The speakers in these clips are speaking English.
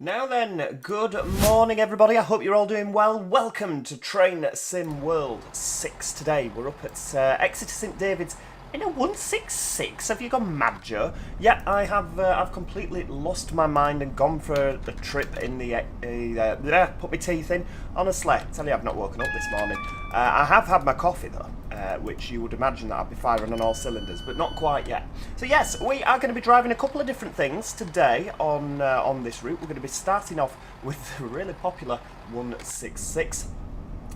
Now then, good morning everybody, I hope you're all doing well. Welcome to Train Sim World 6 today. We're up at Exeter St David's in a 166. Have you gone mad, Joe? Yeah, I have. I've completely lost my mind and gone for a trip in the... put my teeth in. Honestly, I tell you, I've not woken up this morning. I have had my coffee though, which you would imagine that I'd be firing on all cylinders, but not quite yet. So yes, we are going to be driving a couple of different things today on this route. We're going to be starting off with the really popular 166.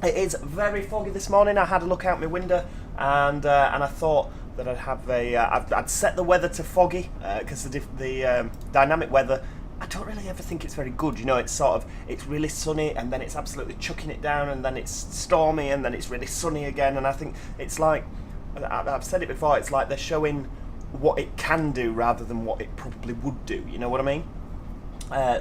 It is very foggy this morning. I had a look out my window and I thought that I'd have I'd set the weather to foggy because the dynamic weather, I don't really ever think it's very good. You know, it's it's really sunny and then it's absolutely chucking it down and then it's stormy and then it's really sunny again, and I think it's like, I've said it before, it's like they're showing what it can do rather than what it probably would do, you know what I mean?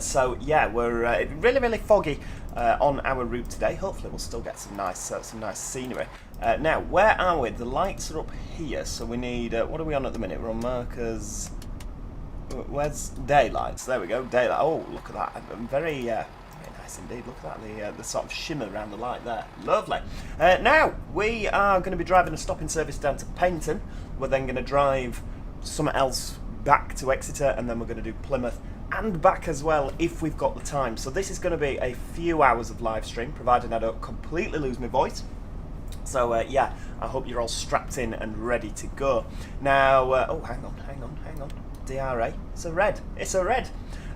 So yeah, we're really foggy on our route today. Hopefully we'll still get some nice scenery. Now, where are we? The lights are up here, so we need, what are we on at the minute? We're on markers. Where's daylights? There we go, daylight. Oh, look at that. Very nice indeed. Look at that, the sort of shimmer around the light there. Lovely. Now, we are going to be driving a stopping service down to Paignton. We're then going to drive somewhere else back to Exeter, and then we're going to do Plymouth and back as well if we've got the time. So this is going to be a few hours of live stream, providing I don't completely lose my voice. So yeah, I hope you're all strapped in and ready to go. Now, oh, hang on. DRA, it's a red.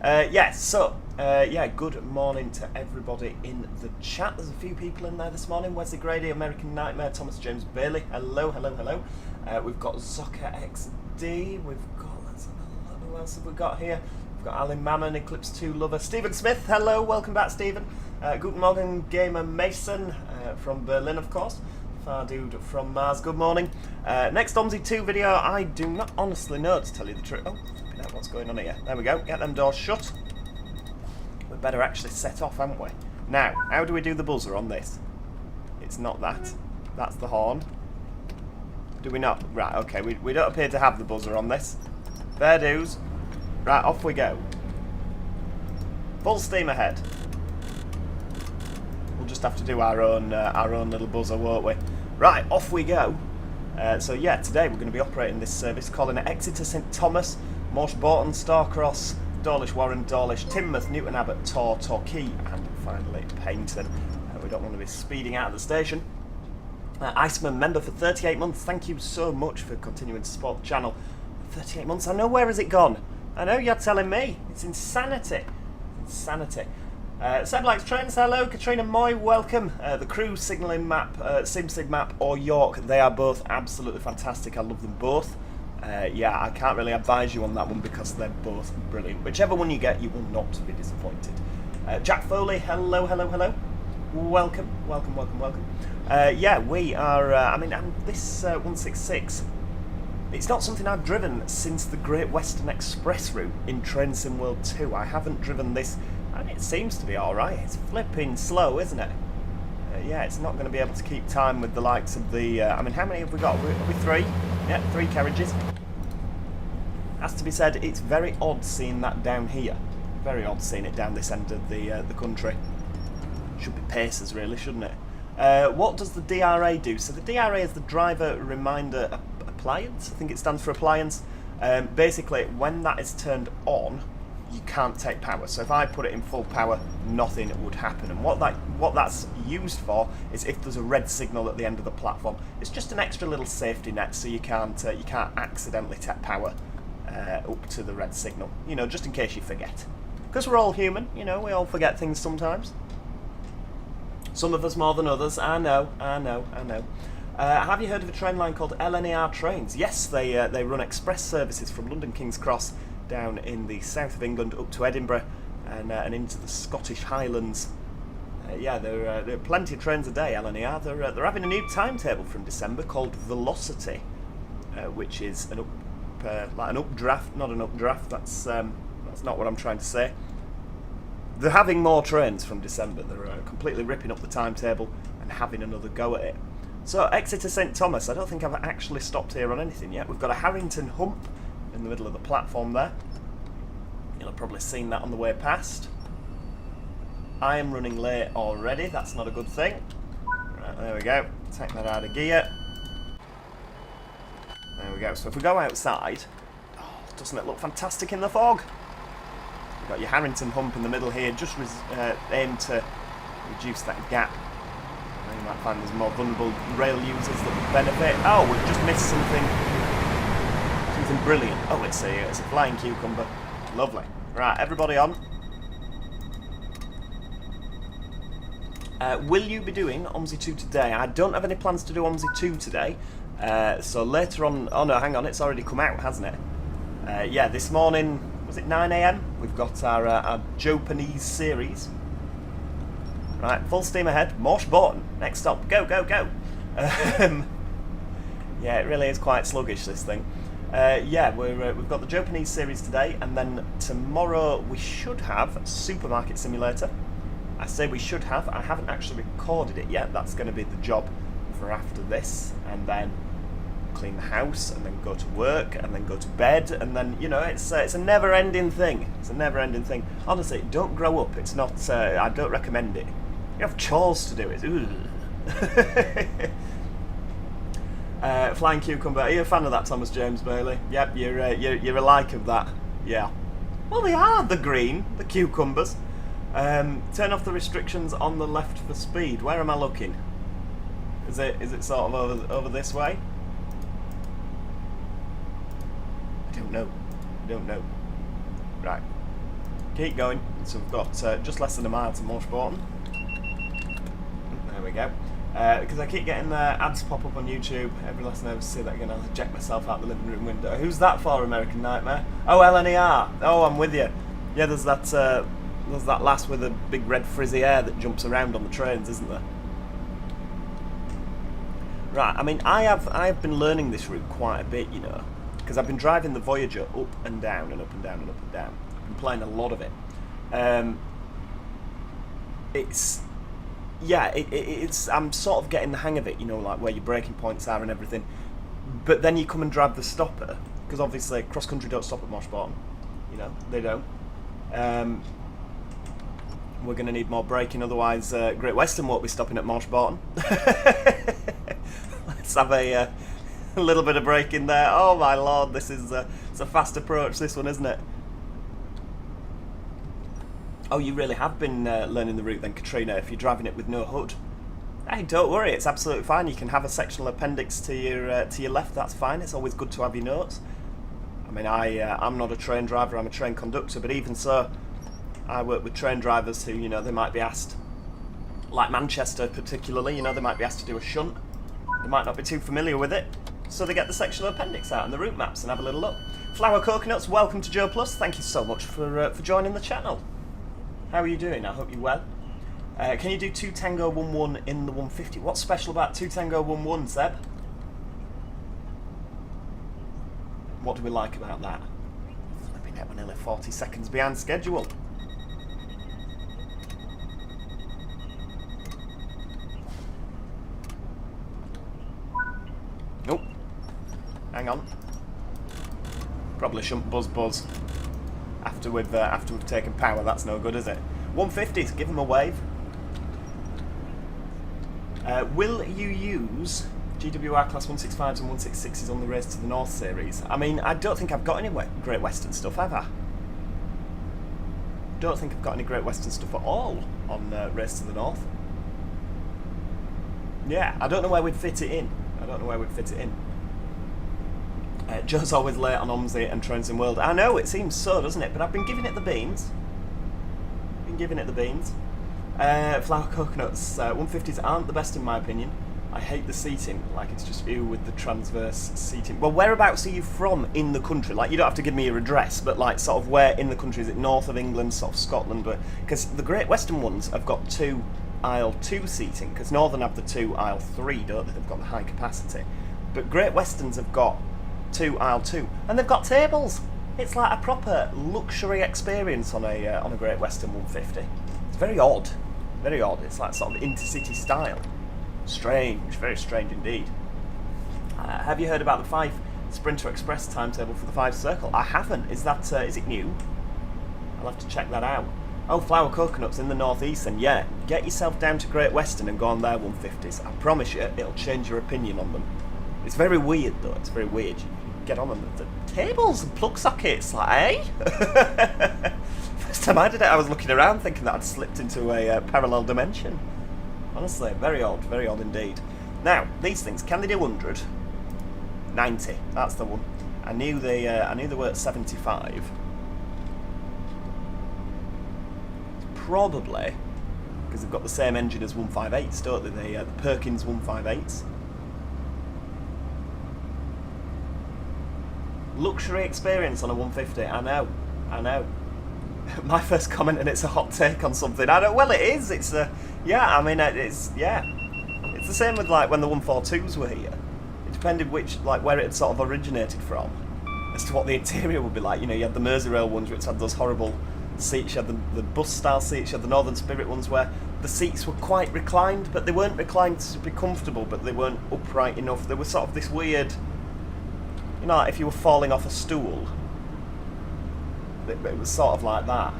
Yeah, so, yeah, good morning to everybody in the chat. There's a few people in there this morning. Wesley Grady, American Nightmare, Thomas James Bailey. Hello. We've got Zoka XD. We've got, who else have we got here? We've got Alan Mammon, Eclipse 2 Lover. Stephen Smith, hello, welcome back, Stephen. Guten Morgen, Gamer Mason, from Berlin, of course. Dude from Mars, good morning. Next OMSI 2 video, I do not honestly know, to tell you the truth. Oh, flipping out, what's going on here? There we go, get them doors shut. We better actually set off, haven't we? Now, how do we do the buzzer on this? It's not that. That's the horn. Do we not? Right, okay, we don't appear to have the buzzer on this. Fair dues. Right, off we go. Full steam ahead. We'll just have to do our own little buzzer, won't we? Right, off we go. So yeah, today we're going to be operating this service, calling it Exeter St Thomas, Marsh Borton, Starcross, Dawlish Warren, Dawlish, Teignmouth, Newton Abbot, Torquay, and finally Paignton. We don't want to be speeding out of the station. Iceman member for 38 months. Thank you so much for continuing to support the channel. 38 months. I know, where has it gone? I know you're telling me. It's insanity. Seb likes trains, hello. Katrina Moy, welcome. The crew, signalling map, SimSig map or York, they are both absolutely fantastic. I love them both. Yeah, I can't really advise you on that one because they're both brilliant. Whichever one you get, you will not be disappointed. Jack Foley, hello. Welcome. Yeah, we are, I mean, this 166, it's not something I've driven since the Great Western Express route in Train Sim World 2. I haven't driven this, and it seems to be alright. It's flipping slow, isn't it? Yeah, it's not going to be able to keep time with the likes of the, I mean, how many have we got? Are we three? Yeah, 3 carriages. Has to be said, it's very odd seeing that down here. Very odd seeing it down this end of the country. Should be Pacers, really, shouldn't it? What does the DRA do? So the DRA is the Driver Reminder Appliance. I think it stands for appliance. Basically, when that is turned on, you can't take power. So if I put it in full power, nothing would happen. And what that's used for is if there's a red signal at the end of the platform. It's just an extra little safety net, so you can't accidentally take power up to the red signal. You know, just in case you forget. Because we're all human, you know, we all forget things sometimes. Some of us more than others. I know. Have you heard of a train line called LNER Trains? Yes, they run express services from London King's Cross down in the south of England up to Edinburgh and into the Scottish Highlands. Yeah, there are plenty of trains a day, LNER. They're having a new timetable from December called Velocity, which is like an updraft, not an updraft. That's not what I'm trying to say. They're having more trains from December. They're completely ripping up the timetable and having another go at it. So Exeter St Thomas, I don't think I've actually stopped here on anything yet. We've got a Harrington hump in the middle of the platform there. You'll have probably seen that on the way past. I am running late already, that's not a good thing. Right, there we go. Take that out of gear. There we go. So if we go outside, doesn't it look fantastic in the fog? You've got your Harrington hump in the middle here, just aimed to reduce that gap. You might find there's more vulnerable rail users that would benefit. Oh, we've just missed something brilliant. Oh, it's a flying cucumber. Lovely. Right, everybody on. Will you be doing OMSI 2 today? I don't have any plans to do OMSI 2 today. So later on... Oh no, hang on, it's already come out, hasn't it? Yeah, this morning, was it 9 AM? We've got our Japanese series. Right, full steam ahead. Morsh Borton. Next stop. Go, go, go. Yeah, it really is quite sluggish, this thing. Yeah, we've got the Japanese series today, and then tomorrow we should have Supermarket Simulator. I say we should have. I haven't actually recorded it yet. That's going to be the job for after this, and then clean the house, and then go to work, and then go to bed, and then, you know, it's a never-ending thing. It's a never-ending thing. Honestly, don't grow up. It's not. I don't recommend it. You have chores to do. Flying cucumber. Are you a fan of that, Thomas James Bailey? Yep, you're a like of that. Yeah. Well, they are the green, the cucumbers. Turn off the restrictions on the left for speed. Where am I looking? Is it sort of over this way? I don't know. Right. Keep going. So we've got just less than a mile to Morsh Borton. There we go. Because I keep getting ads pop up on YouTube. Every last time I see that again, I'll eject myself out the living room window. Who's that for, American Nightmare? Oh, LNER. Oh, I'm with you. Yeah, there's that lass with a big red frizzy hair that jumps around on the trains, isn't there? Right, I mean, I've been learning this route quite a bit, you know, because I've been driving the Voyager up and down and up and down and up and down. I've been playing a lot of it. I'm sort of getting the hang of it, you know, like where your braking points are and everything. But then you come and drive the stopper, because obviously cross country don't stop at Morsh Borton, you know, they don't. We're going to need more braking, otherwise Great Western won't be stopping at Morsh Borton. Let's have a little bit of braking there. Oh my lord, this is it's a fast approach, this one, isn't it? Oh, you really have been learning the route then, Katrina, if you're driving it with no hood. Hey, don't worry, it's absolutely fine. You can have a sectional appendix to your left, that's fine. It's always good to have your notes. I mean, I'm not a train driver, I'm a train conductor, but even so, I work with train drivers who, you know, they might be asked, like Manchester particularly, you know, they might be asked to do a shunt. They might not be too familiar with it, so they get the sectional appendix out and the route maps and have a little look. Flower Coconuts, welcome to Joe Plus. Thank you so much for joining the channel. How are you doing? I hope you're well. Can you do 2 Tango 1-1 in the 150? What's special about 2 Tango 1-1, Seb? What do we like about that? Flipping heck, we're nearly 40 seconds behind schedule. Nope. Hang hang on. Probably shouldn't buzz after we've taken power. That's no good, is it? 150s, give them a wave. Will you use GWR Class 165s and 166s on the Race to the North series? I mean, I don't think I've got any Great Western stuff, have I? Don't think I've got any Great Western stuff at all on Race to the North. Yeah, I don't know where we'd fit it in. Joe's always late on OMSI and Trains in World. I know, it seems so, doesn't it? But I've been giving it the beans. Flower coconuts. 150s aren't the best in my opinion. I hate the seating. Like, it's just ew with the transverse seating. Well, whereabouts are you from in the country? Like, you don't have to give me your address, but like, sort of where in the country? Is it north of England, sort of Scotland? Because the Great Western ones have got 2 aisle 2 seating, because Northern have the 2 aisle 3, don't they? They've got the high capacity. But Great Westerns have got 2 aisle 2, and they've got tables. It's like a proper luxury experience on a Great Western 150. It's very odd. It's like sort of intercity style. Strange, very strange indeed. Have you heard about the 5 Sprinter Express timetable for the 5 Circle? I haven't. Is it new? I'll have to check that out. Oh, Flower Coconuts in the northeast, then yeah, get yourself down to Great Western and go on their 150s. I promise you, it'll change your opinion on them. It's very weird though. It's very weird. You get on them, the tables and plug sockets, like, eh? First time I did it, I was looking around thinking that I'd slipped into a parallel dimension. Honestly, very odd indeed. Now, these things, can they do 100? 90, that's the one. I knew they were at 75. Probably because they've got the same engine as 158s, don't they? The Perkins 158s. Luxury experience on a 150. I know. My first comment, and it's a hot take on something. I don't. Well, it is. It's yeah. I mean, it's yeah. It's the same with like when the 142s were here. It depended which, like, where it had sort of originated from, as to what the interior would be like. You know, you had the Merseyrail ones which had those horrible seats. You had the bus style seats. You had the Northern Spirit ones where the seats were quite reclined, but they weren't reclined to be comfortable. But they weren't upright enough. They were sort of this weird. You know, like if you were falling off a stool. It was sort of like that.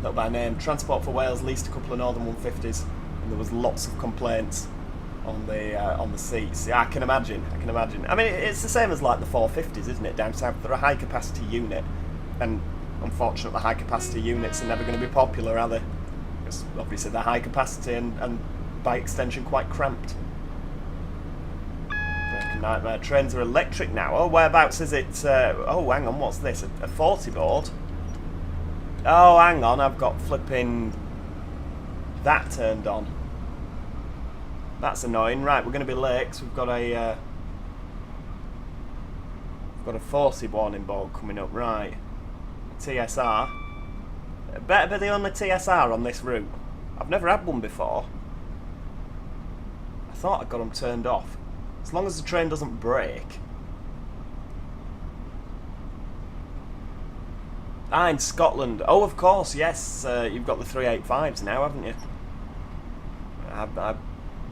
Not by name. Transport for Wales leased a couple of Northern 150s, and there was lots of complaints on the seats. Yeah, I can imagine. I mean, it's the same as like the 450s, isn't it? Down south, they're a high capacity unit, and unfortunately, high capacity units are never going to be popular, are they? Because obviously they're high capacity and by extension quite cramped. Nightmare. Trains are electric now. Oh, whereabouts is it? Oh, hang on, what's this? A 40 board? Oh, hang on, I've got flipping that turned on. That's annoying. Right, we're going to be late because we've got a 40 warning board coming up. Right, TSR. Better be the only TSR on this route. I've never had one before. I thought I got them turned off. As long as the train doesn't break. Ah, in Scotland. Oh, of course, yes. You've got the 385s now, haven't you? I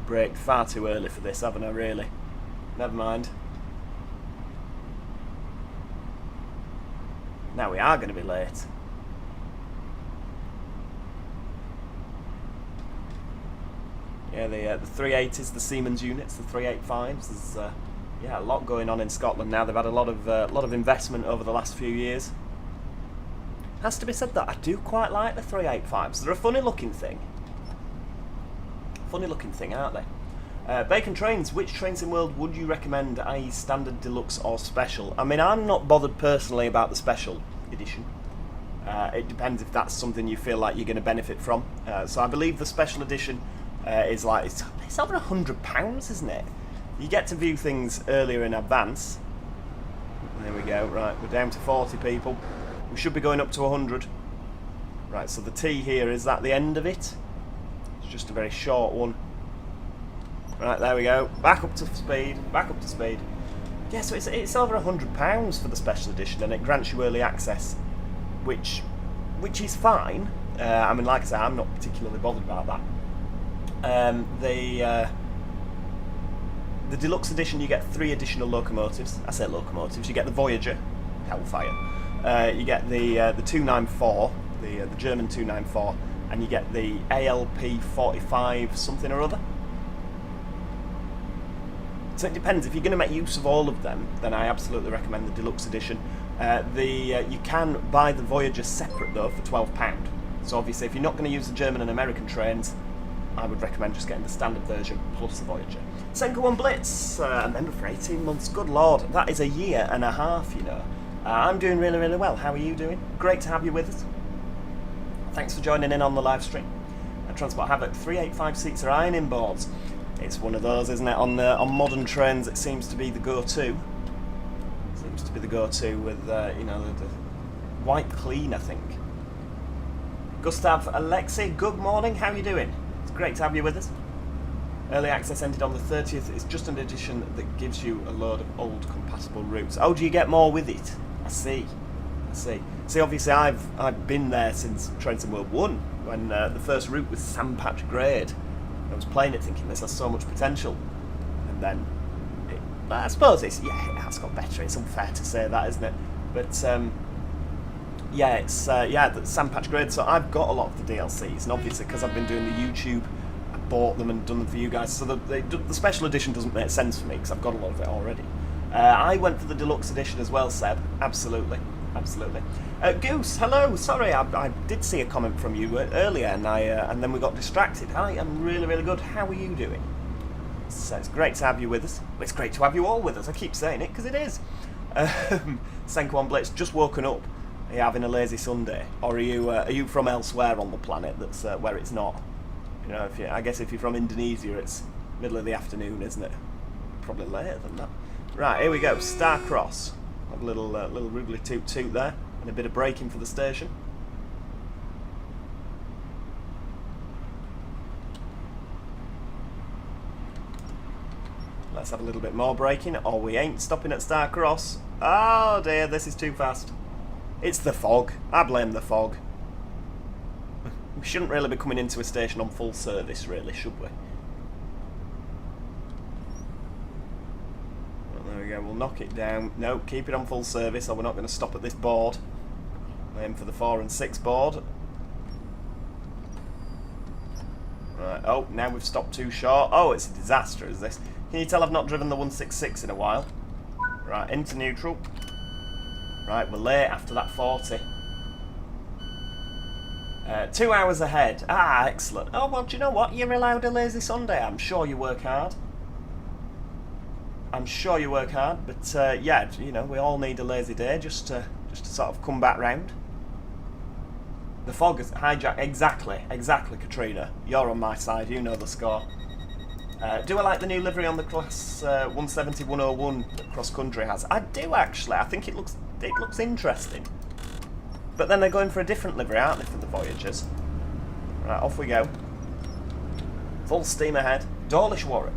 braked far too early for this, haven't I, really? Never mind. Now we are going to be late. Yeah, the 380s, the Siemens units, the 385s. There's yeah, a lot going on in Scotland now. They've had a lot of investment over the last few years. Has to be said that I do quite like the 385s. They're a funny looking thing. Funny looking thing, aren't they? Bacon Trains. Which Trains in World would you recommend, i.e. standard, deluxe, or special? I mean, I'm not bothered personally about the special edition. It depends if that's something you feel like you're going to benefit from. So I believe the special edition. Is like it's over £100, isn't it? You get to view things earlier in advance. There we go. Right, we're down to 40 people. We should be going up to 100. Right, so the T here, is that the end of it? It's just a very short one. Right, there we go. Back up to speed. Yeah, so it's over £100 for the special edition, and it grants you early access, which is fine. I mean, like I say, I'm not particularly bothered about that. The deluxe edition, you get 3 additional locomotives. I say locomotives. You get the Voyager, Hellfire. You get the 294, the German 294, and you get the ALP 45 something or other. So it depends. If you're going to make use of all of them, then I absolutely recommend the deluxe edition. You can buy the Voyager separate though for £12. So obviously, if you're not going to use the German and American trains, I would recommend just getting the standard version plus the Voyager. Senko One Blitz, a member for 18 months. Good lord, that is a year and a half, you know. I'm doing really, really well. How are you doing? Great to have you with us. Thanks for joining in on the live stream. Transport Havoc 385 are ironing boards. It's one of those, isn't it? On modern trains, it seems to be the go-to. Seems to be the go-to with you know, the white clean, I think. Gustav Alexei, good morning. How are you doing? It's great to have you with us. Early access ended on the 30th. It's just an edition that gives you a load of old compatible routes. Oh, do you get more with it? I see. I see. See, obviously, I've been there since Train Sim World 1, when the first route was Sandpatch Grade. I was playing it thinking this has so much potential, and then I suppose it has got better. It's unfair to say that, isn't it? But yeah, it's the Sandpatch Grade. So I've got a lot of the DLCs, and obviously because I've been doing the YouTube, I bought them and done them for you guys. So the special edition doesn't make sense for me because I've got a lot of it already. I went for the deluxe edition as well, Seb. Absolutely, absolutely. Goose, hello. Sorry, I did see a comment from you earlier, and then we got distracted. I am really, really good. How are you doing? So it's great to have you with us. Well, it's great to have you all with us. I keep saying it because it is. Senko on Blitz, just woken up. Are you having a lazy Sunday, or are you from elsewhere on the planet that's where it's not? You know, I guess if you're from Indonesia, it's middle of the afternoon, isn't it? Probably later than that. Right, here we go. Starcross. A little wriggly toot toot there, and a bit of braking for the station. Let's have a little bit more braking, or we ain't stopping at Starcross. Oh dear, this is too fast. It's the fog. I blame the fog. We shouldn't really be coming into a station on full service, really, should we? Well, there we go, we'll knock it down. No, keep it on full service, or we're not going to stop at this board. Aim for the 4 and 6 board. Right, oh, now we've stopped too short. Oh, it's a disaster, is this? Can you tell I've not driven the 166 in a while? Right, into neutral. Right, we're late after that 40. 2 hours ahead. Ah, excellent. Oh, well, do you know what? You're allowed a lazy Sunday. I'm sure you work hard. I'm sure you work hard, but yeah, you know, we all need a lazy day just to sort of come back round. The fog has hijacked. Exactly, Katrina. You're on my side. You know the score. Do I like the new livery on the class 170-101 that Cross Country has? I do actually. I think it looks interesting. But then they're going for a different livery, aren't they, for the Voyagers? Right, off we go. Full steam ahead. Dawlish Warren.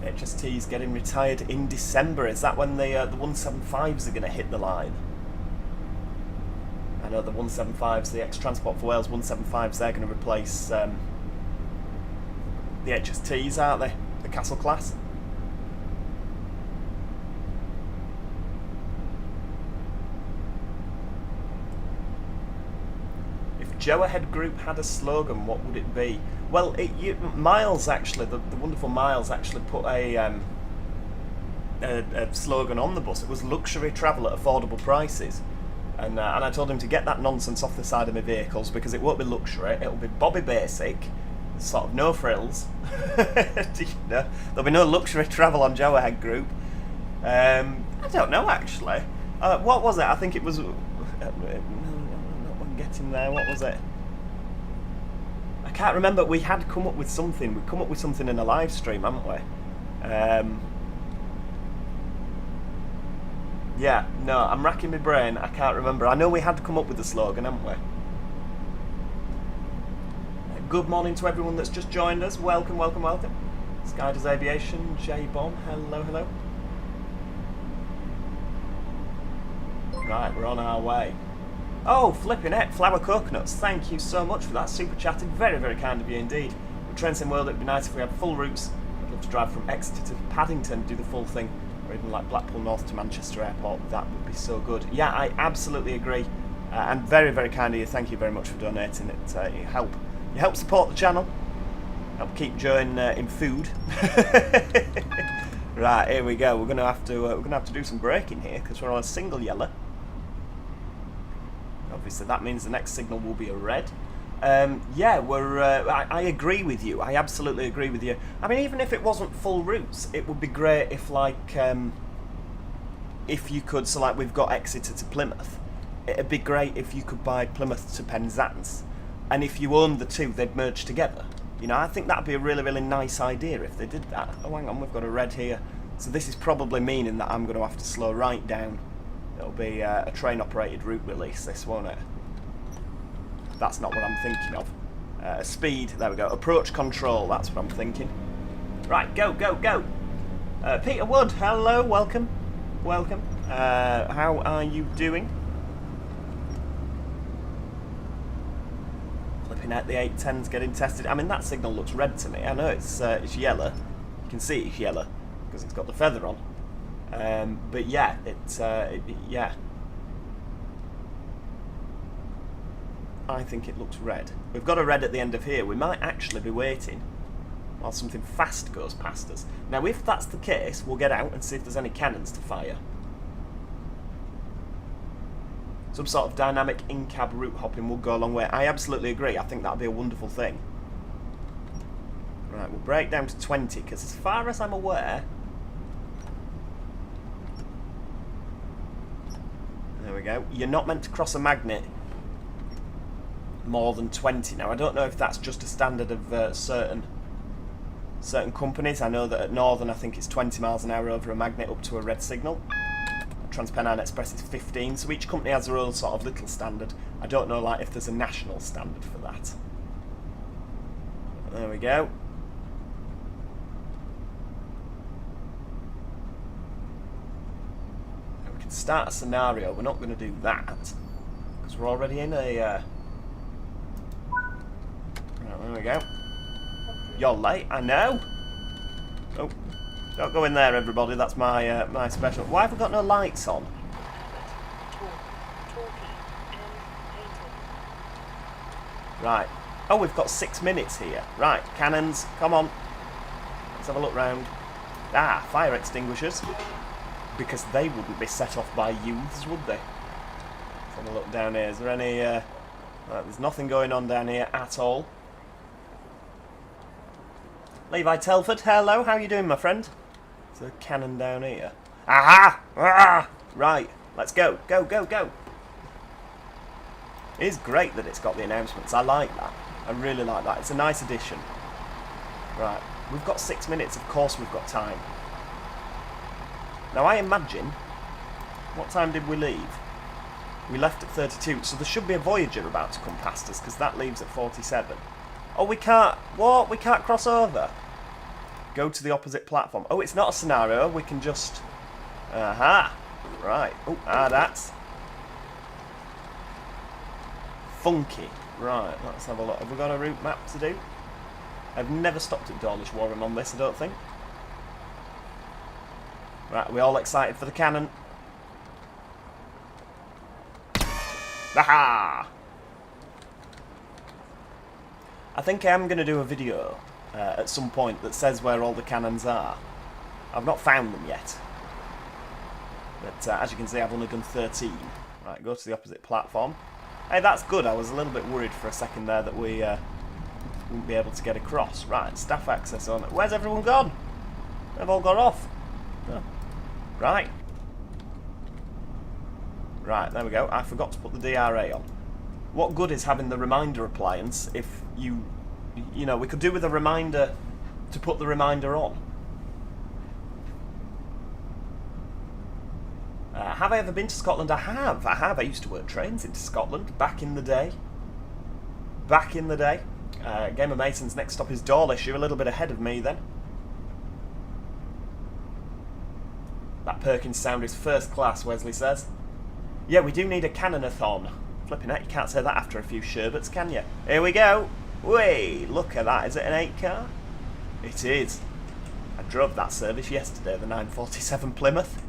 HST's getting retired in December. Is that when the 175s are going to hit the line? I know the 175s, the ex-Transport for Wales 175s, they're going to replace the HSTs, aren't they? The Castle class. If Joe Ahead Group had a slogan, what would it be? Well, Miles actually, the wonderful Miles actually put a slogan on the bus. It was luxury travel at affordable prices. And I told him to get that nonsense off the side of my vehicles because it won't be luxury, it'll be Bobby Basic, sort of no frills. There'll be no luxury travel on Joe Ahead Group. I don't know actually. What was it? I think it was... not getting there, what was it? I can't remember. We had come up with something. We'd come up with something in a live stream, haven't we? Yeah, no, I'm racking my brain. I can't remember. I know we had to come up with a slogan, haven't we? Good morning to everyone that's just joined us. Welcome, welcome, welcome. Skyders Aviation, J-Bomb, hello, hello. Right, we're on our way. Oh, flipping heck, Flower Coconuts. Thank you so much for that super chatting. Very, very kind of you indeed. With Train Sim World, it'd be nice if we had full routes. I'd love to drive from Exeter to Paddington, do the full thing, or even like Blackpool North to Manchester Airport. That would be so good. Yeah, I absolutely agree. And very, very kind of you. Thank you very much for donating. You help support the channel. Help keep Joe in food. Right, here we go. We're gonna have to do some braking here because we're on a single yellow. Obviously, that means the next signal will be a red. Yeah, I agree with you. I absolutely agree with you. I mean, even if it wasn't full routes, it would be great if, like, if you could. So, like, we've got Exeter to Plymouth. It'd be great if you could buy Plymouth to Penzance, and if you owned the two, they'd merge together. You know, I think that'd be a really, really nice idea if they did that. Oh, hang on, we've got a red here. So this is probably meaning that I'm going to have to slow right down. It'll be a train-operated route release, this, won't it? That's not what I'm thinking of. Speed, there we go. Approach control, that's what I'm thinking. Right, go, go, go. Peter Wood, hello, welcome. Welcome. How are you doing? Flipping out, the 810's getting tested. I mean, that signal looks red to me. I know it's yellow. You can see it's yellow because it's got the feather on. But yeah, yeah. I think it looks red. We've got a red at the end of here. We might actually be waiting while something fast goes past us. Now, if that's the case, we'll get out and see if there's any cannons to fire. Some sort of dynamic in-cab route hopping will go a long way. I absolutely agree. I think that would be a wonderful thing. Right, we'll break down to 20, because as far as I'm aware... There we go. You're not meant to cross a magnet more than 20. Now, I don't know if that's just a standard of certain companies. I know that at Northern, I think it's 20 miles an hour over a magnet up to a red signal. TransPennine Express is 15, so each company has their own sort of little standard. I don't know, like, if there's a national standard for that. There we go. And we can start a scenario. We're not going to do that because we're already in a... Right, there we go. You're late, I know. Oh. Don't go in there, everybody. That's my my special. Why have we got no lights on? Right. Oh, we've got 6 minutes here. Right, cannons, come on. Let's have a look round. Ah, fire extinguishers. Because they wouldn't be set off by youths, would they? Let's have a look down here. Is there any... Right, there's nothing going on down here at all. Levi Telford, hello. How are you doing, my friend? There's a cannon down here. Aha! Ah! Right, let's go. Go, go, go. It is great that it's got the announcements. I like that. I really like that. It's a nice addition. Right, we've got 6 minutes. Of course we've got time. Now, I imagine... What time did we leave? We left at 32, so there should be a Voyager about to come past us, because that leaves at 47. Oh, we can't... What? We can't cross over? Go to the opposite platform. Oh, it's not a scenario. We can just... Aha! Right. Oh, that's... Funky. Right, let's have a look. Have we got a route map to do? I've never stopped at Dawlish Warren on this, I don't think. Right, are we all excited for the cannon? Aha! I think I am going to do a video at some point that says where all the cannons are. I've not found them yet. But as you can see, I've only done 13. Right, go to the opposite platform. Hey, that's good. I was a little bit worried for a second there that we wouldn't be able to get across. Right, staff access on. Where's everyone gone? They've all got off. Oh. Right. Right, there we go. I forgot to put the DRA on. What good is having the reminder appliance if you know, we could do with a reminder to put the reminder on. Have I ever been to Scotland? I have. I used to work trains into Scotland back in the day. Back in the day. Game of Mason's next stop is Dawlish. You're a little bit ahead of me then. That Perkins sound is first class, Wesley says. Yeah, we do need a cannonathon. Flipping heck, you can't say that after a few sherbets, can you? Here we go. Wait, look at that. Is it an 8 car? It is. I drove that service yesterday, the 947 Plymouth.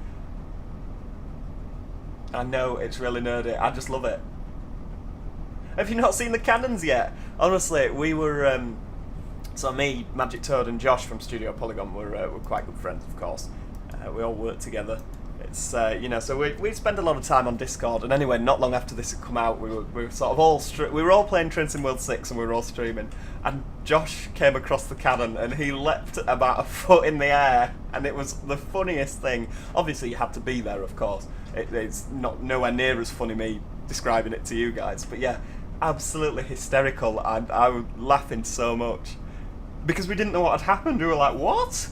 I know, it's really nerdy. I just love it. Have you not seen the cannons yet? Honestly, we were... so me, Magic Toad and Josh from Studio Polygon were quite good friends, of course. We all work together. It's, you know, so we spend a lot of time on Discord, and anyway, not long after this had come out, we were sort of all we were all playing Train Sim World 6, and we were all streaming, and Josh came across the cannon, and he leapt about a foot in the air, and it was the funniest thing. Obviously, you had to be there, of course. It's nowhere near as funny me describing it to you guys, but yeah, absolutely hysterical. I was laughing so much, because we didn't know what had happened. We were like, what?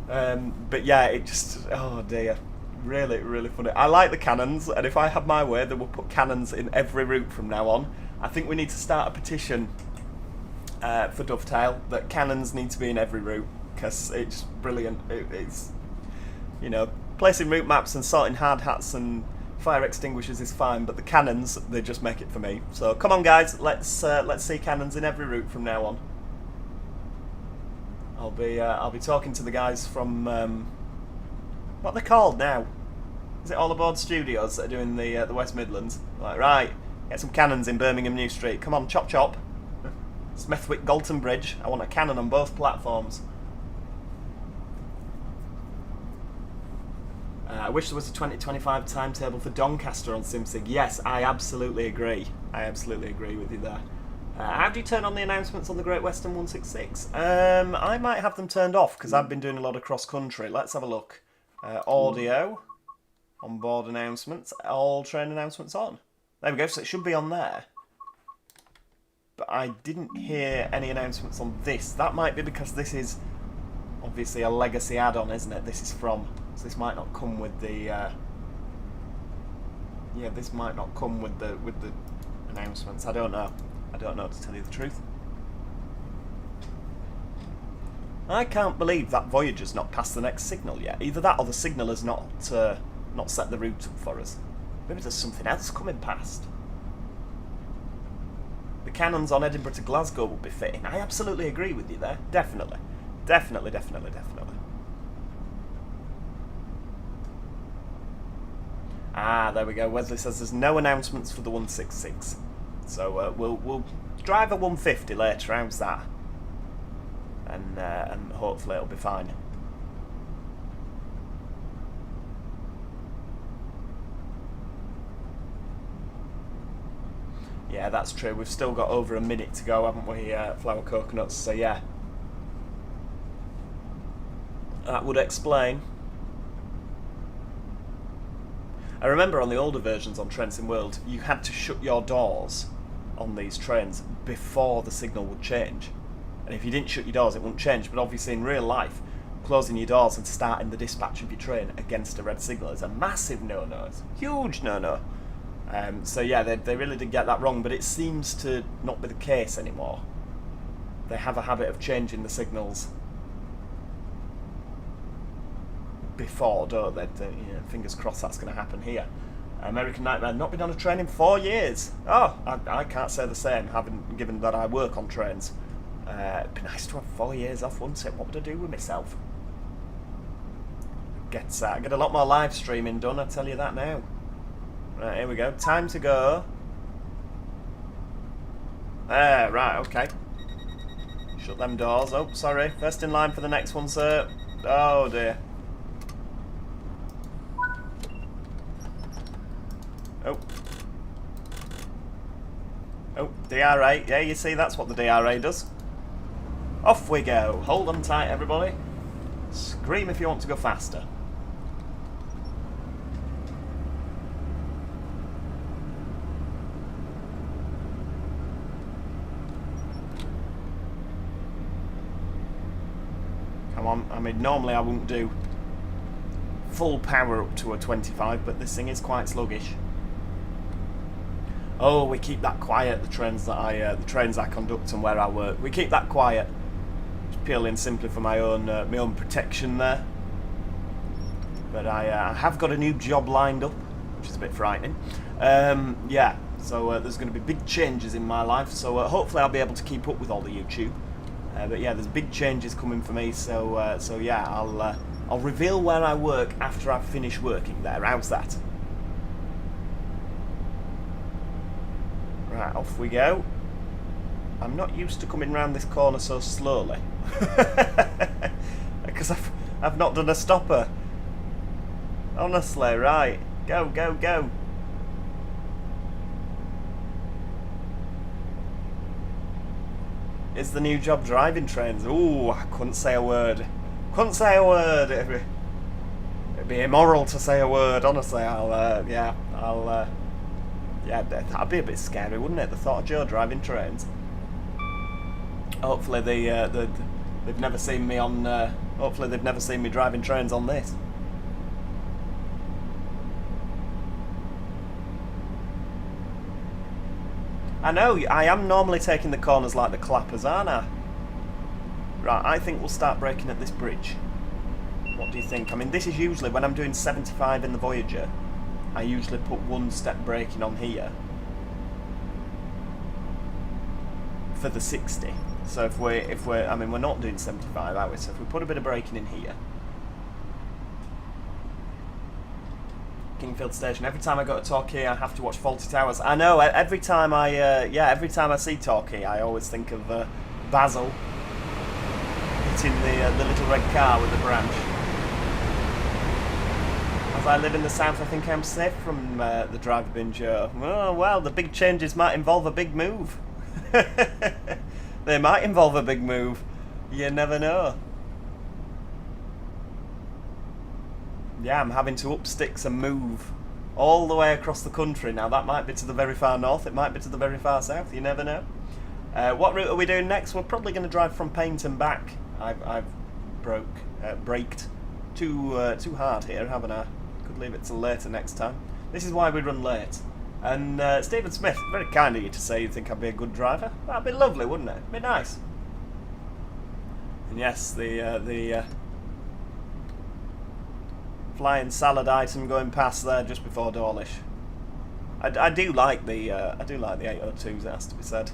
But yeah, it just, oh dear. Really, really funny. I like the cannons, and if I had my way, they would put cannons in every route from now on. I think we need to start a petition for Dovetail that cannons need to be in every route, because it's brilliant. It's, you know, placing route maps and sorting hard hats and fire extinguishers is fine, but the cannons, they just make it for me. So come on, guys, let's see cannons in every route from now on. I'll be talking to the guys from. What are they called now? Is it All Aboard Studios that are doing the West Midlands? Like, right, get some cannons in Birmingham New Street. Come on, chop chop. Smithwick Galton Bridge. I want a cannon on both platforms. I wish there was a 2025 timetable for Doncaster on SimSig. Yes, I absolutely agree. I absolutely agree with you there. How do you turn on the announcements on the Great Western 166? I might have them turned off because I've been doing a lot of cross-country. Let's have a look. Audio, on-board announcements, all train announcements on. There we go, so it should be on there. But I didn't hear any announcements on this. That might be because this is obviously a legacy add-on, isn't it? This is from, so this might not come with the, yeah, this might not come with the announcements. I don't know. I don't know, to tell you the truth. I can't believe that Voyager's not passed the next signal yet. Either that or the signal has not set the route up for us. Maybe there's something else coming past. The cannons on Edinburgh to Glasgow would be fitting. I absolutely agree with you there. Definitely. Definitely, definitely, definitely. Ah, there we go. Wesley says there's no announcements for the 166. So we'll drive a 150 later. How's that? And hopefully it'll be fine. Yeah, that's true. We've still got over a minute to go, haven't we, Flower Coconuts? So yeah, that would explain. I remember on the older versions on Train Sim World, you had to shut your doors on these trains before the signal would change. And if you didn't shut your doors, it wouldn't change. But obviously in real life, closing your doors and starting the dispatch of your train against a red signal is a massive no-no. It's a huge no-no. So yeah, they really did get that wrong, but it seems to not be the case anymore. They have a habit of changing the signals before, don't they? You know, fingers crossed that's going to happen here. American Nightmare, not been on a train in 4 years. Oh, I can't say the same, given that I work on trains. It'd be nice to have 4 years off, wouldn't it? What would I do with myself? Get a lot more live streaming done, I tell you that now. Right, here we go. Time to go. Right, okay. Shut them doors. Oh, sorry. First in line for the next one, sir. Oh, dear. Oh. Oh, DRA. Yeah, you see, that's what the DRA does. Off we go. Hold on tight, everybody. Scream if you want to go faster. Come on. I mean, normally I wouldn't do full power up to a 25, but this thing is quite sluggish. Oh, we keep that quiet. The trains I conduct and where I work, we keep that quiet. Purely and simply for my own protection there. But I have got a new job lined up, which is a bit frightening. Yeah, So there's going to be big changes in my life, so hopefully I'll be able to keep up with all the YouTube. But yeah, there's big changes coming for me, so yeah, I'll reveal where I work after I've finished working there. How's that? Right, off we go. I'm not used to coming round this corner so slowly. Because I've not done a stopper. Honestly, right. Go, go, go. Is the new job driving trains? Ooh, I couldn't say a word. Couldn't say a word. It'd be immoral to say a word. Honestly, yeah, that'd be a bit scary, wouldn't it? The thought of Joe driving trains. Hopefully they've never seen me on. Hopefully they've never seen me driving trains on this. I know, I am normally taking the corners like the clappers, aren't I? Right, I think we'll start braking at this bridge. What do you think? I mean, this is usually, when I'm doing 75 in the Voyager, I usually put one step braking on here for the 60. So if we're, I mean, we're not doing 75, are we? So if we put a bit of braking in here. Kingfield Station. Every time I go to Torquay, I have to watch Fawlty Towers. I know. Every time every time I see Torquay, I always think of Basil hitting the little red car with the branch. As I live in the south, I think I'm safe from the driver bin Joe. Oh well, the big changes might involve a big move. They might involve a big move. You never know. Yeah, I'm having to up sticks and move all the way across the country. Now that might be to the very far north, it might be to the very far south, you never know. What route are we doing next? We're probably going to drive from Paignton back. I've braked too hard here, haven't I? Could leave it till later next time. This is why we run late. And Stephen Smith, very kind of you to say you think I'd be a good driver. That'd be lovely, wouldn't it? It'd be nice. And yes, the flying salad item going past there just before Dawlish. I do like the 802s, it has to be said.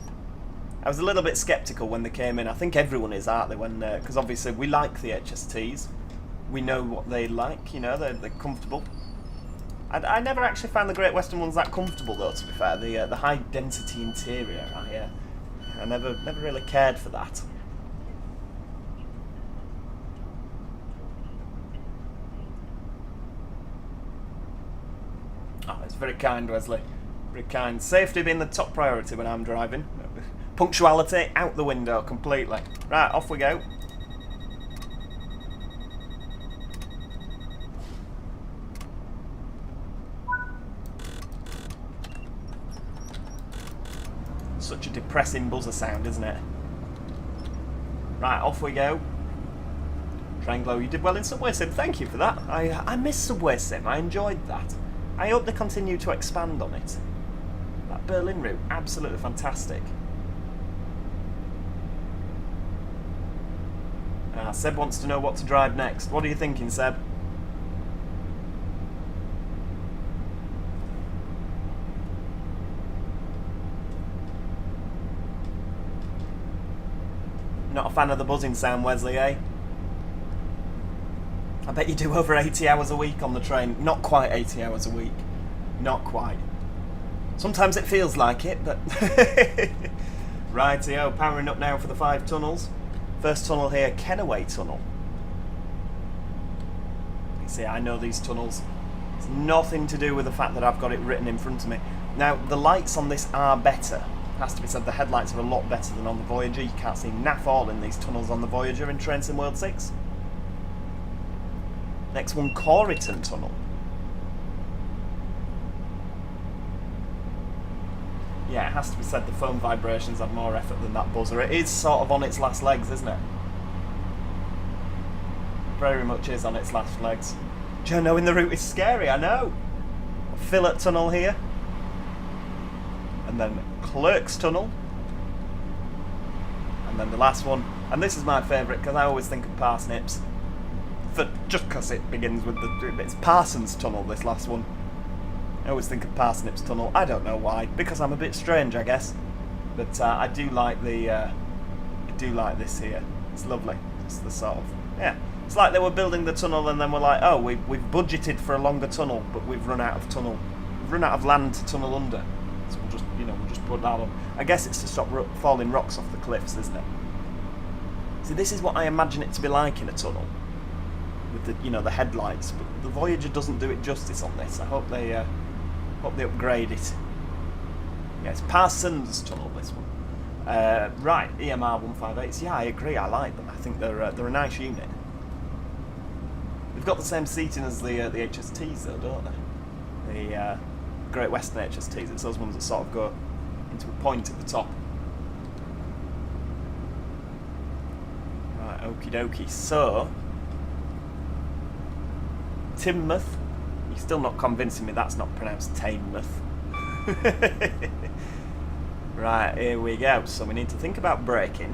I was a little bit sceptical when they came in. I think everyone is, aren't they? When because obviously we like the HSTs, we know what they like. You know, they're comfortable. I never actually found the Great Western ones that comfortable, though. To be fair, the high density interior, I never really cared for that. Oh, it's very kind, Wesley. Very kind. Safety being the top priority when I'm driving. Punctuality out the window completely. Right, off we go. Such a depressing buzzer sound, isn't it? Right, off we go. Trianglo, you did well in Subway Sim. Thank you for that. I miss Subway Sim. I enjoyed that. I hope they continue to expand on it. That Berlin route, absolutely fantastic. Seb wants to know what to drive next. What are you thinking, Seb? Not a fan of the buzzing sound, Wesley, eh? I bet you do over 80 hours a week on the train. Not quite 80 hours a week. Not quite. Sometimes it feels like it, but... Rightio, powering up now for the 5 tunnels. First tunnel here, Kenaway Tunnel. You see, I know these tunnels. It's nothing to do with the fact that I've got it written in front of me. Now, the lights on this are better. Has to be said, the headlights are a lot better than on the Voyager. You can't see naff all in these tunnels on the Voyager in Train Sim World 6. Next one, Corriton Tunnel. Yeah, it has to be said the foam vibrations have more effort than that buzzer. It is sort of on its last legs, isn't it? Very much is on its last legs. Joe, knowing the route is scary, I know. Fillet Tunnel here. And then Clerks Tunnel. And then the last one. And this is my favourite because I always think of parsnips. Just because it begins with it's Parsons Tunnel, this last one. I always think of Parsnips Tunnel. I don't know why. Because I'm a bit strange, I guess. But I do like the. I do like this here. It's lovely. It's the sort of It's like they were building the tunnel and then we're like, oh, we've budgeted for a longer tunnel, but we've run out of tunnel. We've run out of land to tunnel under. So we'll just put that on. I guess it's to stop falling rocks off the cliffs, isn't it? See, this is what I imagine it to be like in a tunnel, with the headlights. But the Voyager doesn't do it justice on this. I hope they upgrade it. Yeah, it's Parsons Tunnel, this one. Right, EMR 158s. Yeah, I agree. I like them. I think they're a nice unit. They've got the same seating as the HSTs, though, don't they? The Great Western HSTs. It's those ones that sort of go into a point at the top. Right, okie dokie. So, Teignmouth. You're still not convincing me that's not pronounced Teignmouth. Right, here we go. So we need to think about braking.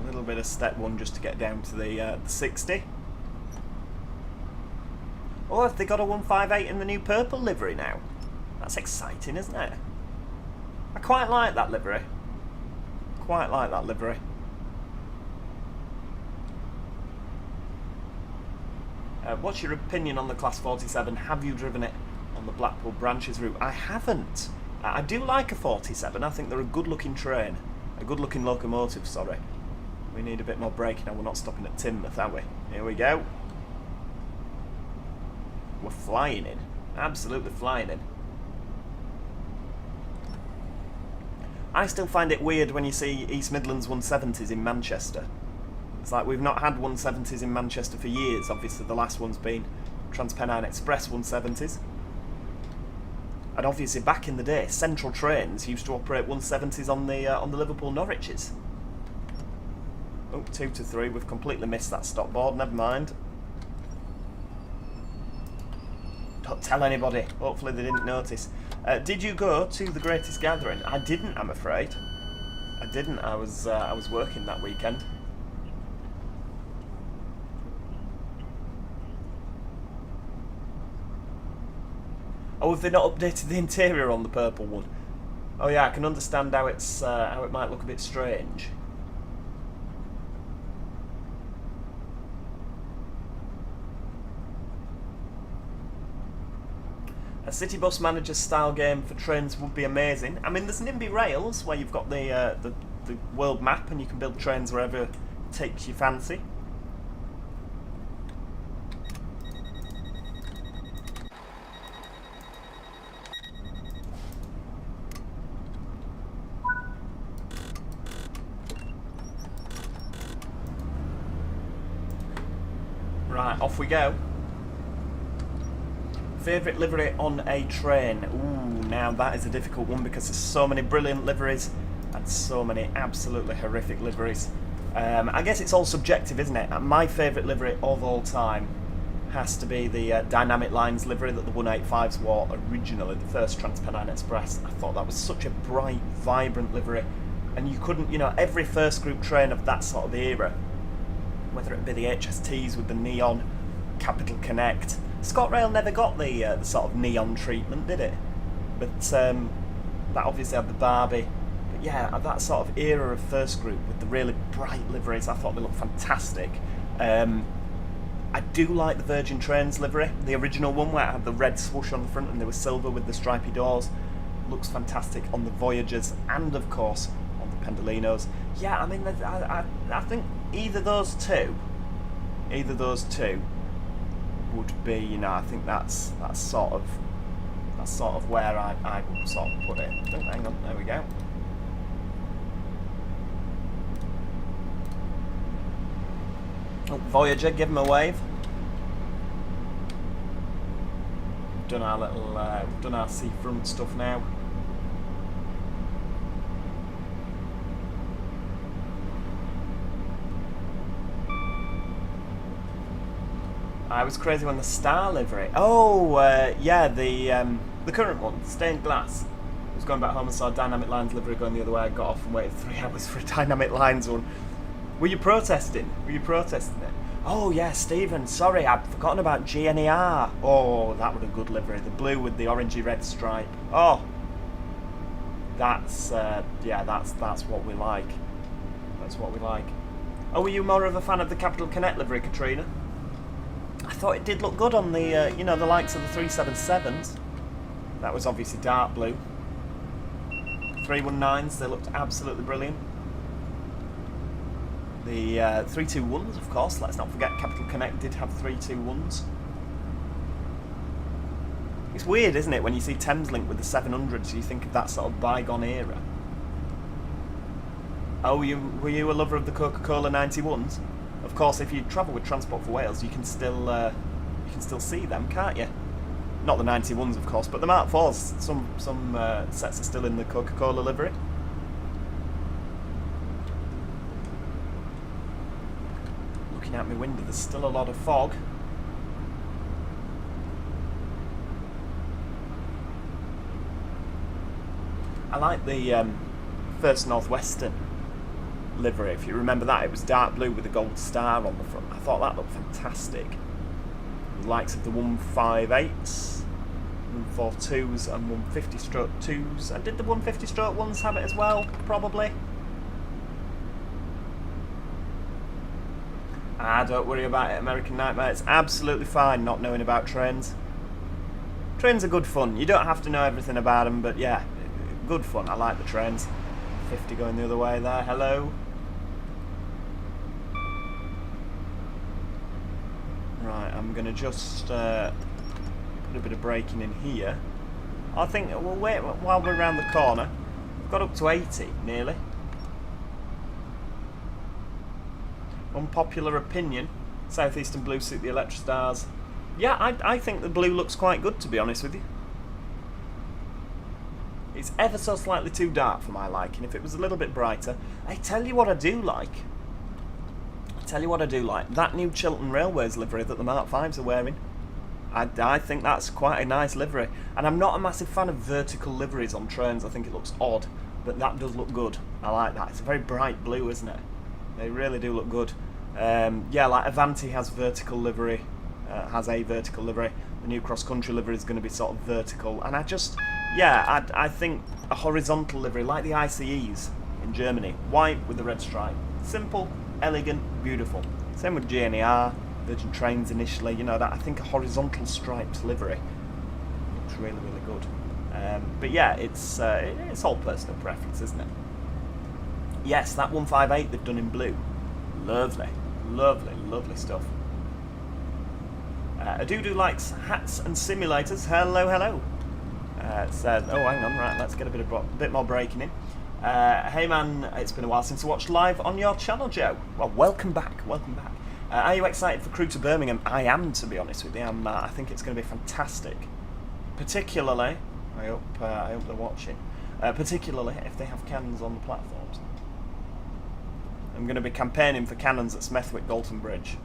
A little bit of step 1 just to get down to the 60. Oh, have they got a 158 in the new purple livery now? That's exciting, isn't it? I quite like that livery. Quite like that livery. What's your opinion on the Class 47? Have you driven it on the Blackpool Branches route? I haven't. I do like a 47. I think they're a good-looking train. A good-looking locomotive, sorry. We need a bit more braking. Now, we're not stopping at Teignmouth, are we? Here we go. We're flying in. Absolutely flying in. I still find it weird when you see East Midlands 170s in Manchester. It's like we've not had 170s in Manchester for years. Obviously, the last one's been TransPennine Express 170s. And obviously, back in the day, Central Trains used to operate 170s on the Liverpool Norwiches. Oh, 2 to 3. We've completely missed that stop board. Never mind. Don't tell anybody. Hopefully, they didn't notice. Did you go to the Greatest Gathering? I didn't, I'm afraid. I didn't. I was working that weekend. Oh, have they not updated the interior on the purple one? Oh yeah, I can understand how it might look a bit strange. A city bus manager style game for trains would be amazing. I mean, there's NIMBY Rails where you've got the world map and you can build trains wherever it takes your fancy. Right, off we go. Favourite livery on a train? Ooh, now that is a difficult one because there's so many brilliant liveries and so many absolutely horrific liveries. I guess it's all subjective, isn't it? My favourite livery of all time has to be the Dynamic Lines livery that the 185s wore originally, the first TransPennine Express. I thought that was such a bright, vibrant livery. And you couldn't, every first group train of that sort of era, whether it be the HSTs with the neon, Capital Connect. ScotRail never got the sort of neon treatment, did it? But that obviously had the Barbie. But yeah, that sort of era of first group with the really bright liveries, I thought they looked fantastic. I do like the Virgin Trains livery, the original one where it had the red swoosh on the front and they were silver with the stripy doors. Looks fantastic on the Voyagers and of course on the Pendolinos. Yeah, I mean, I think either those two would be, I think that's sort of where I would sort of put it. Oh, hang on, there we go. Oh, Voyager, give him a wave. We've done our seafront stuff now. I was crazy when the Star livery. Oh, yeah, the current one, stained glass. I was going back home and saw Dynamic Lines livery going the other way. I got off and waited 3 hours for a Dynamic Lines one. Were you protesting? Were you protesting it? Oh yeah, Stephen, sorry, I'd forgotten about GNER. Oh, that would a good livery. The blue with the orangey red stripe. Oh, that's yeah, that's what we like. That's what we like. Oh, were you more of a fan of the Capital Connect livery, Katrina? I thought it did look good on the you know, the likes of the 377s. That was obviously dark blue. 319s, they looked absolutely brilliant. The 321s, of course, let's not forget Capital Connect did have 321s. It's weird, isn't it, when you see Thameslink with the 700s, you think of that sort of bygone era. Oh, were you a lover of the Coca-Cola 91s? Of course, if you travel with Transport for Wales, you can still see them, can't you? Not the 91s, of course, but the Mark 4s, some sets are still in the Coca-Cola livery. Looking out my window, there's still a lot of fog. I like the First Northwestern livery, if you remember that. It was dark blue with a gold star on the front. I thought that looked fantastic. The likes of the 158s, 142s and 150-2s. And did the 150-1s have it as well? Probably. Don't worry about it, American Nightmare. It's absolutely fine not knowing about trains. Trains are good fun. You don't have to know everything about them, but yeah, good fun. I like the trains. 50 going the other way there. Hello. Right, I'm going to just put a bit of braking in here. I think we'll wait while we're around the corner. We've got up to 80, nearly. Unpopular opinion. Southeastern blue suit the Electrostars. Yeah, I think the blue looks quite good, to be honest with you. It's ever so slightly too dark for my liking. If it was a little bit brighter. I tell you what I do like. That new Chiltern Railways livery that the Mark 5s are wearing. I think that's quite a nice livery. And I'm not a massive fan of vertical liveries on trains. I think it looks odd. But that does look good. I like that. It's a very bright blue, isn't it? They really do look good. Yeah, like Avanti has vertical livery. Has a vertical livery. The new cross-country livery is going to be sort of vertical. And I just... yeah, I think a horizontal livery, like the ICEs in Germany. White with the red stripe. Simple, elegant, beautiful. Same with GNER, Virgin Trains initially. You know, that I think a horizontal striped livery looks really, really good. But yeah, it's all personal preference, isn't it? Yes, that 158 they've done in blue. Lovely, lovely, lovely stuff. Adudu likes hats and simulators. Hello, hello. Says, oh, hang on, right, let's get a bit more breaking in. Hey man, it's been a while since I watched live on your channel, Joe. Well, welcome back, welcome back. Are you excited for Crew to Birmingham? I am, to be honest with you. I think it's going to be fantastic. Particularly, I hope they're watching. Particularly if they have cannons on the platforms. I'm going to be campaigning for cannons at Smethwick Dalton Bridge.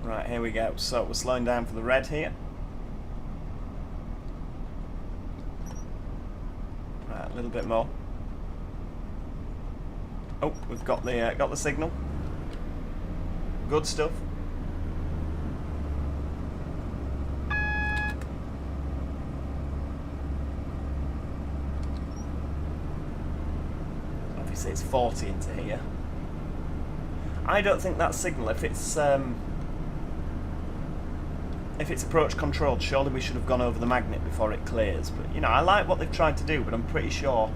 Right, here we go. So we're slowing down for the red here. Right, a little bit more. Oh, we've got the signal. Good stuff. Obviously, it's 40 into here. I don't think that signal, if it's approach controlled, surely we should have gone over the magnet before it clears. But you know, I like what they've tried to do, but I'm pretty sure,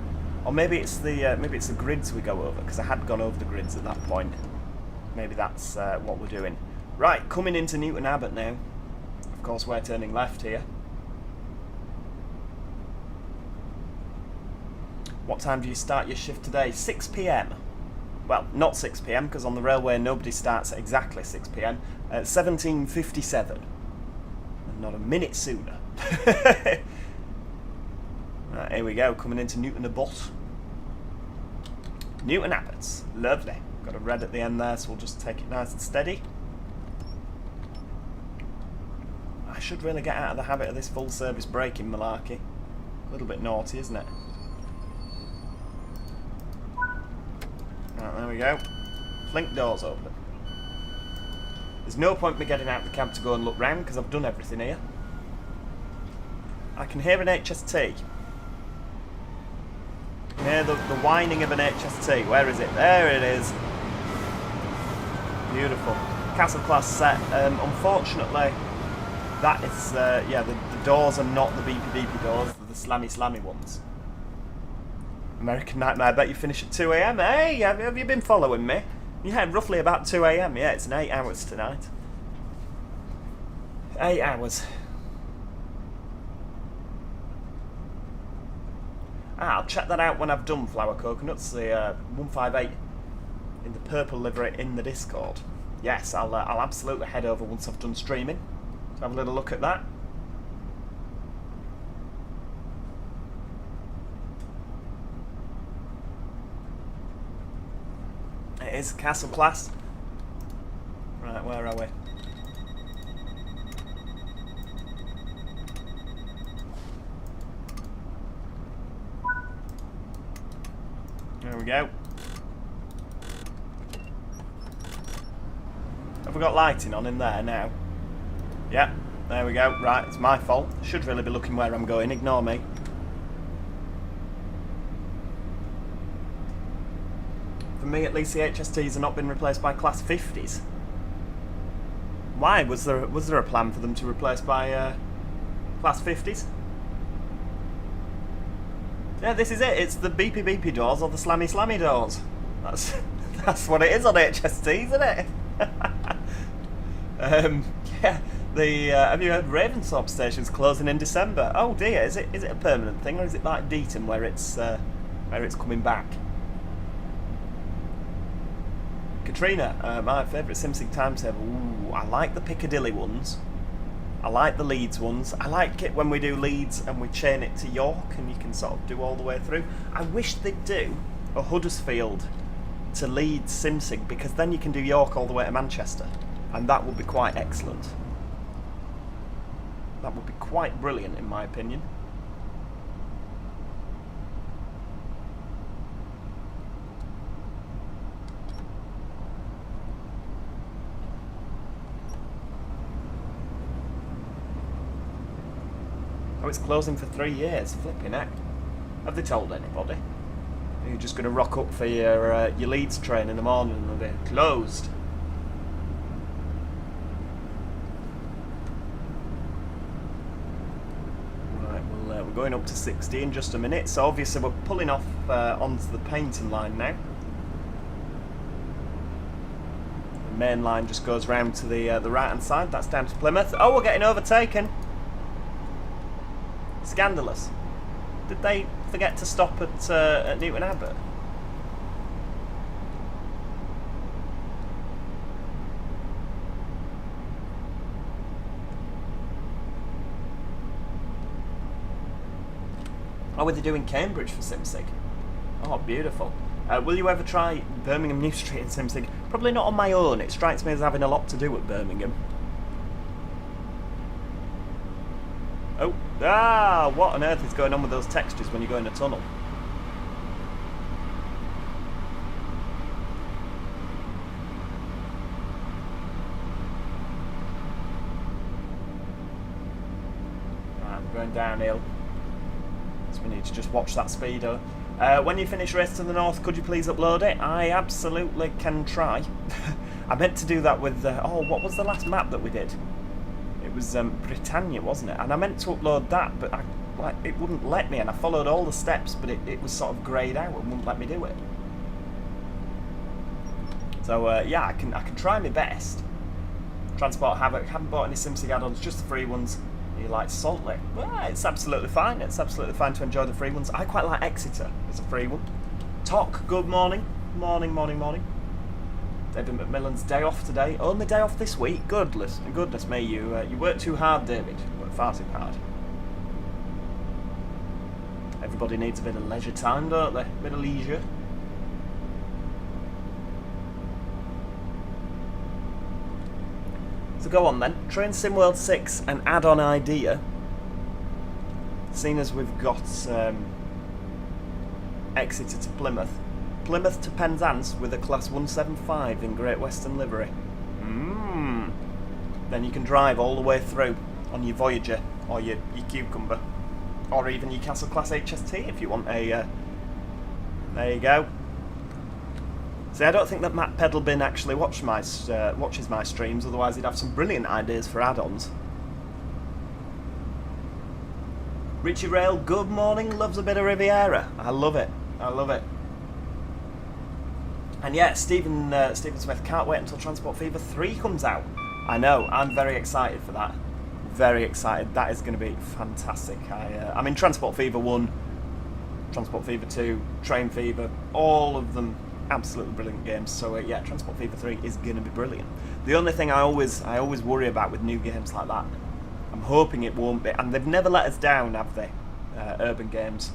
or maybe it's the grids we go over, because I had gone over the grids at that point. Maybe that's what we're doing. Right, coming into Newton Abbot now. Of course, we're turning left here. What time do you start your shift today? 6 PM. Well, not 6 PM, because on the railway nobody starts at exactly 6 PM. 17:57. Not a minute sooner. Right, here we go, coming into Newton Abbot. Newton Abbot, lovely. Got a red at the end there, so we'll just take it nice and steady. I should really get out of the habit of this full service braking malarkey. A little bit naughty, isn't it? we go. Flink doors open. There's no point me getting out of the cab to go and look round because I've done everything here. I can hear an HST. I can hear the whining of an HST. Where is it? There it is. Beautiful. Castle class set. Unfortunately, that is, yeah, the doors are not the beepy doors, they're the slammy ones. American Nightmare, I bet you finish at 2 AM. Hey, have you been following me? Yeah, roughly about 2 AM. Yeah, it's an 8 hours tonight. 8 hours. I'll check that out when I've done Flower Coconuts, the 158 in the purple livery in the Discord. Yes, I'll absolutely head over once I've done streaming to have a little look at that. It is Castle class. Right, where are we? There we go. Have we got lighting on in there now? Yep, there we go. Right, it's my fault. Should really be looking where I'm going. Ignore me. For me, at least, the HSTs have not been replaced by Class 50s. Why? Was there a plan for them to replace by Class 50s? Yeah, this is it. It's the beepy doors or the slammy doors. That's what it is on HST, isn't it? Yeah. Have you heard Ravensthorpe Station's closing in December? Oh dear, is it a permanent thing, or is it like Deaton where it's coming back? Katrina, my favourite SimSig timetable. Ooh, I like the Piccadilly ones. I like the Leeds ones. I like it when we do Leeds and we chain it to York and you can sort of do all the way through. I wish they'd do a Huddersfield to Leeds SimSig, because then you can do York all the way to Manchester, and that would be quite excellent. That would be quite brilliant in my opinion. Oh, it's closing for 3 years. Flipping heck. Have they told anybody? Are you just going to rock up for your Leeds train in the morning and they'll be closed? Right, well, we're going up to 60 in just a minute, so obviously we're pulling off onto the painting line now. The main line just goes round to the right hand side. That's down to Plymouth. Oh, we're getting overtaken. Scandalous. Did they forget to stop at Newton Abbot? Oh, were they doing Cambridge for SimSig? Oh, beautiful. Will you ever try Birmingham New Street in SimSig? Probably not on my own. It strikes me as having a lot to do at Birmingham. Oh, what on earth is going on with those textures when you go in a tunnel? Right, we're going downhill. So we need to just watch that speedo. When you finish Race to the North, could you please upload it? I absolutely can try. I meant to do that with... oh, what was the last map that we did? It was Britannia, wasn't it? And I meant to upload that, but it wouldn't let me, and I followed all the steps, but it was sort of greyed out and wouldn't let me do it. So yeah, I can try my best. Transport Havoc, haven't bought any SimSig add-ons, just the free ones. You like Salt Lake? Well, it's absolutely fine. It's absolutely fine to enjoy the free ones. I quite like Exeter as a free one. Toc, good morning. Morning. David McMillan's day off today. Only day off this week. Goodness me, you work too hard, David. You work far too hard. Everybody needs a bit of leisure time, don't they? A bit of leisure. So go on then. Train SimWorld 6 an add-on idea. Seeing as we've got Exeter to Plymouth, Plymouth to Penzance with a Class 175 in Great Western livery. Then you can drive all the way through on your Voyager or your Cucumber, or even your Castle Class HST if you want a... there you go. See, I don't think that Matt Pedalbin actually watches my streams, otherwise he'd have some brilliant ideas for add-ons. Richie Rail, good morning, loves a bit of Riviera. I love it, I love it. And yeah, Stephen Smith, can't wait until Transport Fever 3 comes out. I know, I'm very excited for that. Very excited, that is going to be fantastic. I mean, Transport Fever 1, Transport Fever 2, Train Fever, all of them absolutely brilliant games. So yeah, Transport Fever 3 is going to be brilliant. The only thing I always worry about with new games like that, I'm hoping it won't be, and they've never let us down, have they? Urban Games.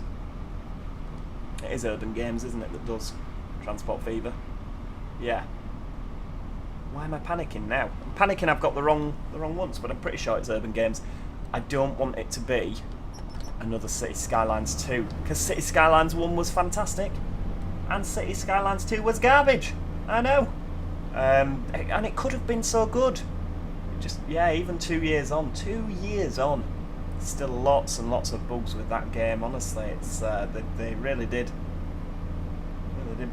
It is Urban Games, isn't it, that does Transport Fever? Yeah. Why am I panicking now? I'm panicking I've got the wrong ones, but I'm pretty sure it's Urban Games. I don't want it to be another City Skylines 2, because City Skylines 1 was fantastic, and City Skylines 2 was garbage. I know. And it could have been so good. Just, yeah, even 2 years on, still lots and lots of bugs with that game. Honestly, it's they really did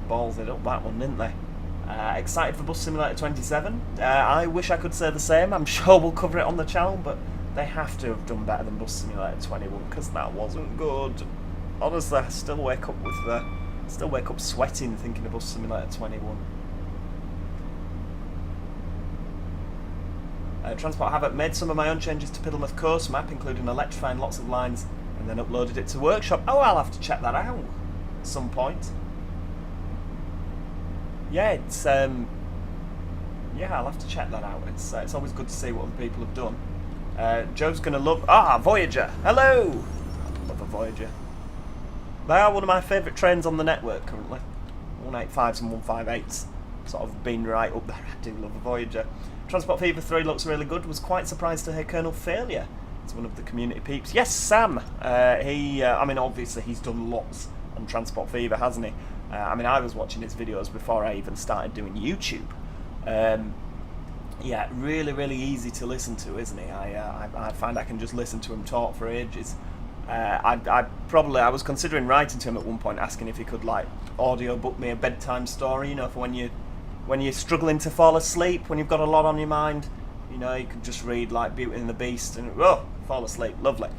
balls it up, that one, didn't they? Excited for Bus Simulator 27. I wish I could say the same. I'm sure we'll cover it on the channel, but they have to have done better than Bus Simulator 21, because that wasn't good. Honestly, I still wake up sweating thinking of Bus Simulator 21. Transport Havoc made some of my own changes to Piddlemouth Coast map, including electrifying lots of lines, and then uploaded it to Workshop. Oh, I'll have to check that out at some point. Yeah, it's yeah, I'll have to check that out. It's always good to see what other people have done. Joe's gonna love Voyager. Hello. I love a Voyager. They are one of my favourite trains on the network currently. 185s and 158s, sort of been right up there. I do love a Voyager. Transport Fever 3 looks really good. Was quite surprised to hear Colonel Failure. It's one of the community peeps. Yes, Sam. I mean, obviously he's done lots on Transport Fever, hasn't he? I mean, I was watching his videos before I even started doing YouTube. Yeah, really, really easy to listen to, isn't he? I find I can just listen to him talk for ages. I was considering writing to him at one point, asking if he could like audio book me a bedtime story, you know, for when you're struggling to fall asleep, when you've got a lot on your mind, you know, you could just read like Beauty and the Beast and fall asleep. Lovely.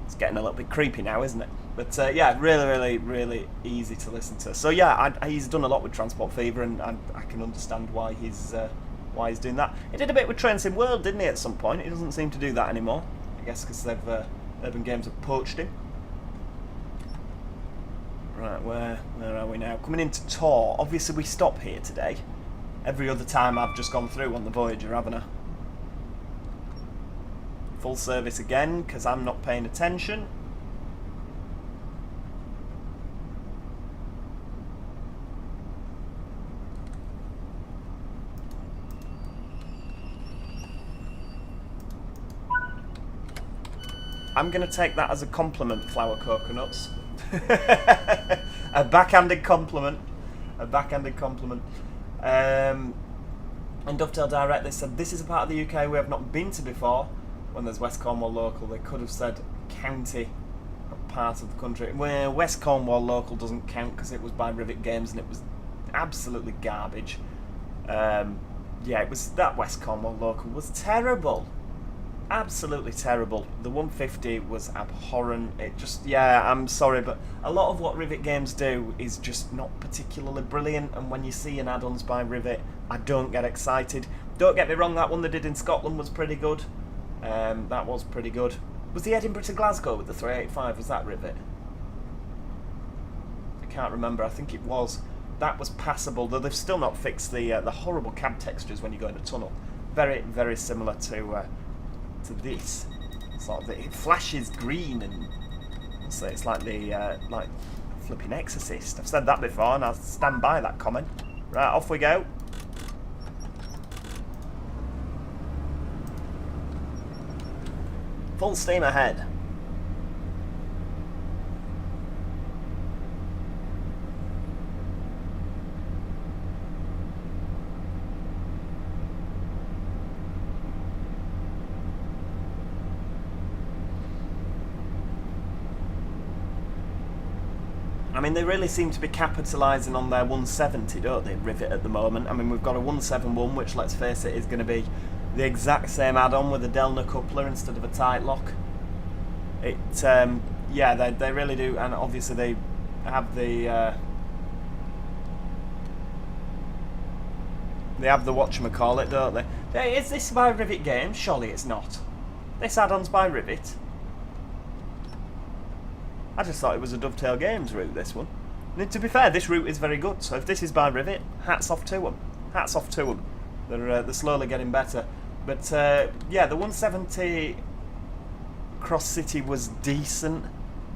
It's getting a little bit creepy now, isn't it? But yeah, really, really, really easy to listen to. So yeah, he's done a lot with Transport Fever, and I can understand why he's doing that. He did a bit with Train Sim World, didn't he? At some point, he doesn't seem to do that anymore. I guess because they've Urban Games have poached him. Right, where are we now? Coming into Tor. Obviously, we stop here today. Every other time I've just gone through on the Voyager, haven't I? Full service again, because I'm not paying attention. I'm going to take that as a compliment, Flower Coconuts. A backhanded compliment. A backhanded compliment. And Dovetail Direct, they said, this is a part of the UK we have not been to before. When there's West Cornwall Local, they could have said county or part of the country. Well, West Cornwall Local doesn't count because it was by Rivet Games and it was absolutely garbage. Yeah, that West Cornwall Local was terrible. Absolutely terrible. The 150 was abhorrent. It just, yeah, I'm sorry, but a lot of what Rivet Games do is just not particularly brilliant, and when you see an add-ons by Rivet, I don't get excited. Don't get me wrong, that one they did in Scotland was pretty good. That was pretty good. Was the Edinburgh to Glasgow with the 385, was that Rivet? I can't remember, I think it was. That was passable, though they've still not fixed the horrible cab textures when you go in a tunnel. Very, very similar to this. Sort of, it flashes green, and so it's like the like flipping Exorcist. I've said that before, and I'll stand by that comment. Right, off we go. Full steam ahead. I mean, they really seem to be capitalising on their 170, don't they, Rivet, at the moment? I mean, we've got a 171, which, let's face it, is going to be the exact same add-on with a Delna coupler instead of a tight lock. Yeah, they really do, and obviously they have the... they have the whatchamacallit, don't they? Hey, is this by Rivet Games? Surely it's not. This add-on's by Rivet. I just thought it was a Dovetail Games route, this one. And to be fair, this route is very good, so if this is by Rivet, hats off to them. Hats off to them. They're slowly getting better. But, yeah, the 170 Cross City was decent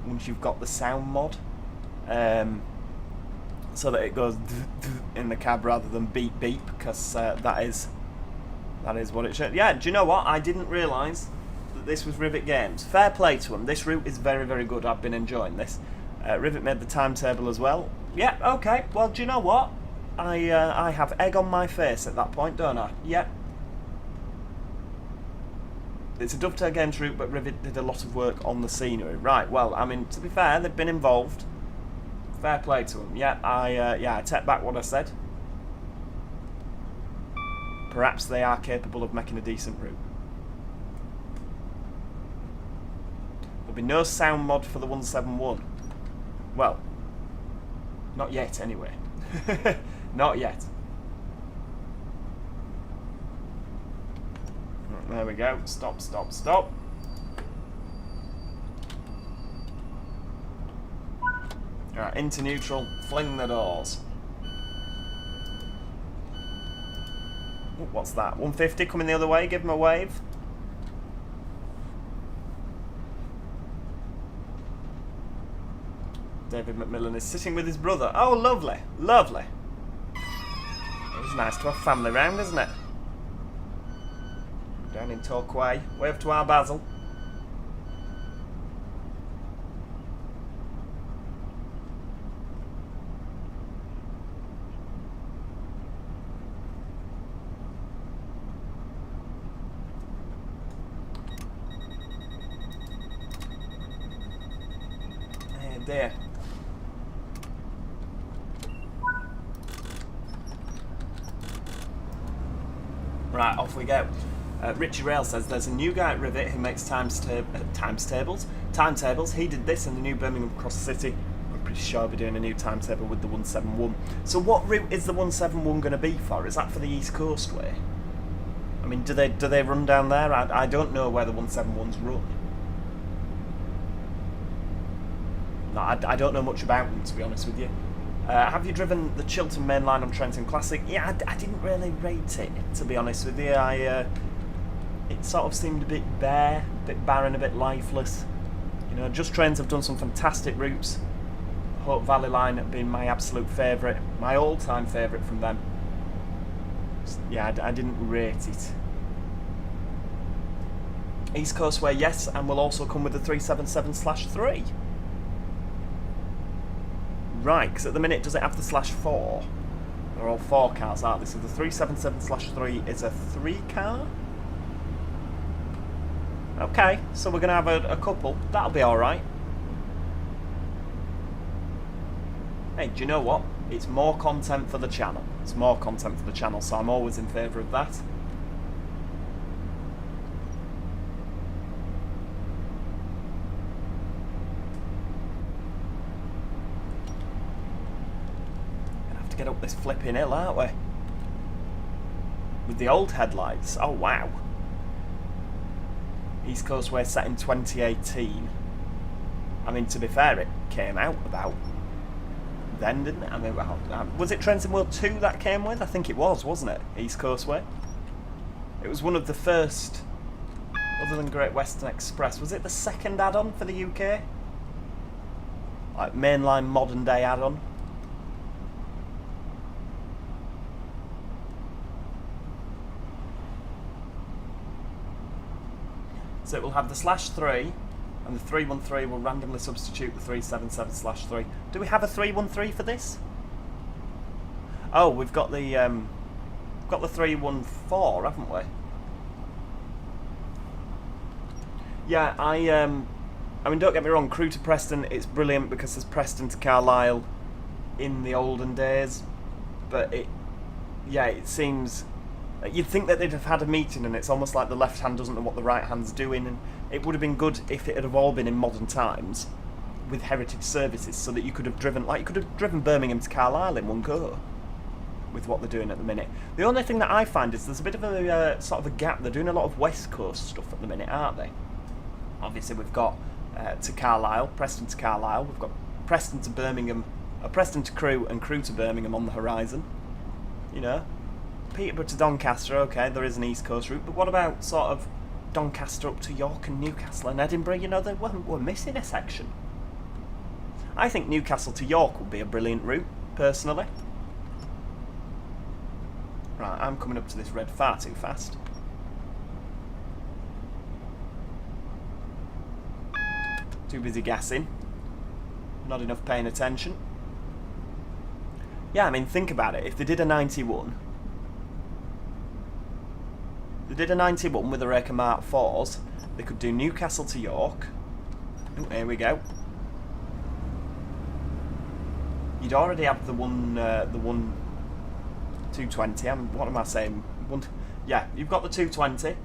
once you've got the sound mod. So that it goes in the cab rather than beep beep, because that is what it should. Yeah, do you know what? I didn't realise that this was Rivet Games. Fair play to them. This route is very, very good. I've been enjoying this. Rivet made the timetable as well. Yeah, okay. Well, do you know what? I have egg on my face at that point, don't I? Yeah. It's a Dovetail Games route, but Rivet did a lot of work on the scenery. Right, well, I mean, to be fair, they've been involved. Fair play to them. Yeah, I take back what I said. Perhaps they are capable of making a decent route. There'll be no sound mod for the 171. Well, not yet anyway. Not yet. There we go. Stop, stop, stop. Alright, into neutral. Fling the doors. Ooh, what's that? 150 coming the other way. Give him a wave. David McMillan is sitting with his brother. Oh, lovely. Lovely. It's nice to have family round, isn't it? Down in Torquay. Wave to our Basil. Hey, dear. Right, off we go. Richie Rail says there's a new guy at Rivet who makes timetables. He did this in the new Birmingham Cross City. I'm pretty sure I'll be doing a new timetable with the 171. So what route is the 171 going to be for? Is that for the East Coast way? I mean, do they run down there? I don't know where the 171s run. No, I don't know much about them, to be honest with you. Have you driven the Chiltern Main Line on Trenton Classic? Yeah, I didn't really rate it, to be honest with you. It sort of seemed a bit bare, a bit barren, a bit lifeless. You know, Just Trains have done some fantastic routes. Hope Valley Line being my absolute favourite, my all-time favourite from them. Yeah, I didn't rate it. East Coast Way, yes, and will also come with the 377/3. Right, because at the minute, does it have the /4? They're all 4 cars, aren't they? So the 377/3 is a 3 car? Okay, so we're going to have a couple. That'll be alright. Hey, do you know what? It's more content for the channel. It's more content for the channel, so I'm always in favour of that. Gonna have to get up this flipping hill, aren't we? With the old headlights. Oh, wow. East Coast Way set in 2018. I mean, to be fair, it came out about then, didn't it? I mean, was it Trenton World 2 that came with? I think it was, wasn't it? East Coast Way. It was one of the first, other than Great Western Express. Was it the second add-on for the UK? Like mainline modern day add-on? So it will have the /3, and the 313 will randomly substitute the 377/3. Do we have a 313 for this? Oh, we've got the 314, haven't we? Yeah, I mean, don't get me wrong, Crewe to Preston, it's brilliant because there's Preston to Carlisle in the olden days. But it seems... You'd think that they'd have had a meeting and it's almost like the left hand doesn't know what the right hand's doing, and it would have been good if it had have all been in modern times with heritage services, so that you could have driven Birmingham to Carlisle in one go with what they're doing at the minute. The only thing that I find is there's a bit of a sort of a gap. They're doing a lot of West Coast stuff at the minute, aren't they? Obviously we've got to Carlisle, Preston to Carlisle, we've got Preston to Birmingham, Preston to Crewe and Crewe to Birmingham on the horizon, you know. Peterborough to Doncaster, okay, there is an East Coast route, but what about sort of Doncaster up to York and Newcastle and Edinburgh? You know, we're missing a section. I think Newcastle to York would be a brilliant route, personally. Right, I'm coming up to this red far too fast. Too busy gassing. Not enough paying attention. Yeah, I mean, think about it. If they did a 91... They did a 91 with the Reka Mark 4s. They could do Newcastle to York. Oh, here we go. You'd already have the one 220. What am I saying? Yeah, you've got the 220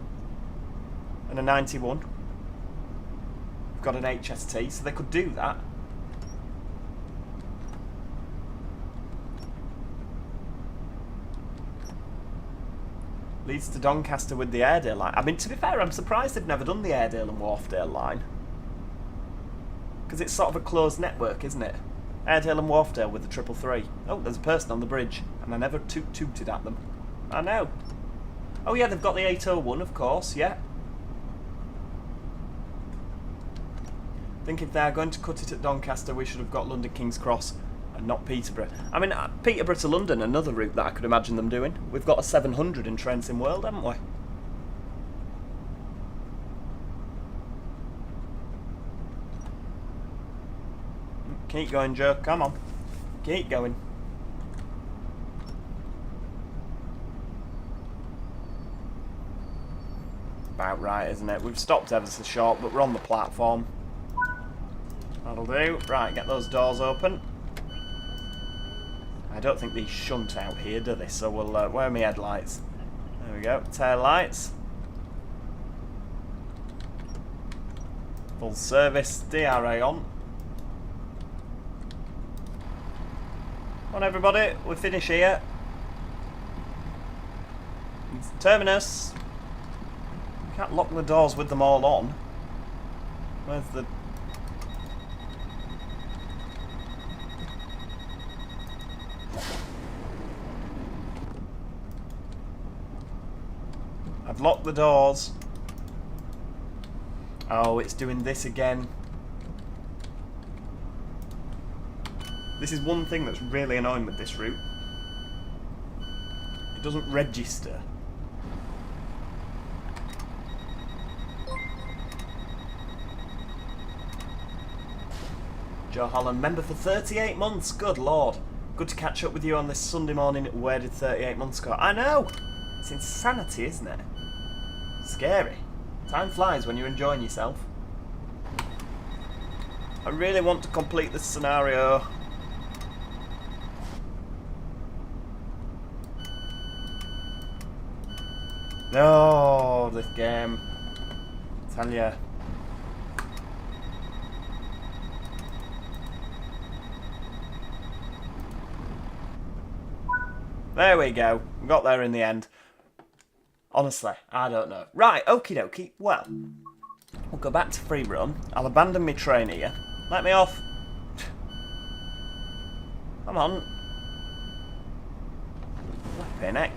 and a 91. You've got an HST, so they could do that. Leads to Doncaster with the Airedale line. I mean, to be fair, I'm surprised they've never done the Airedale and Wharfdale line. Because it's sort of a closed network, isn't it? Airedale and Wharfdale with the 333. Oh, there's a person on the bridge. And I never tooted at them. I know. Oh yeah, they've got the 801, of course, yeah. I think if they're going to cut it at Doncaster, we should have got London King's Cross and not Peterborough. I mean, Peterborough to London, another route that I could imagine them doing. We've got a 700 in Trainsim World, haven't we? Keep going, Joe. Come on. Keep going. About right, isn't it? We've stopped ever so short, but we're on the platform. That'll do. Right, get those doors open. I don't think these shunt out here, do they? So we'll... where are my headlights? There we go. Tail lights. Full service. DRA on. Come on, everybody. We finish here. It's terminus. You can't lock the doors with them all on. Where's the... I've locked the doors. Oh, it's doing this again. This is one thing that's really annoying with this route. It doesn't register. Joe Holland, member for 38 months. Good lord. Good to catch up with you on this Sunday morning. Where did 38 months go? I know! It's insanity, isn't it? Scary. Time flies when you're enjoying yourself. I really want to complete this scenario. No, this game. I tell ya. There we go. We got there in the end. Honestly, I don't know. Right, okie dokie. Well, we'll go back to free roam. I'll abandon my train here. Let me off. Come on. Flipping heck.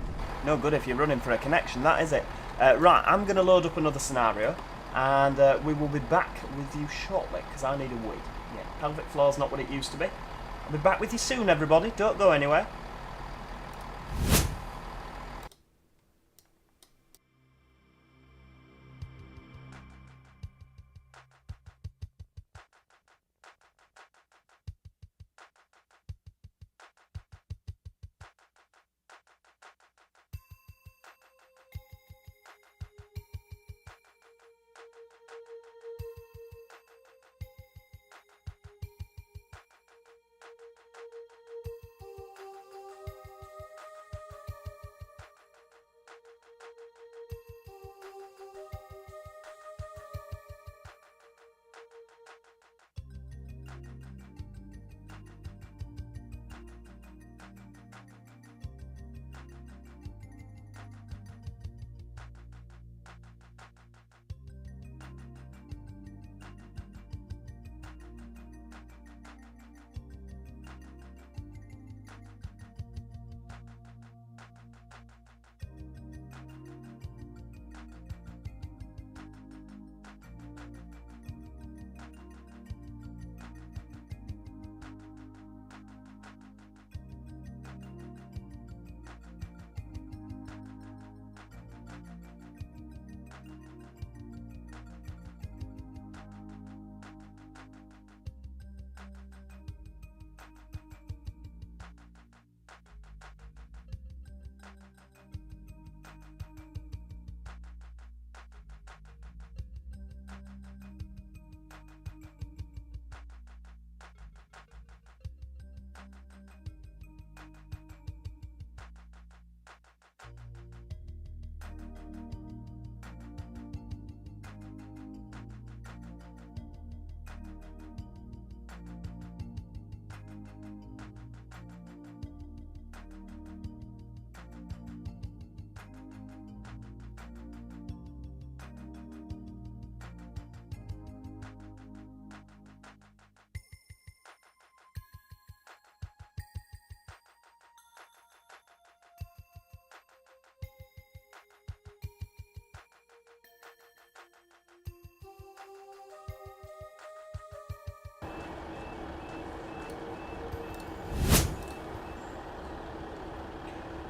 No good if you're running for a connection, that is it. Right, I'm going to load up another scenario, and we will be back with you shortly, because I need a wee. Yeah, pelvic floor's not what it used to be. I'll be back with you soon, everybody. Don't go anywhere.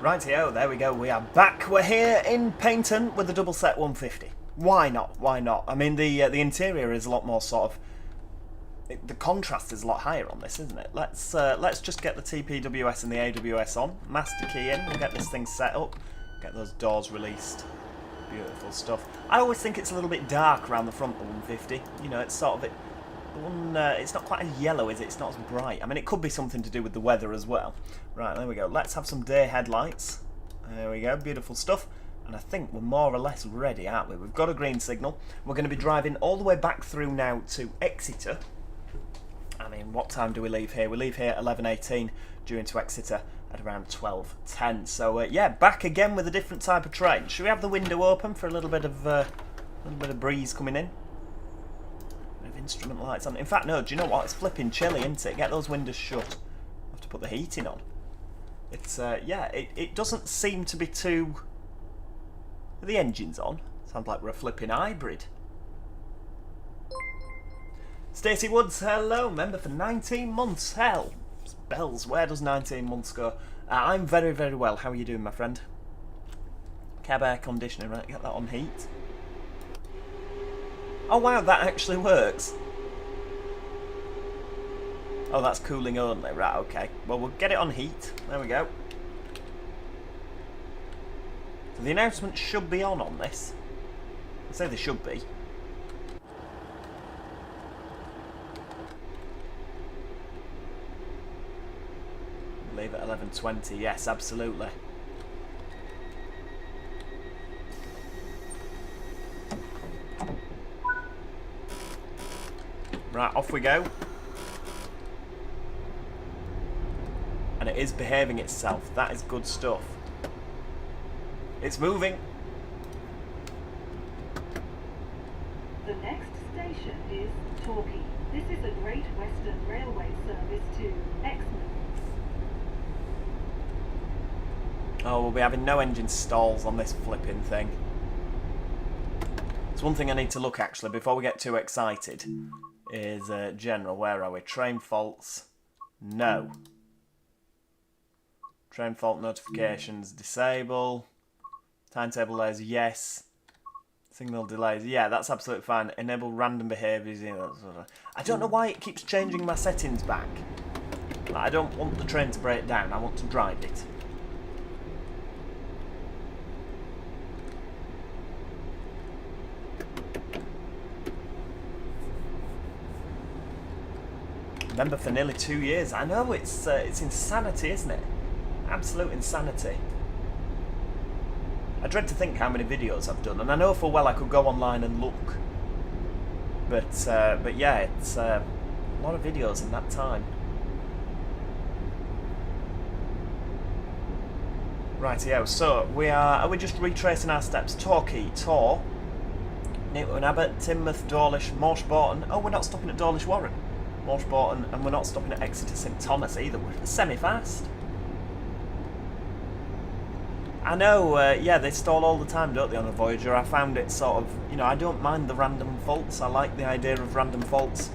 Rightio, there we go. We are back. We're here in Paynton with the double set 150. Why not? Why not? I mean, the interior is a lot more sort of... The contrast is a lot higher on this, isn't it? Let's just get the TPWS and the AWS on. Master key in. We'll get this thing set up. Get those doors released. Beautiful stuff. I always think it's a little bit dark around the front of the 150. You know, it's sort of it. The one, it's not quite as yellow, is it? It's not as bright. I mean, it could be something to do with the weather as well. Right, there we go. Let's have some day headlights. There we go. Beautiful stuff. And I think we're more or less ready, aren't we? We've got a green signal. We're going to be driving all the way back through now to Exeter. I mean, what time do we leave here? We leave here at 11:18, due into Exeter at around 12:10. So, yeah, back again with a different type of train. Should we have the window open for a little bit of breeze coming in? Instrument lights on. In fact, no, do you know what? It's flipping chilly, isn't it? Get those windows shut. I have to put the heating on. It's, yeah, it doesn't seem to be too... Are the engines on? Sounds like we're a flipping hybrid. Stacey Woods, hello. Member for 19 months. Hell. Bells, where does 19 months go? I'm very, very well. How are you doing, my friend? Cab air conditioning, right? Get that on heat. Oh wow, that actually works. Oh, that's cooling only. Right, okay. Well, we'll get it on heat. There we go. So the announcement should be on this. I say they should be. Leave at 11:20. Yes, absolutely. Right, off we go. And it is behaving itself. That is good stuff. It's moving. The next station is Torquay. This is a Great Western Railway service to Exmouth. Oh, we'll be having no engine stalls on this flipping thing. It's one thing I need to look actually before we get too excited. Is general, where are we? Train faults, no. Train fault notifications, disable. Timetable delays, yes. Signal delays, yeah, that's absolutely fine. Enable random behaviours. I don't know why it keeps changing my settings back. I don't want the train to break down, I want to drive it. Member for nearly 2 years. I know, it's insanity, isn't it? Absolute insanity. I dread to think how many videos I've done, and I know full well I could go online and look. But yeah, it's a lot of videos in that time. Rightio, so are we just retracing our steps? Torquay, Tor, Newton Abbot, Teignmouth, Dawlish, Marshborton. Oh, we're not stopping at Dawlish Warren. Marshborton, and we're not stopping at Exeter St Thomas either. We're semi-fast. I know, yeah, they stall all the time, don't they, on a Voyager? I found it sort of, you know, I don't mind the random faults. I like the idea of random faults.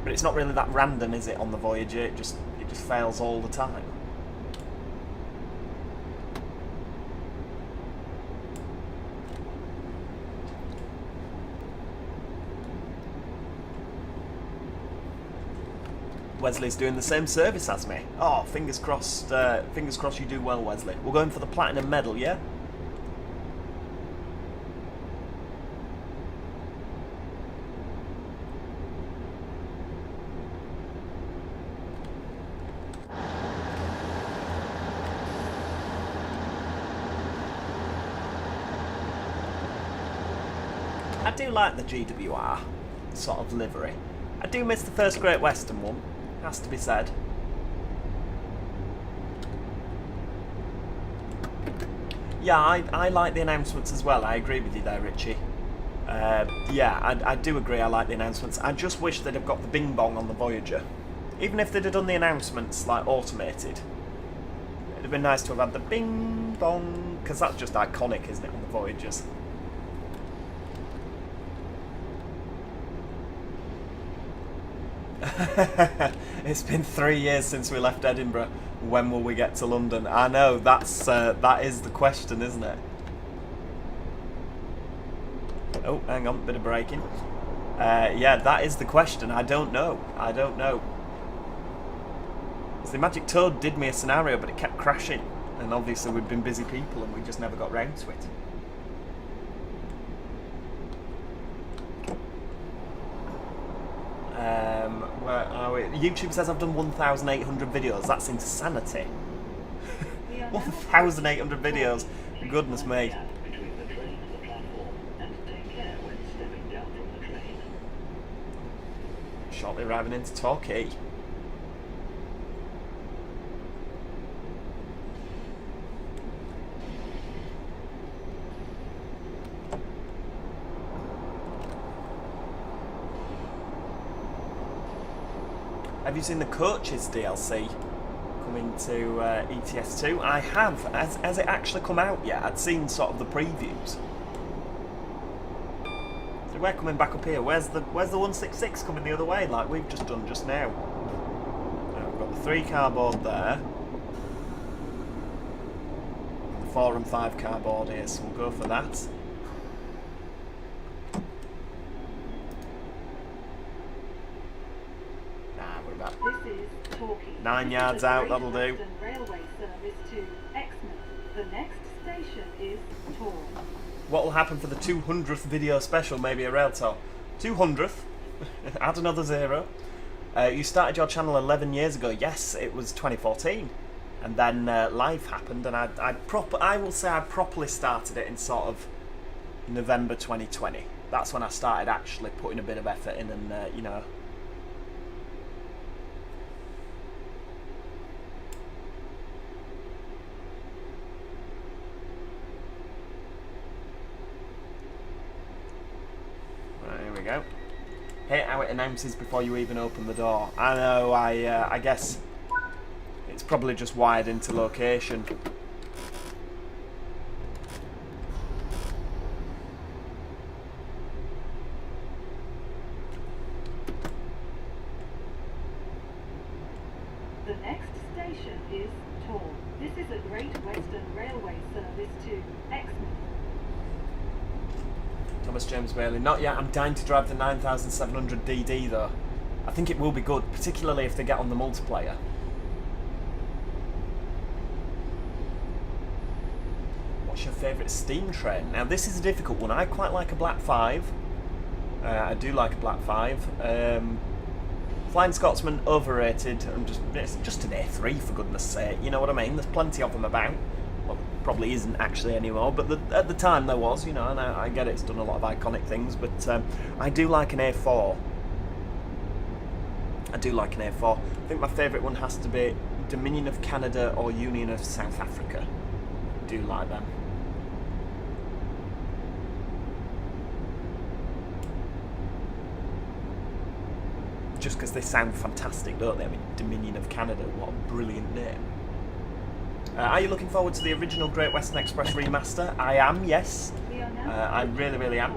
But it's not really that random, is it, on the Voyager? It just fails all the time. Wesley's doing the same service as me. Oh, fingers crossed you do well, Wesley. We're going for the platinum medal, yeah? I do like the GWR sort of livery. I do miss the first Great Western one. Has to be said. Yeah, I like the announcements as well. I agree with you there, Richie. Yeah, I do agree I like the announcements. I just wish they'd have got the bing bong on the Voyager. Even if they'd have done the announcements, like, automated. It'd have been nice to have had the bing bong, because that's just iconic, isn't it, on the Voyagers? It's been 3 years since we left Edinburgh. When will we get to London? I know, that is the question, isn't it? Oh, hang on, bit of braking. Yeah, that is the question. I don't know. The Magic Toad did me a scenario, but it kept crashing. And obviously we've been busy people and we just never got round to it. Where are we? YouTube says I've done 1,800 videos. That's insanity. 1,800 videos. Goodness me. Shortly arriving into Torquay. Have you seen the Coaches DLC coming to ETS2? I have. Has it actually come out yet? I'd seen sort of the previews. So we're coming back up here. Where's the 166 coming the other way, like we've just done just now? We've got the 3 car board there. And the 4 and 5 car board here, so we'll go for that. This is Torquay. 9 yards out, that'll do. Railway service to Exmouth. The next station is Torquay. What will happen for the 200th video special? Maybe a rail tour. 200th. Add another 0. You started your channel 11 years ago. Yes, it was 2014. And then life happened, and I will say I properly started it in sort of November 2020. That's when I started actually putting a bit of effort in and, you know... Go. Hate how it announces before you even open the door. I know, I guess it's probably just wired into location. The next station is Torquay. This is a Great Western Railway service to Exmouth. Thomas James Bailey. Not yet. I'm dying to drive the 9700 DD though. I think it will be good, particularly if they get on the multiplayer. What's your favourite steam train? Now this is a difficult one. I quite like a Black 5. I do like a Black 5. Flying Scotsman, overrated. It's just an A3 for goodness sake. You know what I mean? There's plenty of them about. Well, probably isn't actually anymore, but at the time there was, you know, and I get it's done a lot of iconic things, but I do like an A4. I do like an A4. I think my favourite one has to be Dominion of Canada or Union of South Africa. I do like them. Just because they sound fantastic, don't they? I mean, Dominion of Canada, what a brilliant name. Are you looking forward to the original Great Western Express remaster? I am, yes. I really, really am.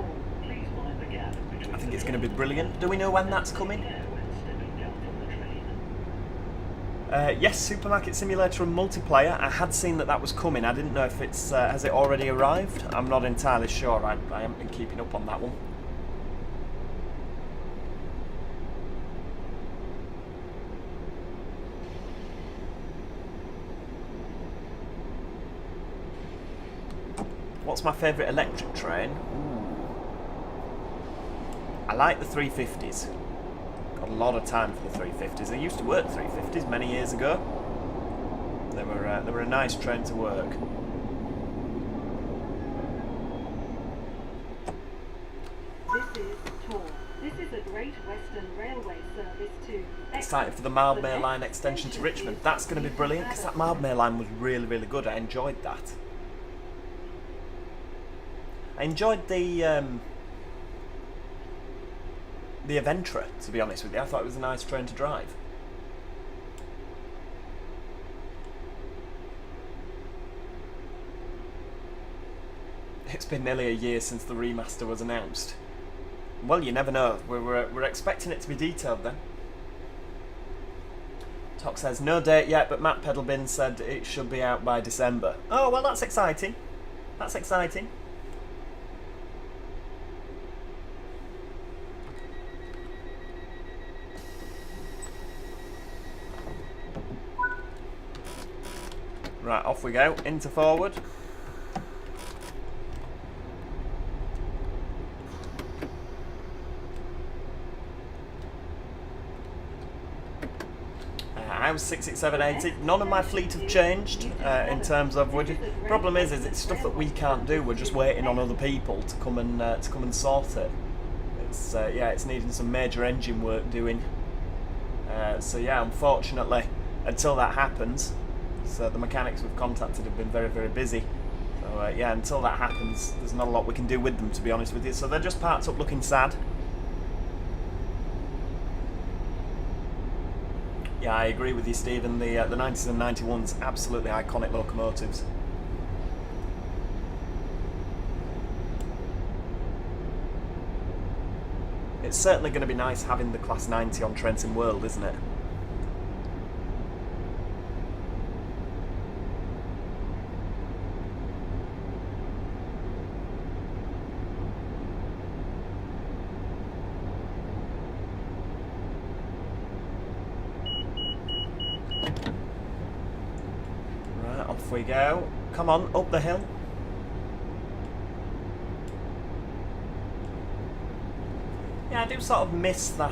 I think it's going to be brilliant. Do we know when that's coming? Yes, Supermarket Simulator and multiplayer. I had seen that was coming. I didn't know if it's has it already arrived. I'm not entirely sure. I haven't been keeping up on that one. What's my favourite electric train? Ooh. I like the 350s. Got a lot of time for the 350s. I used to work 350s many years ago. They were a nice train to work. This is Torquay. This is a Great Western Railway service to Excited for the Mildmay line extension to Richmond. That's going to be brilliant because that Mildmay line was really, really good. I enjoyed that. I enjoyed the Aventra, to be honest with you. I thought it was a nice train to drive. It's been nearly a year since the remaster was announced. Well, you never know. We're expecting it to be detailed then. Tox says, no date yet, but Matt Pedalbin said it should be out by December. Oh, well, that's exciting. That's exciting. Right, off we go, into forward. House 66780. None of my fleet have changed in terms of widget. Problem is it's stuff that we can't do. We're just waiting on other people to come and sort it. It's yeah, it's needing some major engine work doing. So yeah, unfortunately, until that happens, so the mechanics we've contacted have been very, very busy. So yeah, until that happens, there's not a lot we can do with them, to be honest with you. So they're just parked up looking sad. Yeah, I agree with you, Stephen. The 90s and 91s, absolutely iconic locomotives. It's certainly going to be nice having the Class 90 on Train Sim World, isn't it? Off we go. Come on, up the hill. Yeah, I do sort of miss that,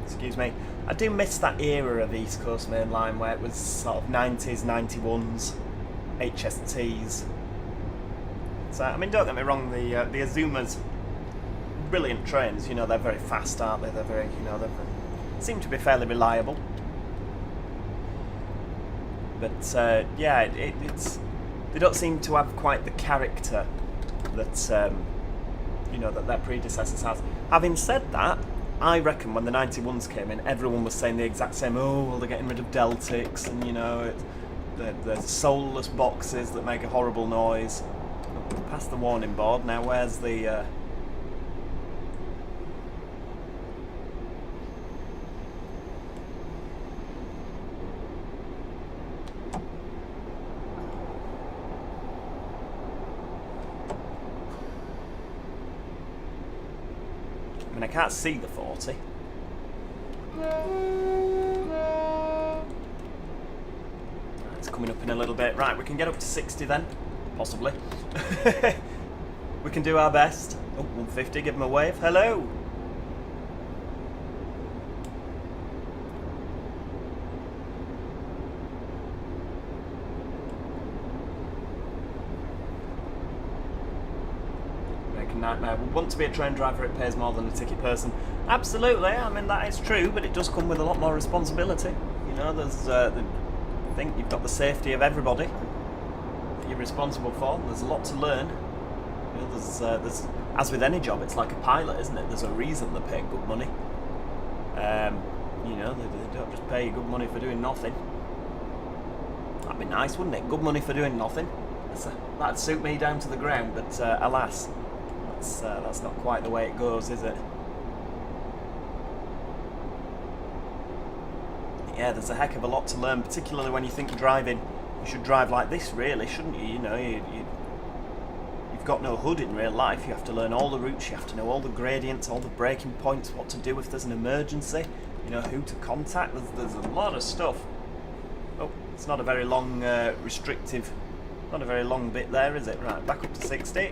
excuse me, I do miss that era of East Coast Main Line where it was sort of 90s, 91s, HSTs. So, I mean, don't get me wrong, the Azumas, brilliant trains, you know, they're very fast, aren't they? They're very, you know, they seem to be fairly reliable. But yeah, it's they don't seem to have quite the character that you know, that their predecessors has. Having said that, I reckon when the 91s came in, everyone was saying the exact same. Oh, well, they're getting rid of Deltics, and you know, the soulless boxes that make a horrible noise. Past the warning board now. Where's the? I mean, I can't see the 40. It's coming up in a little bit. Right, we can get up to 60 then. Possibly. We can do our best. Oh, 150, give him a wave. Hello! Nightmare. We want to be a train driver, it pays more than a ticket person. Absolutely, I mean, that is true, but it does come with a lot more responsibility. You know, there's I think you've got the safety of everybody that you're responsible for. There's a lot to learn. You know, there's as with any job, it's like a pilot, isn't it? There's a reason they pay good money. You know, they don't just pay you good money for doing nothing. That'd be nice, wouldn't it? Good money for doing nothing. That'd suit me down to the ground, but alas. That's not quite the way it goes, is it? Yeah, there's a heck of a lot to learn, particularly when you think you're driving. You should drive like this, really, shouldn't you? You know, you've got no hood in real life. You have to learn all the routes, you have to know all the gradients, all the braking points, what to do if there's an emergency, you know, who to contact. There's a lot of stuff. Oh, it's not a very long, restrictive, not a very long bit there, is it? Right, back up to 60.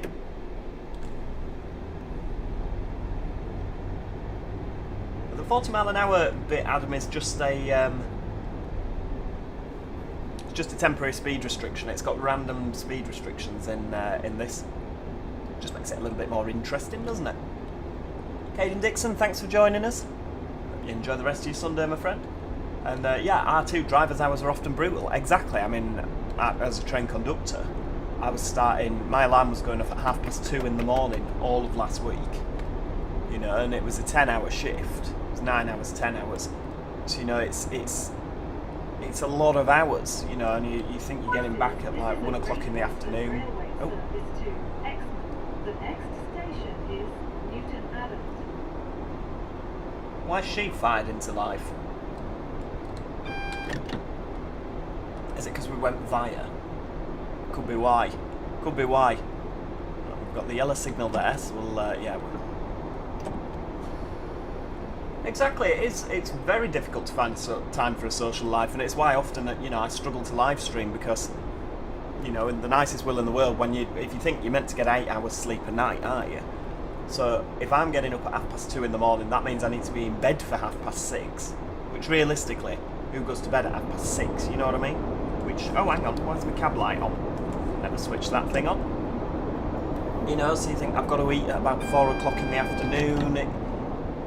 The 40 mile an hour bit, Adam, is just a temporary speed restriction. It's got random speed restrictions in this. Just makes it a little bit more interesting, doesn't it? Caden Dixon, thanks for joining us. Hope you enjoy the rest of your Sunday, my friend. And yeah, R2 driver's hours are often brutal. Exactly. I mean, as a train conductor, I was starting. My alarm was going off at 2:30 in the morning all of last week. You know, and it was a 10-hour shift. 9 hours, 10 hours. So, you know, it's a lot of hours, you know, and you think you're getting back at like 1 o'clock in the afternoon. Oh. The next station is Newton Adams. Why is she fired into life? Is it because we went via? Could be why. Could be why. We've got the yellow signal there, so we'll, yeah. Exactly, it's very difficult to find time for a social life, and it's why often, you know, I struggle to live stream because, you know, in the nicest will in the world, if you think you're meant to get 8 hours sleep a night, aren't you? So if I'm getting up at 2:30 in the morning, that means I need to be in bed for 6:30, which realistically, who goes to bed at 6:30, you know what I mean? Which, oh hang on, why is my cab light on? Never switch that thing on. You know, so you think I've got to eat at about 4 o'clock in the afternoon,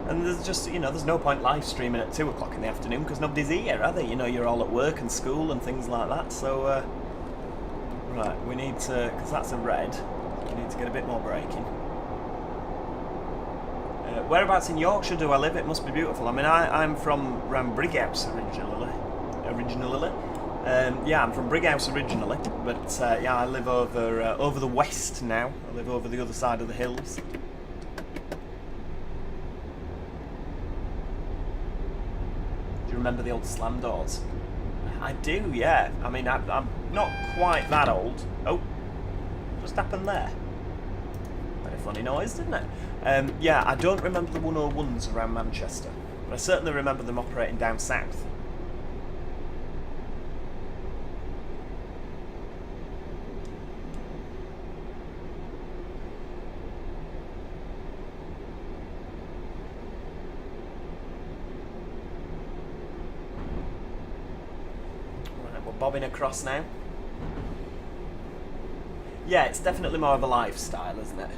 and there's just, you know, there's no point live streaming at 2 o'clock in the afternoon because nobody's here, are they? You know, you're all at work and school and things like that, so, right, we need to, because that's a red, we need to get a bit more braking. Whereabouts in Yorkshire do I live? It must be beautiful. I mean, I'm from around Brighouse originally. Yeah, I'm from Brighouse originally, but yeah, I live over the west now. I live over the other side of the hills. Do you remember the old slam doors? I do, yeah. I mean, I'm not quite that old. Oh, what just happened there? Very funny noise, didn't it? Yeah, I don't remember the 101s around Manchester, but I certainly remember them operating down south. Right, we're bobbing across now. Yeah, it's definitely more of a lifestyle, isn't it?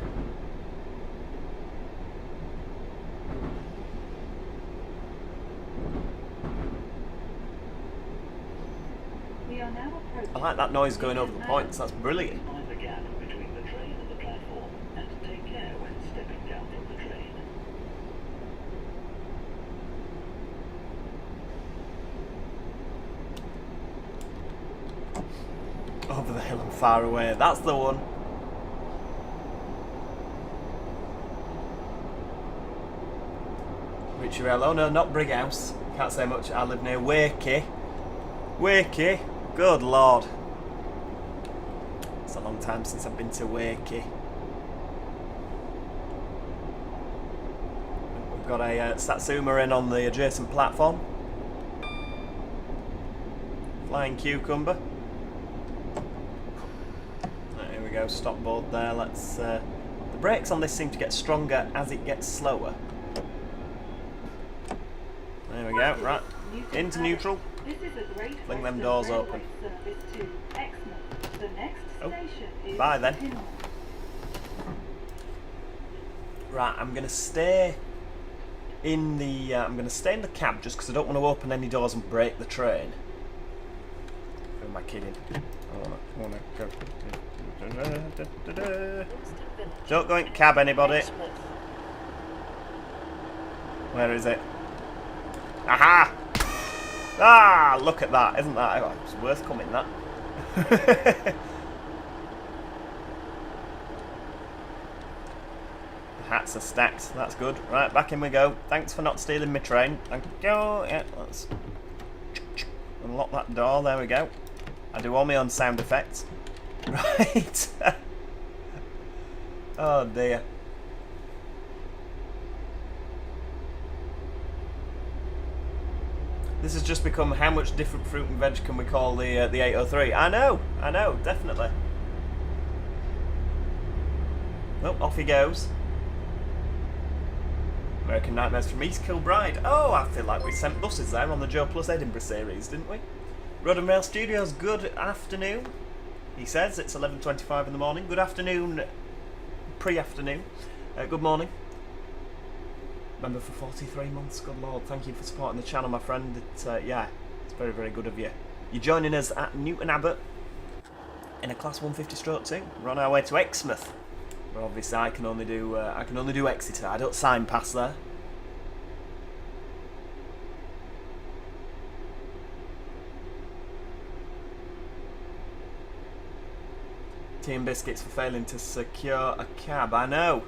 I like that noise going over the points, that's brilliant. Mind the gap between the train and the platform, and take care when stepping down from the train. Over the hill and far away, that's the one. Richie Rail, oh no, not Brighouse. Can't say much, I live near Wakey. Wakey, good lord. It's a long time since I've been to Wakey. We've got a Satsuma in on the adjacent platform. Flying cucumber. Right, here we go, stop board there. Let's. The brakes on this seem to get stronger as it gets slower. There we go, right. Into neutral. Fling them doors open. Oh, bye then. Right, I'm gonna stay in the cab just because I don't want to open any doors and break the train. Who am I kidding? I wanna go. Don't go in cab, anybody. Where is it? Aha! Ah, look at that. Isn't that? Oh, it's worth coming, that. The hats are stacked. That's good. Right, back in we go. Thanks for not stealing my train. Thank you. Yeah, let's unlock that door. There we go. I do all my own sound effects. Right. Oh, dear. This has just become how much different fruit and veg can we call the 803? I know, definitely. Oh, off he goes. American Nightmares from East Kilbride. Oh, I feel like we sent buses there on the Joe Plus Edinburgh series, didn't we? Road and Rail Studios, good afternoon. He says it's 11:25 in the morning. Good afternoon, pre-afternoon. Good morning. Member for 43 months, good lord. Thank you for supporting the channel, my friend. Yeah, it's very, very good of you. You're joining us at Newton Abbot in a Class 150/2. We're on our way to Exmouth. But obviously I can only do Exeter. I don't sign past there. Tea and biscuits for failing to secure a cab. I know.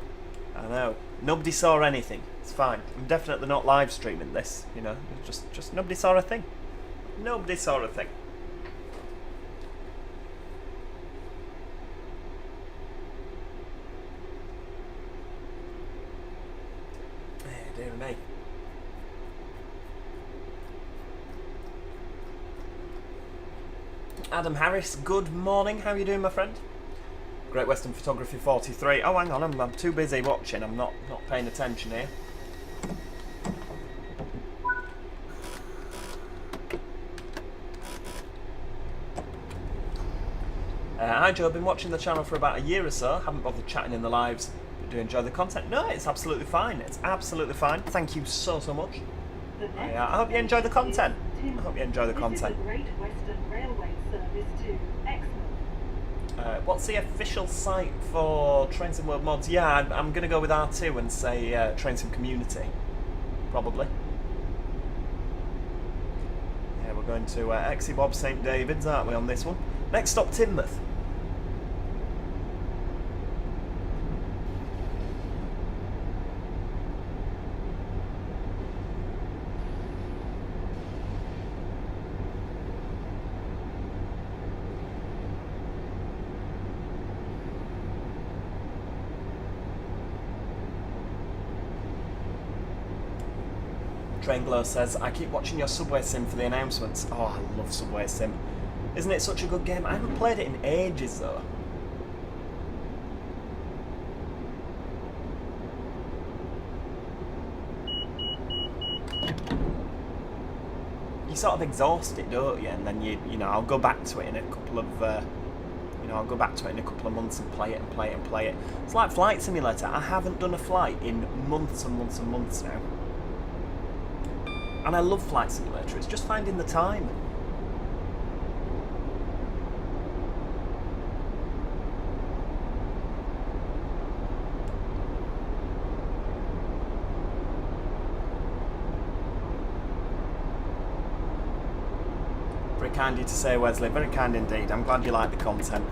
Nobody saw anything. It's fine. I'm definitely not live streaming this, you know. Just nobody saw a thing. Nobody saw a thing. Adam Harris, good morning. How are you doing, my friend? Great Western Photography 43. Oh, hang on, I'm too busy watching. I'm not paying attention here. Hi Joe, been watching the channel for about a year or so. Haven't bothered chatting in the lives, but do you enjoy the content? No, it's absolutely fine. It's absolutely fine. Thank you so much. I hope you enjoy the content. I hope you enjoy the content. This is a Great Western Railway service to Exmouth. What's the official site for Train Sim World mods? Yeah, I'm going to go with R2 and say Train Sim Community. Probably. Yeah, we're going to Exy Bob St David's, aren't we, on this one? Next stop, Teignmouth. Trainglow says, I keep watching your Subway Sim for the announcements. Oh, I love Subway Sim. Isn't it such a good game? I haven't played it in ages, though. You sort of exhaust it, don't you? And then you know, I'll go back to it in a couple of, I'll go back to it in a couple of months and play it and play it and play it. It's like Flight Simulator. I haven't done a flight in months and months and months now. And I love Flight Simulator, it's just finding the time. Very kind of you to say, Wesley, very kind indeed. I'm glad you like the content.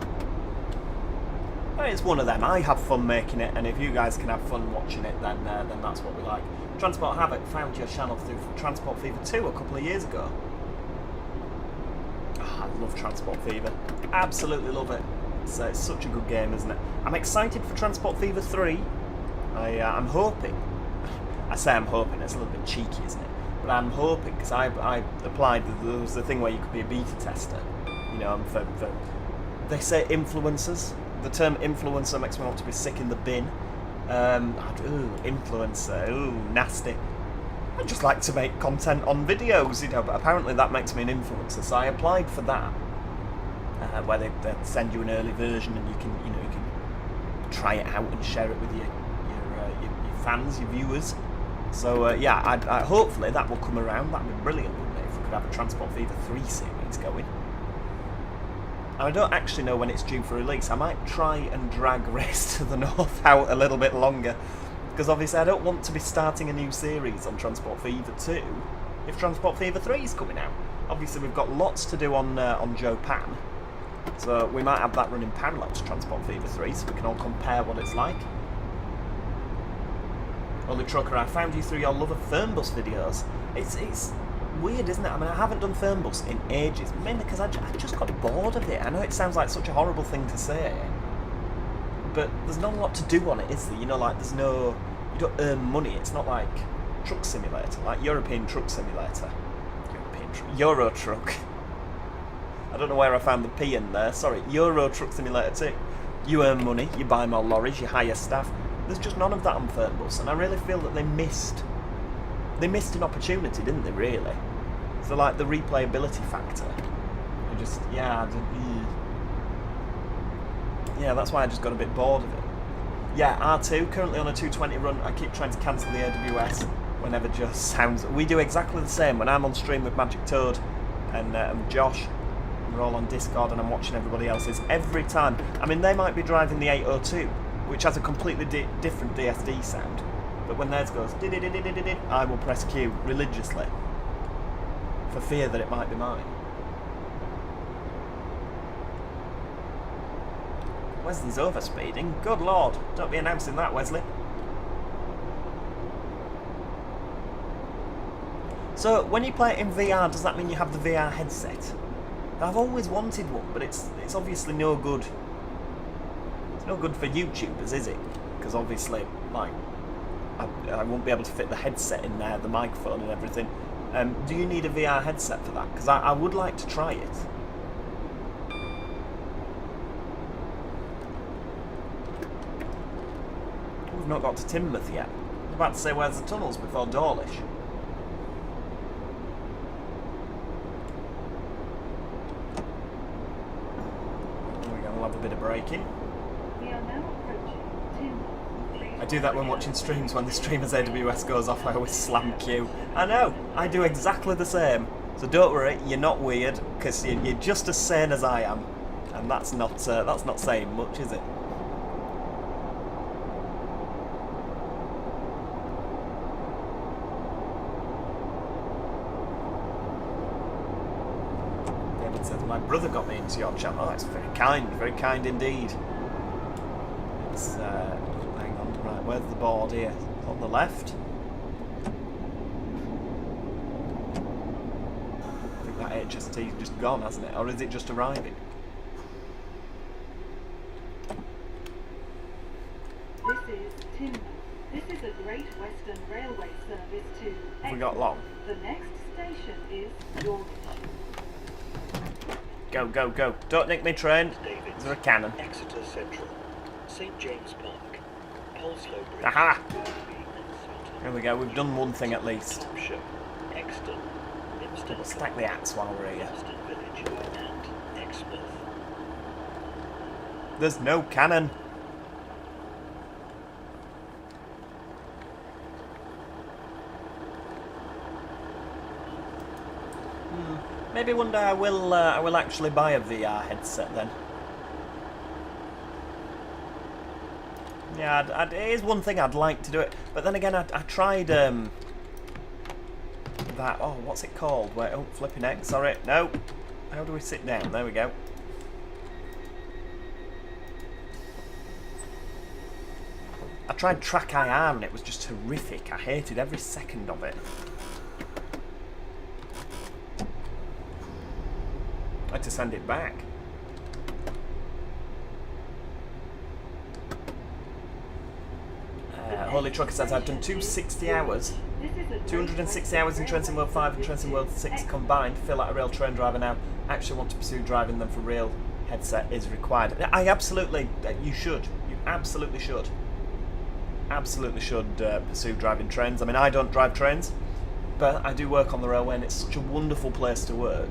It's one of them. I have fun making it, and if you guys can have fun watching it, then that's what we like. Transport Havoc found your channel through Transport Fever 2 a couple of years ago. Oh, I love Transport Fever. Absolutely love it. It's such a good game, isn't it? I'm excited for Transport Fever 3. I'm hoping. I say I'm hoping, it's a little bit cheeky, isn't it? But I'm hoping, because I applied, there was the thing where you could be a beta tester. You know, for they say influencers. The term influencer makes me want to be sick in the bin. Influencer, nasty. I just like to make content on videos, you know, but apparently that makes me an influencer, so I applied for that, where they send you an early version and you can try it out and share it with your fans, your viewers. So yeah, hopefully that will come around. That'd be brilliant, wouldn't it, if we could have a Transport Fever 3 series going. And I don't actually know when it's due for release. I might try and drag Race to the North out a little bit longer, because obviously I don't want to be starting a new series on Transport Fever 2 if Transport Fever 3 is coming out. Obviously we've got lots to do on Joe Pan, so we might have that running parallel to Transport Fever 3 so we can all compare what it's like. Only Trucker, I found you through your love of Fernbus videos. It's weird, isn't it? I mean, I haven't done Fernbus in ages, mainly because I just got bored of it. I know it sounds like such a horrible thing to say, but there's not a lot to do on it, is there? You know, like you don't earn money. It's not like Truck Simulator, like European Truck Simulator. Euro Truck. I don't know where I found the P in there, sorry. Euro Truck Simulator 2. You earn money, you buy more lorries, you hire staff. There's just none of that on Fernbus, and I really feel that they missed an opportunity, didn't they, really? So, like, the replayability factor. Yeah, that's why I just got a bit bored of it. Yeah, R2, currently on a 220 run. I keep trying to cancel the AWS whenever just sounds... We do exactly the same when I'm on stream with Magic Toad and Josh. We're all on Discord and I'm watching everybody else's. Every time. I mean, they might be driving the 802, which has a completely different DSD sound. But when theirs goes, I will press Q religiously for fear that it might be mine. Wesley's overspeeding. Good lord, don't be announcing that, Wesley. So, when you play it in VR, does that mean you have the VR headset? I've always wanted one, but it's obviously no good. It's no good for YouTubers, is it? Because obviously, like, I won't be able to fit the headset in there, the microphone and everything. Do you need a VR headset for that? Because I would like to try it. we've not got to Teignmouth yet. I was about to say, where's the tunnels before Dawlish? We're going to have a bit of braking. We are now approaching Teignmouth. I do that when watching streams. When the streamer's AWS goes off, I always slam Q. I know, I do exactly the same. So don't worry, you're not weird, because you're just as sane as I am. And that's not saying much, is it? David says, my brother got me into your channel. Oh, that's very kind indeed. It's, hang on, right, where's the board here? It's on the left. I think that HST's just gone, hasn't it? Or is it just arriving? This is Teignmouth. This is a Great Western Railway service to Have we got long? The next station is Dawlish. Go, go, go. Don't nick me train. David's, Is there a cannon? Exeter Central, St James Park, Poleslow Bridge, Aha! Rugby and Sutton, Here we go, we've done one thing at least. Hampshire, Exton, Lympstone, We'll stack the axe while we're here. Lympstone Village, and Exmouth. There's no cannon. Maybe one day I will actually buy a VR headset then. Yeah, it is one thing I'd like to do it, but then again I tried that. Oh, what's it called? Wait, oh, flipping egg. Sorry, no. How do we sit down? There we go. I tried Track IR and it was just horrific. I hated every second of it. I had to send it back. Holy Trucker says I've done 260 hours. 260 hours in Trenton World 5 and Trenton World 6 combined. Feel like a real train driver now. Actually want to pursue driving them for real. Headset is required. I absolutely, you should. You absolutely should. Absolutely should pursue driving trains. I mean, I don't drive trains, but I do work on the railway and it's such a wonderful place to work.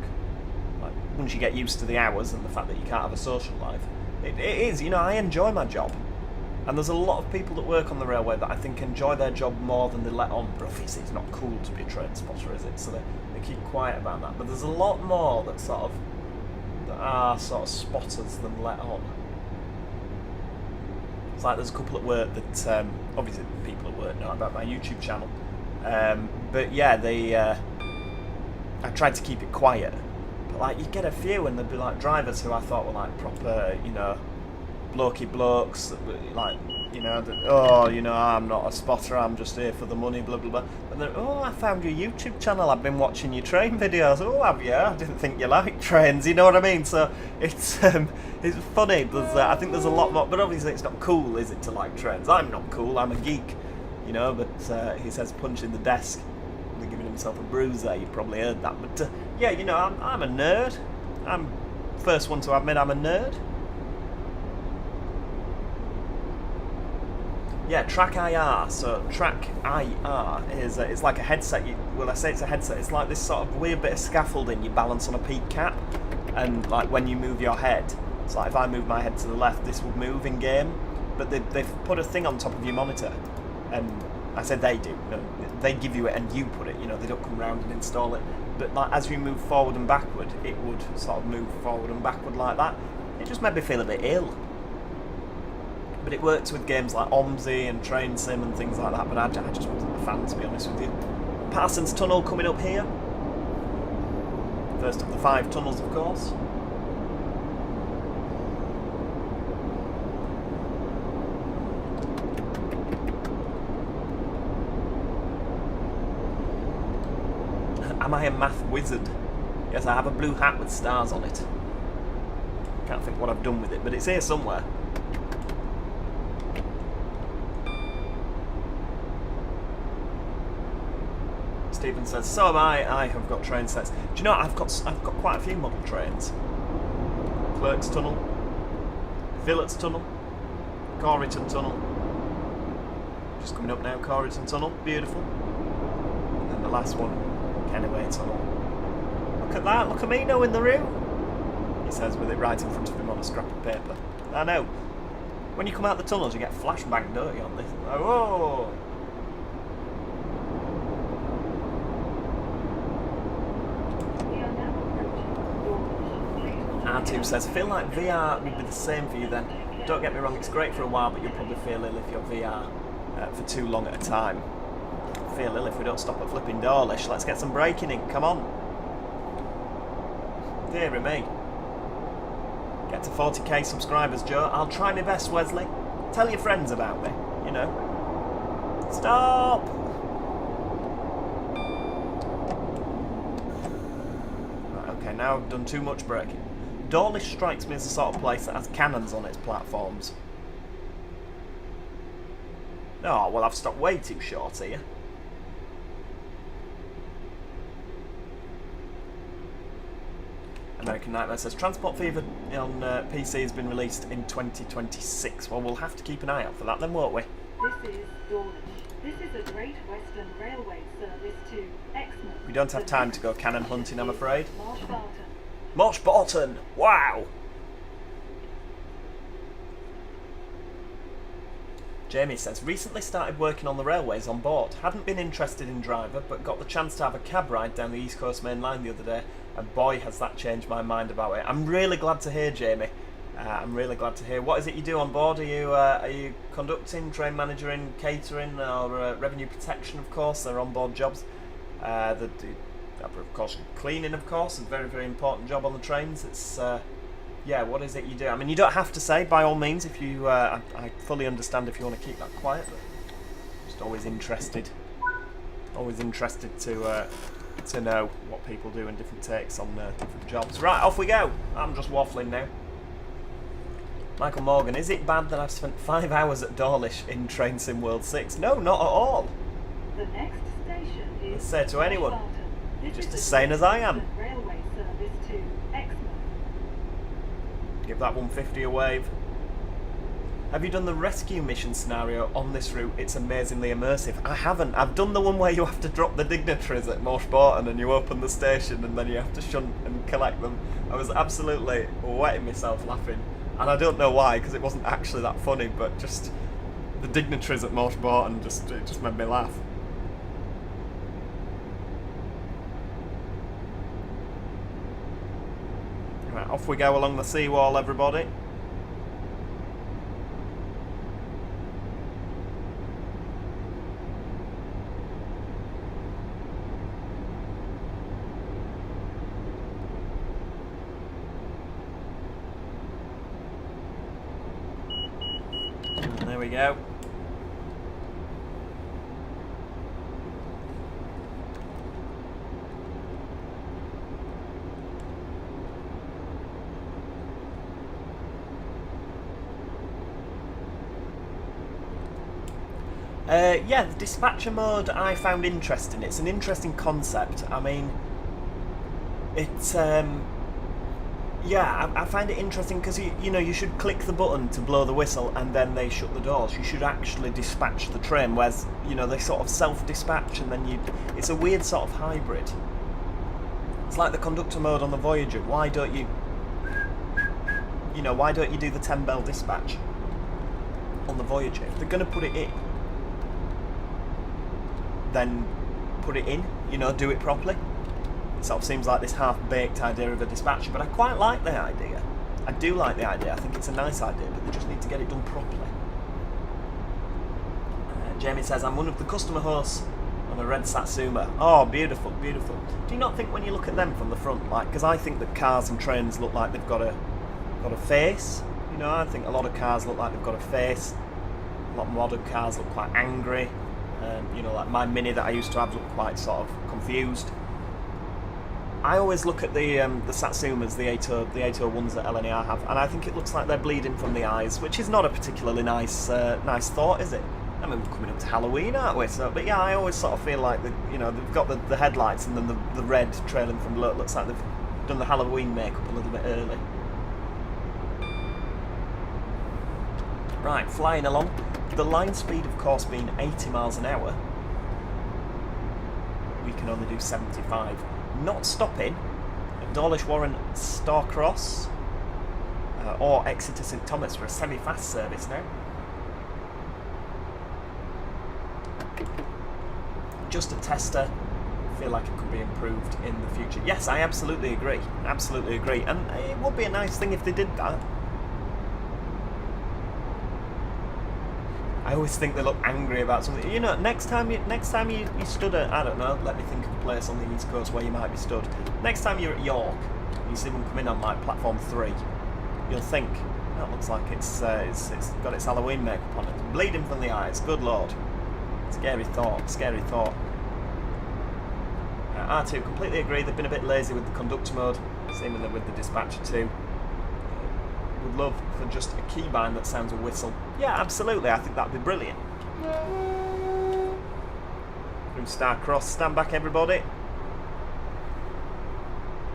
Like, once you get used to the hours and the fact that you can't have a social life, it is, you know, I enjoy my job. And there's a lot of people that work on the railway that I think enjoy their job more than they let on. But obviously it's not cool to be a train spotter, is it? So they keep quiet about that. But there's a lot more that are sort of spotters than let on. It's like there's a couple at work that, obviously people at work know about my YouTube channel. But yeah, I tried to keep it quiet. But like, you get a few and there'd be like drivers who I thought were like proper, you know, blokey blokes that were like, you know, that, oh, you know, I'm not a spotter, I'm just here for the money, blah blah blah. And then, oh, I found your YouTube channel, I've been watching your train videos. Oh, have you? I didn't think you liked trains, you know what I mean? So it's funny. There's I think there's a lot more, but obviously it's not cool, is it, to like trains? I'm not cool, I'm a geek, you know. But he says punching the desk, they're giving himself a bruise there. You probably heard that. But yeah, you know, I'm a nerd. I'm first one to admit I'm a nerd. Yeah, Track IR. So Track IR is it's like a headset. Well, I say it's a headset. It's like this sort of weird bit of scaffolding you balance on a peak cap, and like when you move your head, it's like if I move my head to the left, this would move in game. But they've put a thing on top of your monitor, and I said they do. No, they give you it and you put it. You know, they don't come round and install it. But like as you move forward and backward, it would sort of move forward and backward like that. It just made me feel a bit ill. But it works with games like OMSI and Train Sim and things like that, but I just wasn't a fan, to be honest with you. Parsons Tunnel coming up here. First of the 5 tunnels, of course. Am I a math wizard? Yes, I have a blue hat with stars on it. Can't think what I've done with it, but it's here somewhere. Stephen says, so am I have got train sets. Do you know what? I've got quite a few model trains. Clerks Tunnel, Villett's Tunnel, Corriton Tunnel. Just coming up now, Corridon Tunnel, beautiful. And then the last one, Kennyway Tunnel. Look at that, look at me knowing the route. He says with it right in front of him on a scrap of paper. I know. When you come out the tunnels, you get flashbang, don't you, on this? Oh, whoa! We are now approaching Dawlish. R2 says, feel like VR would be the same for you then. Don't get me wrong, it's great for a while, but you'll probably feel ill if you're VR for too long at a time. Feel ill if we don't stop at flipping Dawlish. Let's get some braking in, come on. Deary me. Get to 40k subscribers, Joe. I'll try my best, Wesley. Tell your friends about me, you know. Stop! Right, okay, now I've done too much braking. Dawlish strikes me as the sort of place that has cannons on its platforms. Oh, well, I've stopped way too short here. American Nightmare says, Transport Fever on PC has been released in 2026. Well, we'll have to keep an eye out for that then, won't we? This is Dawlish. This is a Great Western Railway service to Exmouth. We don't have time to go cannon hunting, I'm afraid. Marsh Barton. Marsh Barton! Wow! Jamie says, recently started working on the railways on board. Hadn't been interested in driver, but got the chance to have a cab ride down the East Coast Main Line the other day, and boy has that changed my mind about it. I'm really glad to hear, Jamie. I'm really glad to hear. What is it you do on board? Are you conducting, train managing, catering, or revenue protection, of course? They're on-board jobs. Of course, cleaning, of course, is a very, very important job on the trains. It's... yeah, what is it you do? I mean, you don't have to say, by all means, if you... I fully understand if you want to keep that quiet, but just always interested. Always interested to know what people do and different takes on different jobs. Right, off we go. I'm just waffling now. Michael Morgan, is it bad that I've spent 5 hours at Dawlish in Train Sim World 6? No, not at all. The next station is Let's say to anyone, Marsh Barton. This just is as a sane as I am. Western Railway service to Exmouth. Give that 150 a wave. Have you done the rescue mission scenario on this route? It's amazingly immersive. I haven't. I've done the one where you have to drop the dignitaries at Marsh Barton and you open the station and then you have to shunt and collect them. I was absolutely wetting myself laughing. And I don't know why, because it wasn't actually that funny, but just the dignitaries at Marsh Barton just made me laugh. Right, off we go along the seawall, everybody. There we go. Yeah, the dispatcher mode I found interesting. It's an interesting concept. I mean, it's yeah, I find it interesting because you know, you should click the button to blow the whistle and then they shut the doors. You should actually dispatch the train, whereas, you know, they sort of self-dispatch and then it's a weird sort of hybrid. It's like the conductor mode on the Voyager. Why don't you why don't you do the 10 bell dispatch on the Voyager? If they're going to put it in, then put it in, you know, do it properly. It sort of seems like this half-baked idea of a dispatcher, but I quite like the idea. I do like the idea. I think it's a nice idea, but they just need to get it done properly. Jamie says, I'm one of the customer hosts on a red Satsuma. Oh, beautiful, beautiful. Do you not think when you look at them from the front, like, because I think that cars and trains look like they've got a face. You know, I think a lot of cars look like they've got a face. A lot of modern cars look quite angry. You know, like my Mini that I used to have looked quite sort of confused. I always look at the Satsumas, the 801s that LNER have, and I think it looks like they're bleeding from the eyes, which is not a particularly nice thought, is it? I mean, we're coming up to Halloween, aren't we? So, but yeah, I always sort of feel like they've got the headlights and then the red trailing from below. It looks like they've done the Halloween makeup a little bit early. Right, flying along. The line speed, of course, being 80 miles an hour, we can only do 75. Not stopping at Dawlish Warren Starcross or Exeter St Thomas for a semi-fast service now. Just a tester. Feel like it could be improved in the future. Yes, I absolutely agree. Absolutely agree. And it would be a nice thing if they did that. I always think they look angry about something. You know, next time you stood at, I don't know, let me think of a place on the East Coast where you might be stood. Next time you're at York, you see them come in on like platform 3, you'll think, that looks like it's got its Halloween makeup on it. Bleeding from the eyes, good lord. Scary thought, scary thought. R2, completely agree, they've been a bit lazy with the conductor mode, seemingly with the dispatcher too. Would love for just a keybind that sounds a whistle. Yeah, absolutely, I think that'd be brilliant. From Starcross, stand back everybody.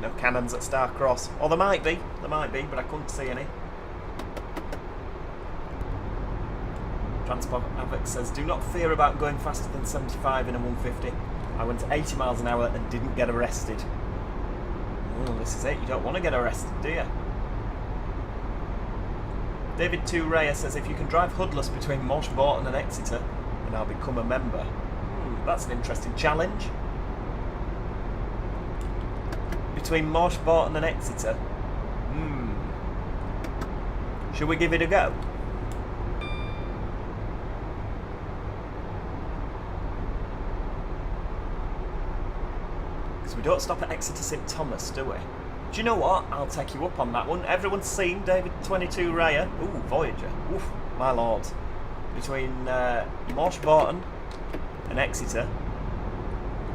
No cannons at Starcross. Or there might be, but I couldn't see any. Transport Havoc says, do not fear about going faster than 75 in a 150. I went 80 miles an hour and didn't get arrested. Oh, this is it. You don't want to get arrested, do you? David 2 Raya says, if you can drive hoodless between Marsh Boughton and Exeter, then I'll become a member. That's an interesting challenge. Between Marsh Boughton and Exeter? Should we give it a go? We don't stop at Exeter St Thomas, do we? Do you know what? I'll take you up on that one. Everyone's seen David 22 Raya. Ooh, Voyager. Oof, my lord. Between Marsh Boughton and Exeter,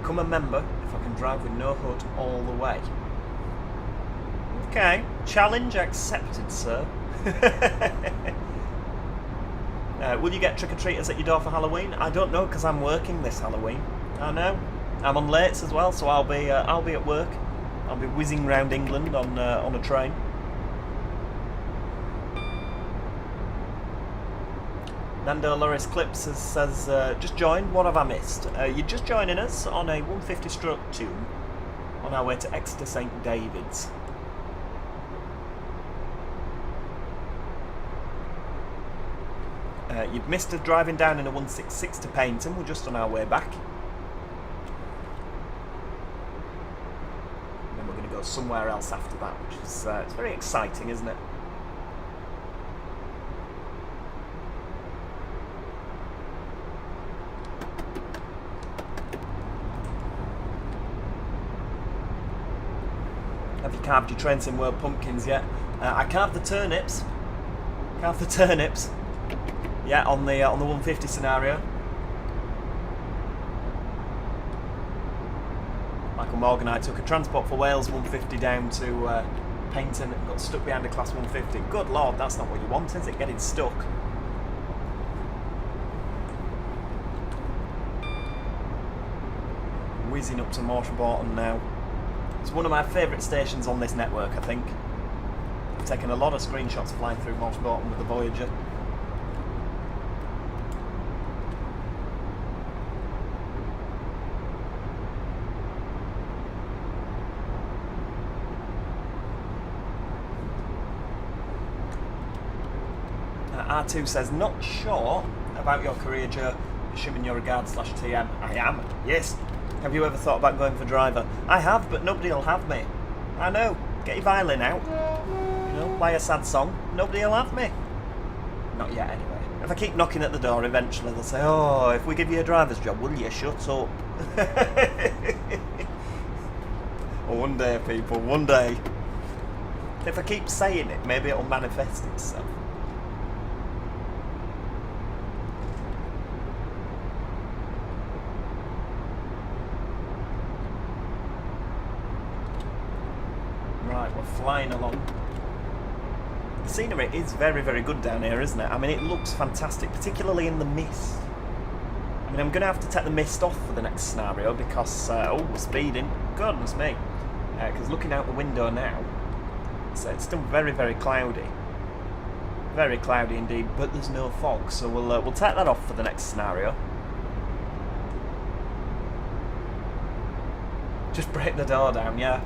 become a member if I can drive with no hood all the way. Okay, challenge accepted, sir. Will you get trick-or-treaters at your door for Halloween? I don't know, because I'm working this Halloween. I know. I'm on lates as well, so I'll be at work. I'll be whizzing round England on a train. Nando Loris Clips says, just joined. What have I missed? You're just joining us on a 150/2 on our way to Exeter St David's. You've missed us driving down in a 166 to Paynton. We're just on our way back. Somewhere else after that, which is it's very exciting, isn't it? Have you carved your Train Sim World pumpkins yet? I carved the turnips. Yeah, on the 150 scenario. Michael Morgan, I took a Transport for Wales 150 down to Paynton and got stuck behind a Class 150. Good lord, that's not what you want, is it? Getting stuck. Whizzing up to Marsh Boughton now. It's one of my favourite stations on this network, I think. I've taken a lot of screenshots flying through Marsh Boughton with the Voyager. R2 says, not sure about your career, Joe. Assuming you're a guard/TM. I am, yes. Have you ever thought about going for driver? I have, but nobody will have me. I know. Get your violin out. You know, play a sad song. Nobody will have me. Not yet, anyway. If I keep knocking at the door, eventually they'll say, oh, if we give you a driver's job, will you shut up? One day, people, one day. If I keep saying it, maybe it'll manifest itself. Right, we're flying along. The scenery is very, very good down here, isn't it? I mean, it looks fantastic, particularly in the mist. I mean, I'm going to have to take the mist off for the next scenario because, oh, we're speeding. Goodness me. Because looking out the window now, it's still very, very cloudy. Very cloudy indeed, but there's no fog, so we'll take that off for the next scenario. Just break the door down, yeah.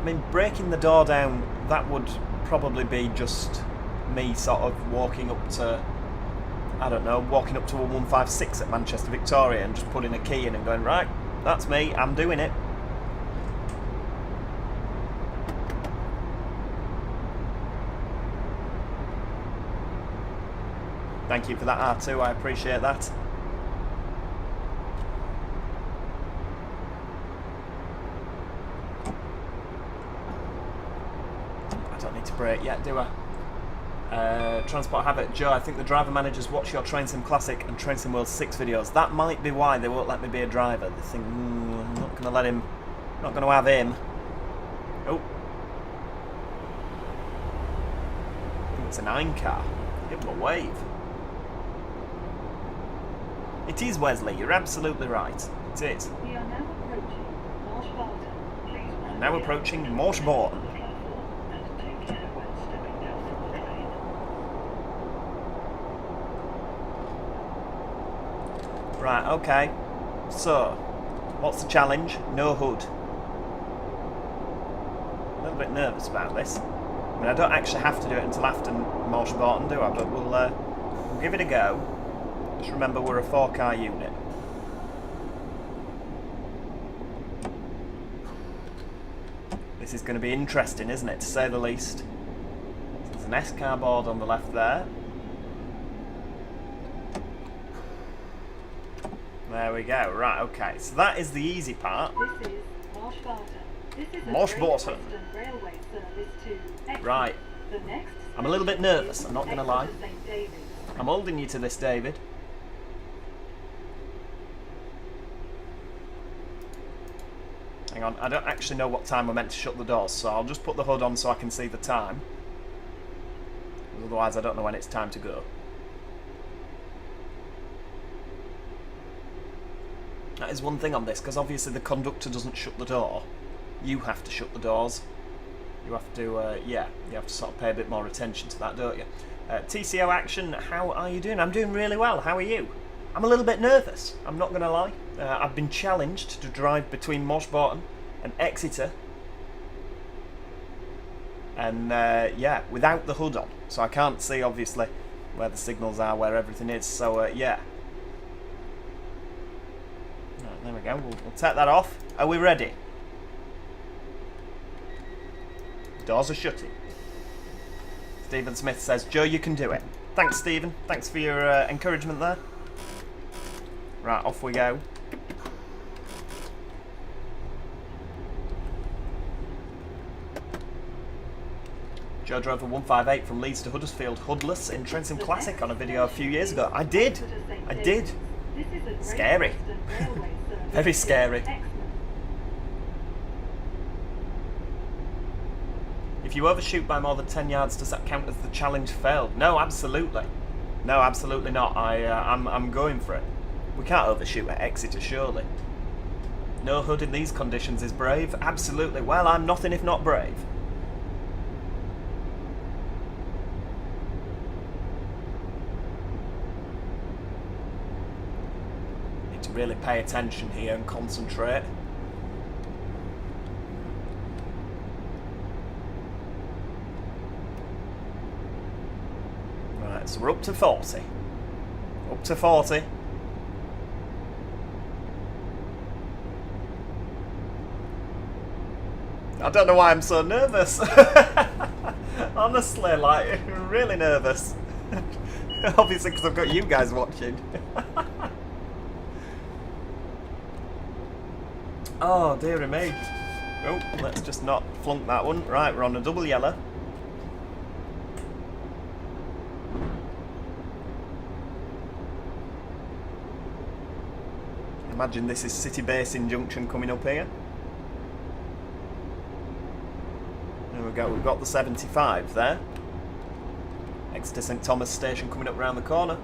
I mean, breaking the door down, that would probably be just me sort of walking up to, I don't know, walking up to a 156 at Manchester Victoria and just putting a key in and going, right, that's me, I'm doing it. Thank you for that R2, I appreciate that. I don't need to brake yet, do I? Transport Habit, Joe, I think the driver managers watch your Train Sim Classic and Train Sim World 6 videos. That might be why they won't let me be a driver. They think, I'm not going to let him, not going to have him. Oh. I think it's a 9 car. Give him a wave. It is, Wesley, you're absolutely right. It is. We are now approaching Marshbarton. Please And now approaching Marshbarton. And take care when stepping down from the train. Right, okay. So, what's the challenge? No hood. A little bit nervous about this. I mean, I don't actually have to do it until after Marshbarton, do I? But we'll give it a go. Just remember, we're a 4-car unit. This is going to be interesting, isn't it, to say the least. So there's an S-car board on the left there. There we go. Right, okay. So that is the easy part. This is Marshbarton. This is a Marshbarton. Great Western Railway service to Exeter. Right. The next I'm a little bit station nervous, is I'm not going to lie. Exeter St. David's. I'm holding you to this, David. Hang on, I don't actually know what time we're meant to shut the doors, so I'll just put the hood on so I can see the time. Otherwise I don't know when it's time to go. That is one thing on this, because obviously the conductor doesn't shut the door. You have to shut the doors. You have to, yeah, you have to sort of pay a bit more attention to that, don't you? TCO Action, how are you doing? I'm doing really well, how are you? I'm a little bit nervous, I'm not going to lie. I've been challenged to drive between Marshbarton and Exeter. And, yeah, without the hood on. So I can't see, obviously, where the signals are, where everything is, so, yeah. Right, there we go, we'll take that off. Are we ready? Doors are shutting. Stephen Smith says, Joe, you can do it. Thanks, Stephen. Thanks for your encouragement there. Right, off we go. Joe drove a 158 from Leeds to Huddersfield hoodless in Train Sim Classic on a video a few years ago. I did. I did. This is a Great Scary. Western Railway service Very to scary. Exmouth. If you overshoot by more than 10 yards, does that count as the challenge failed? No, absolutely. No, absolutely not. I'm going for it. We can't overshoot at Exeter, surely. No hood in these conditions is brave. Absolutely. Well, I'm nothing if not brave. Need to really pay attention here and concentrate. Right, so we're up to 40. Up to 40. I don't know why I'm so nervous. Honestly, like, really nervous. Obviously, because I've got you guys watching. Oh, dearie me. Oh, let's just not flunk that one. Right, we're on a double yellow. Imagine this is City Basin Junction coming up here. There we go, we've got the 75 there. Exeter St Thomas station coming up round the corner.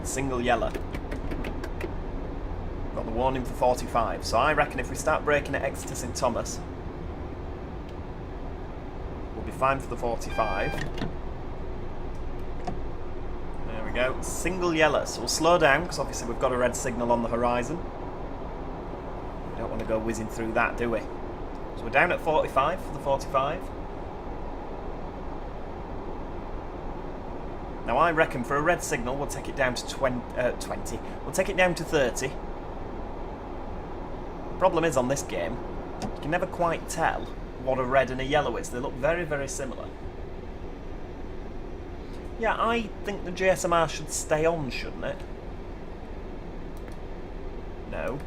Single yellow. Got the warning for 45, so I reckon if we start braking at Exeter St Thomas, fine for the 45. There we go. Single yellow. So we'll slow down because obviously we've got a red signal on the horizon. We don't want to go whizzing through that, do we? So we're down at 45 for the 45. Now I reckon for a red signal we'll take it down to 20. We'll take it down to 30. The problem is on this game, you can never quite tell what a red and a yellow is. They look very, very similar. Yeah, I think the GSMR should stay on, shouldn't it? No.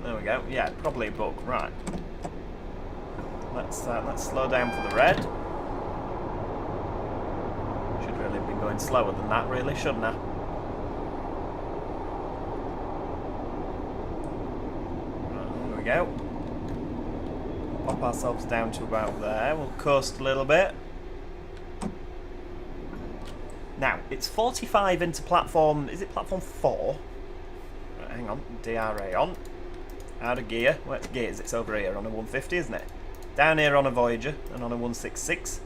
There we go. Yeah, probably a bug. Right. Let's slow down for the red. Should really have been going slower than that, really, shouldn't I? Right, there we go. Pop ourselves down to about there. We'll coast a little bit. Now, it's 45 into platform... Is it platform 4? Right, hang on. DRA on. Out of gear. Where's gears? It's over here on a 150, isn't it? Down here on a Voyager and on a 166.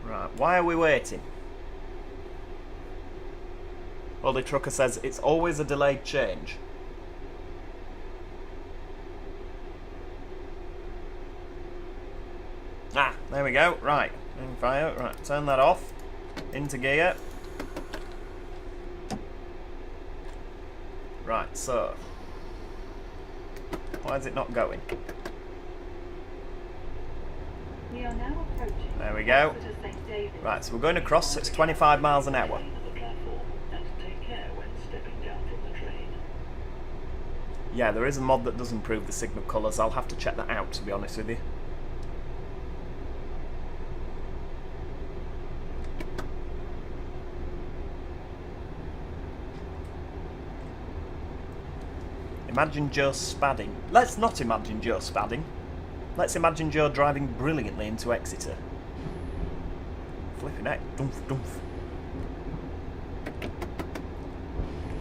Right, why are we waiting? Holy Trucker says it's always a delayed change. Ah, there we go. Right, fire. Right, turn that off. Into gear. Right, so why is it not going? We are now approaching. There we go. Exeter St. David's. Right, so we're going across, so it's 25 miles an hour. Train and the platform, and take care when stepping down from the train. Yeah, there is a mod that does improve the signal colours. I'll have to check that out, to be honest with you. Imagine Joe spadding. Let's not imagine Joe spadding. Let's imagine Joe driving brilliantly into Exeter. Flipping heck. Dumph, dumph.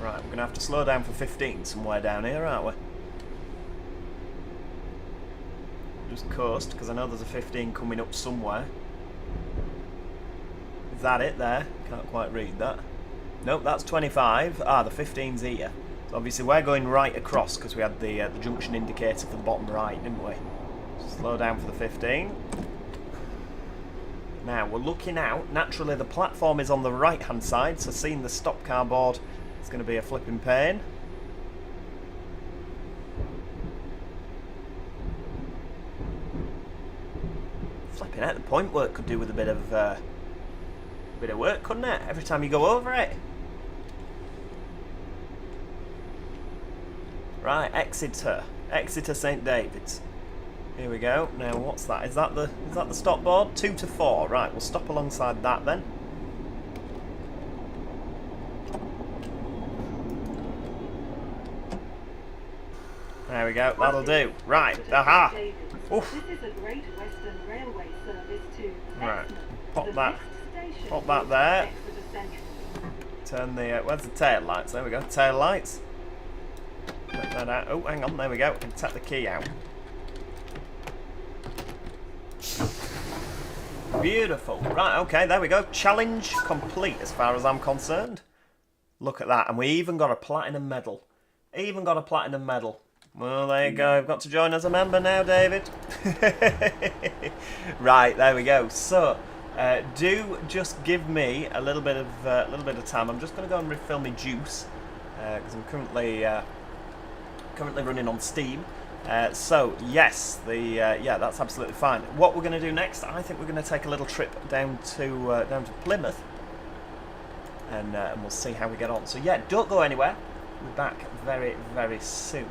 Right, we're going to have to slow down for 15 somewhere down here, aren't we? Just coast, because I know there's a 15 coming up somewhere. Is that it there? Can't quite read that. Nope, that's 25. Ah, the 15's here. So obviously we're going right across because we had the junction indicator for the bottom right, didn't we? Slow down for the 15. Now we're looking out. Naturally the platform is on the right hand side, so seeing the stop car board is going to be a flipping pain. Flipping out, the point work could do with a bit of work, couldn't it? Every time you go over it. Right, Exeter St. David's. Here we go. Now, what's that? Is that the stop board? 2 to 4. Right, we'll stop alongside that then. There we go. That'll do. Right. Aha. Oof. This is a Great Western Railway service to Right. Exmouth. Pop The that. next station Pop that is there. Exeter Central. Turn the. Where's the tail lights? There we go. Tail lights. Take that out. Oh, hang on. There we go. We can take the key out. Beautiful. Right, okay, there we go. Challenge complete as far as I'm concerned. Look at that. And we even got a platinum medal. Even got a platinum medal. Well, there you go. You've got to join as a member now, David. Right, there we go. So, do just give me a little bit of time. I'm just going to go and refill my juice because I'm currently running on Steam. So yes, yeah, that's absolutely fine. What we're going to do next, I think we're going to take a little trip down to Plymouth, and we'll see how we get on. So yeah, don't go anywhere. We're back very, very soon.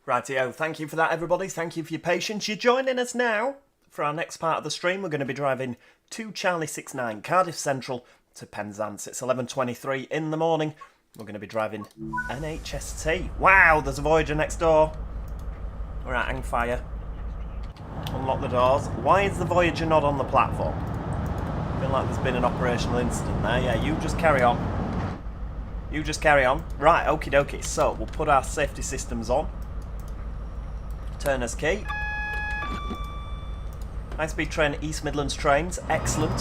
Rightio, thank you for that, everybody. Thank you for your patience. You're joining us now for our next part of the stream. We're going to be driving to Charlie 69 Cardiff Central to Penzance. It's 11:23 in the morning. We're going to be driving an HST. Wow, there's a Voyager next door. All right, hang fire. Unlock the doors. Why is the Voyager not on the platform? I feel like there's been an operational incident there. Yeah, you just carry on. You just carry on. Right, okie dokie. So, we'll put our safety systems on. Turner's key. High-speed train, East Midlands trains. Excellent.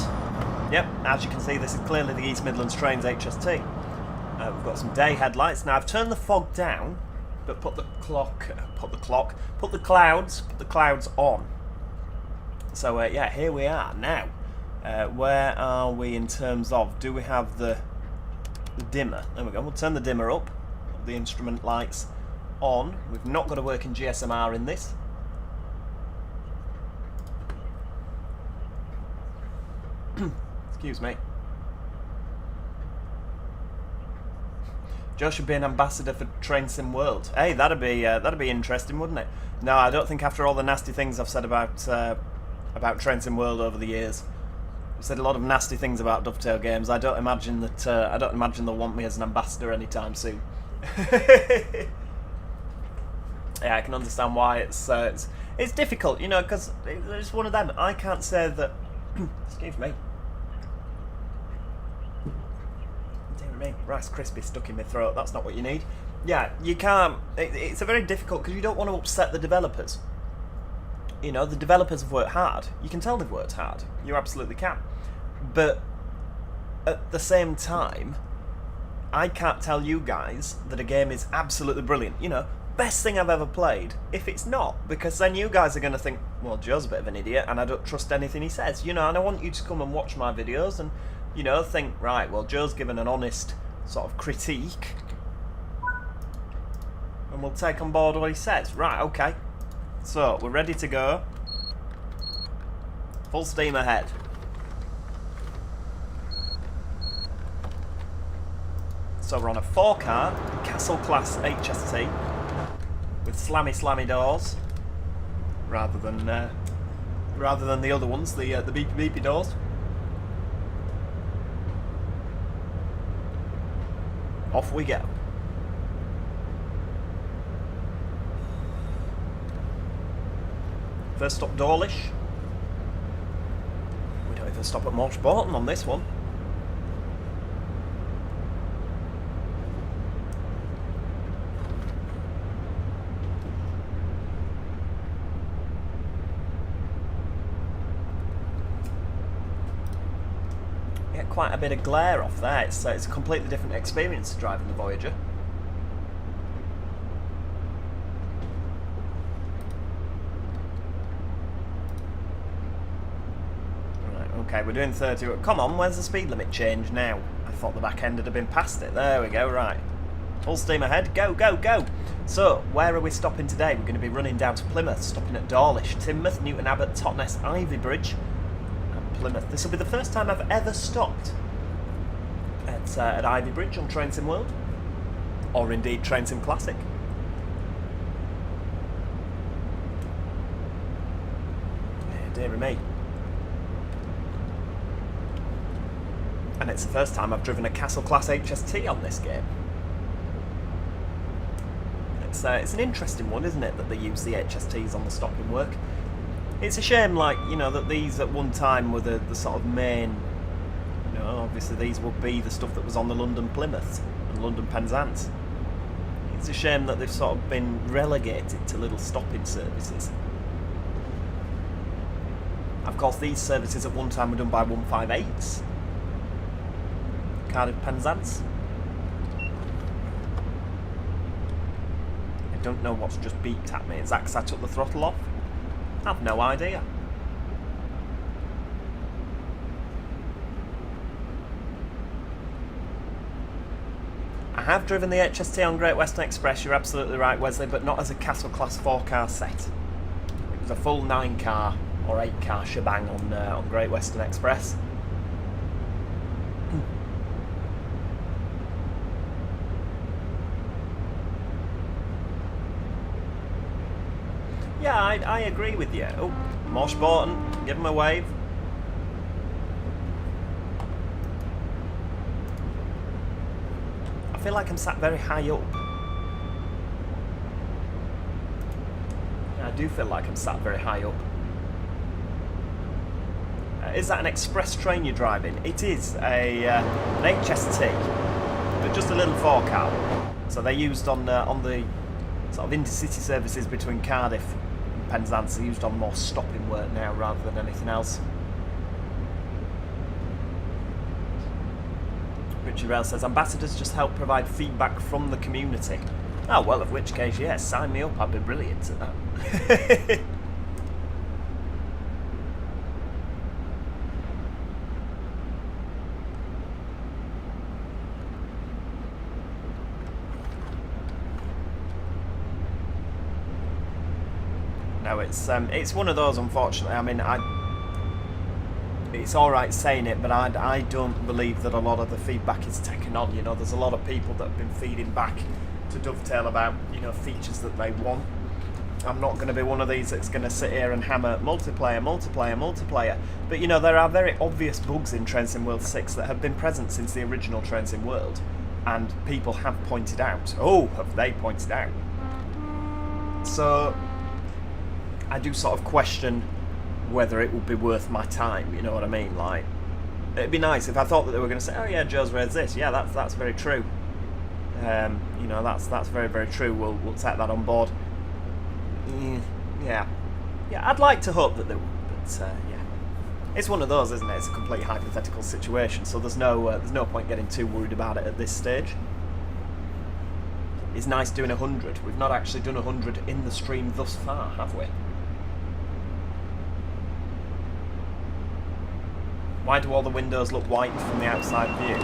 Yep, as you can see, this is clearly the East Midlands trains HST. We've got some day headlights. Now, I've turned the fog down, but put the clouds on. So, yeah, here we are. Now, where are we in terms of, do we have the dimmer? There we go. We'll turn the dimmer up. The instrument lights on. We've not got a working GSMR in this. Excuse me. Joe should be an ambassador for Train Sim World. Hey, that'd be interesting, wouldn't it? No, I don't think after all the nasty things I've said about Train Sim World over the years. I've said a lot of nasty things about Dovetail Games. I don't imagine they'll want me as an ambassador anytime soon. Yeah, I can understand why it's difficult, you know, because it's one of them. I can't say that. Excuse me. Dear me, Rice Krispie stuck in my throat. That's not what you need. Yeah, you can't. It's a very difficult because you don't want to upset the developers. You know, the developers have worked hard. You can tell they've worked hard. You absolutely can. But at the same time, I can't tell you guys that a game is absolutely brilliant. You know, best thing I've ever played, if it's not, because then you guys are going to think, well, Joe's a bit of an idiot and I don't trust anything he says, you know, and I want you to come and watch my videos and, you know, think, right, well, Joe's given an honest sort of critique and we'll take on board what he says. Right, okay. So, we're ready to go. Full steam ahead. So we're on a 4-car Castle Class HST with slammy doors, rather than the other ones, the beepy doors. Off we go. First stop Dawlish. We don't even stop at Marsh Barton on this one. Quite a bit of glare off there. It's a completely different experience driving the Voyager. Right, okay, we're doing 30. Come on, where's the speed limit change now? I thought the back end would have been past it. There we go, right. Full steam ahead, go, go, go! So, where are we stopping today? We're going to be running down to Plymouth, stopping at Dawlish, Teignmouth, Newton Abbot, Totnes, Ivy Bridge, Plymouth. This will be the first time I've ever stopped at Ivy Bridge on Train Sim World, or indeed Train Sim Classic. Yeah, dear me. And it's the first time I've driven a Castle Class HST on this game. It's an interesting one, isn't it, that they use the HSTs on the stopping work. It's a shame, like, you know, that these at one time were the sort of main, you know, obviously these would be the stuff that was on the London Plymouth and London Penzance. It's a shame that they've sort of been relegated to little stopping services. Of course, these services at one time were done by 158s. Cardiff Penzance. I don't know what's just beeped at me. Is that because I took the throttle off? I've no idea. I have driven the HST on Great Western Express, you're absolutely right, Wesley, but not as a Castle Class 4-car set. It was a full 9-car or 8-car shebang on Great Western Express. Yeah, I agree with you. Oh, Mosh Borton, give him a wave. I feel like I'm sat very high up. I do feel like I'm sat very high up. Is that an express train you're driving? It is an HST, but just a little 4-car. So they're used on the sort of intercity services between Cardiff and Penzance. They're used on more stopping work now rather than anything else. Richard Rail says, ambassadors just help provide feedback from the community. Oh, well, of which case, yes, sign me up, I'd be brilliant at that. No, it's one of those, unfortunately. I mean, it's all right saying it, but I don't believe that a lot of the feedback is taken on. You know, there's a lot of people that have been feeding back to Dovetail about, you know, features that they want. I'm not going to be one of these that's going to sit here and hammer multiplayer. But, you know, there are very obvious bugs in Train Sim World 6 that have been present since the original Train Sim World, and people have pointed out. Oh, have they pointed out? So I do sort of question whether it would be worth my time, you know what I mean? Like, it'd be nice if I thought that they were going to say, oh yeah, Joe's raised this. Yeah, that's very true. You know, that's very, very true. We'll take that on board. Yeah, I'd like to hope that they would, but yeah, it's one of those, isn't it? It's a complete hypothetical situation, so there's no point getting too worried about it at this stage. It's nice doing 100. We've not actually done 100 in the stream thus far, have we? Why do all the windows look white from the outside view?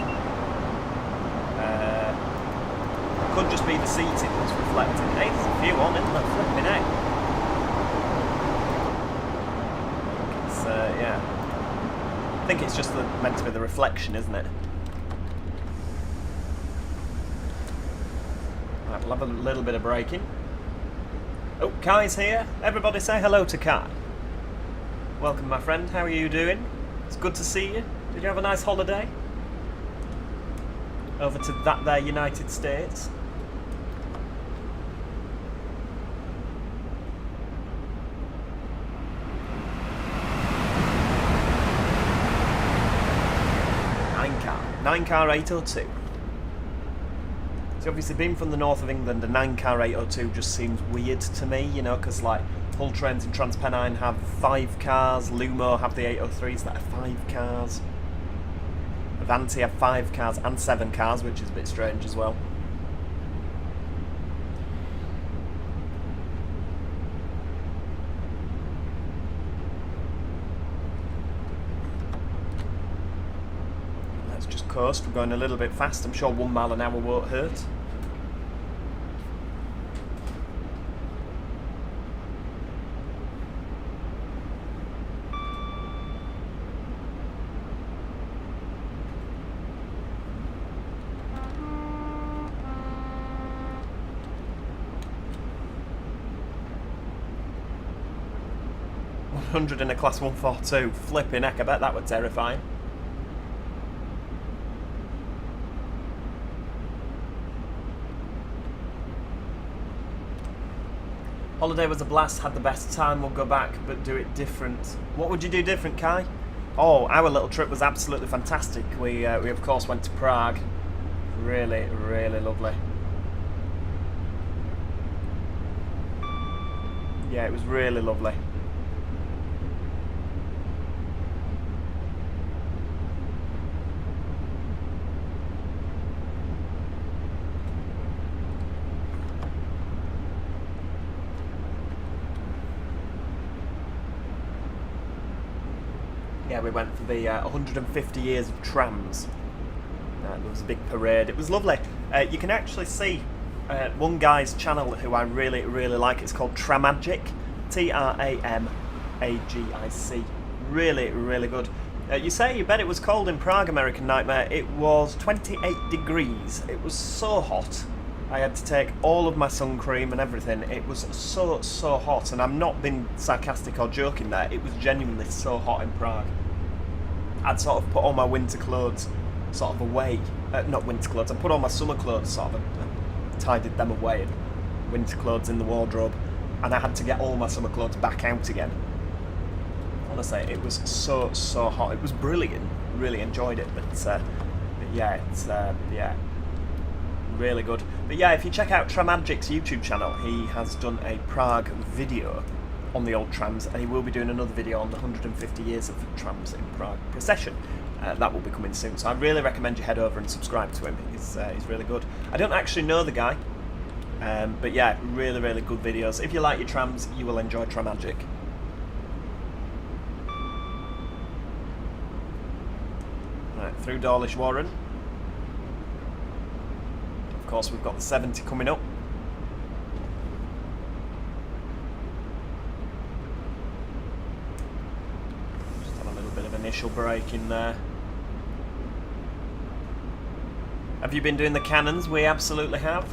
Could just be the seating that's reflecting. Hey, there's a few on, isn't there? Flipping heck. It's, yeah. I think it's just meant to be the reflection, isn't it? Right, we'll have a little bit of braking. Oh, Kai's here. Everybody say hello to Kai. Welcome, my friend. How are you doing? It's good to see you. Did you have a nice holiday? Over to that there United States. Nine car 802. So obviously being from the north of England, a 9-car 802 just seems weird to me, you know, because like Hull Trains and Transpennine have 5 cars, Lumo have the 803s that are 5 cars, Avanti have 5 cars and 7 cars, which is a bit strange as well. Let's just coast. We're going a little bit fast. I'm sure 1 mile an hour won't hurt. In a class 142. Flipping heck, I bet that was terrifying. Holiday was a blast, had the best time, we'll go back but do it different. What would you do different, Kai? Oh, our little trip was absolutely fantastic. We of course went to Prague. Really, really lovely. Yeah, it was really lovely. Yeah, we went for the 150 years of trams. There was a big parade. It was lovely. You can actually see one guy's channel who I really, really like. It's called Tramagic. Tramagic. Really, really good. You say you bet it was cold in Prague, American Nightmare. It was 28 degrees. It was so hot. I had to take all of my sun cream and everything. It was so hot, and I'm not being sarcastic or joking there. It was genuinely so hot in Prague. I'd sort of put all my winter clothes sort of away. Not winter clothes, I put all my summer clothes sort of, tidied them away, and winter clothes in the wardrobe, and I had to get all my summer clothes back out again. Honestly, it was so hot. It was brilliant. Really enjoyed it, but yeah, it's yeah, really good. But yeah, if you check out Tramagic's YouTube channel, he has done a Prague video on the old trams, and he will be doing another video on the 150 years of trams in Prague procession. That will be coming soon, so I really recommend you head over and subscribe to him. He's really good. I don't actually know the guy, but yeah, really good videos. If you like your trams, you will enjoy Tramagic. Right, through Dawlish Warren. Of course, we've got the 70 coming up. Just have a little bit of initial break in there. Have you been doing the cannons? We absolutely have.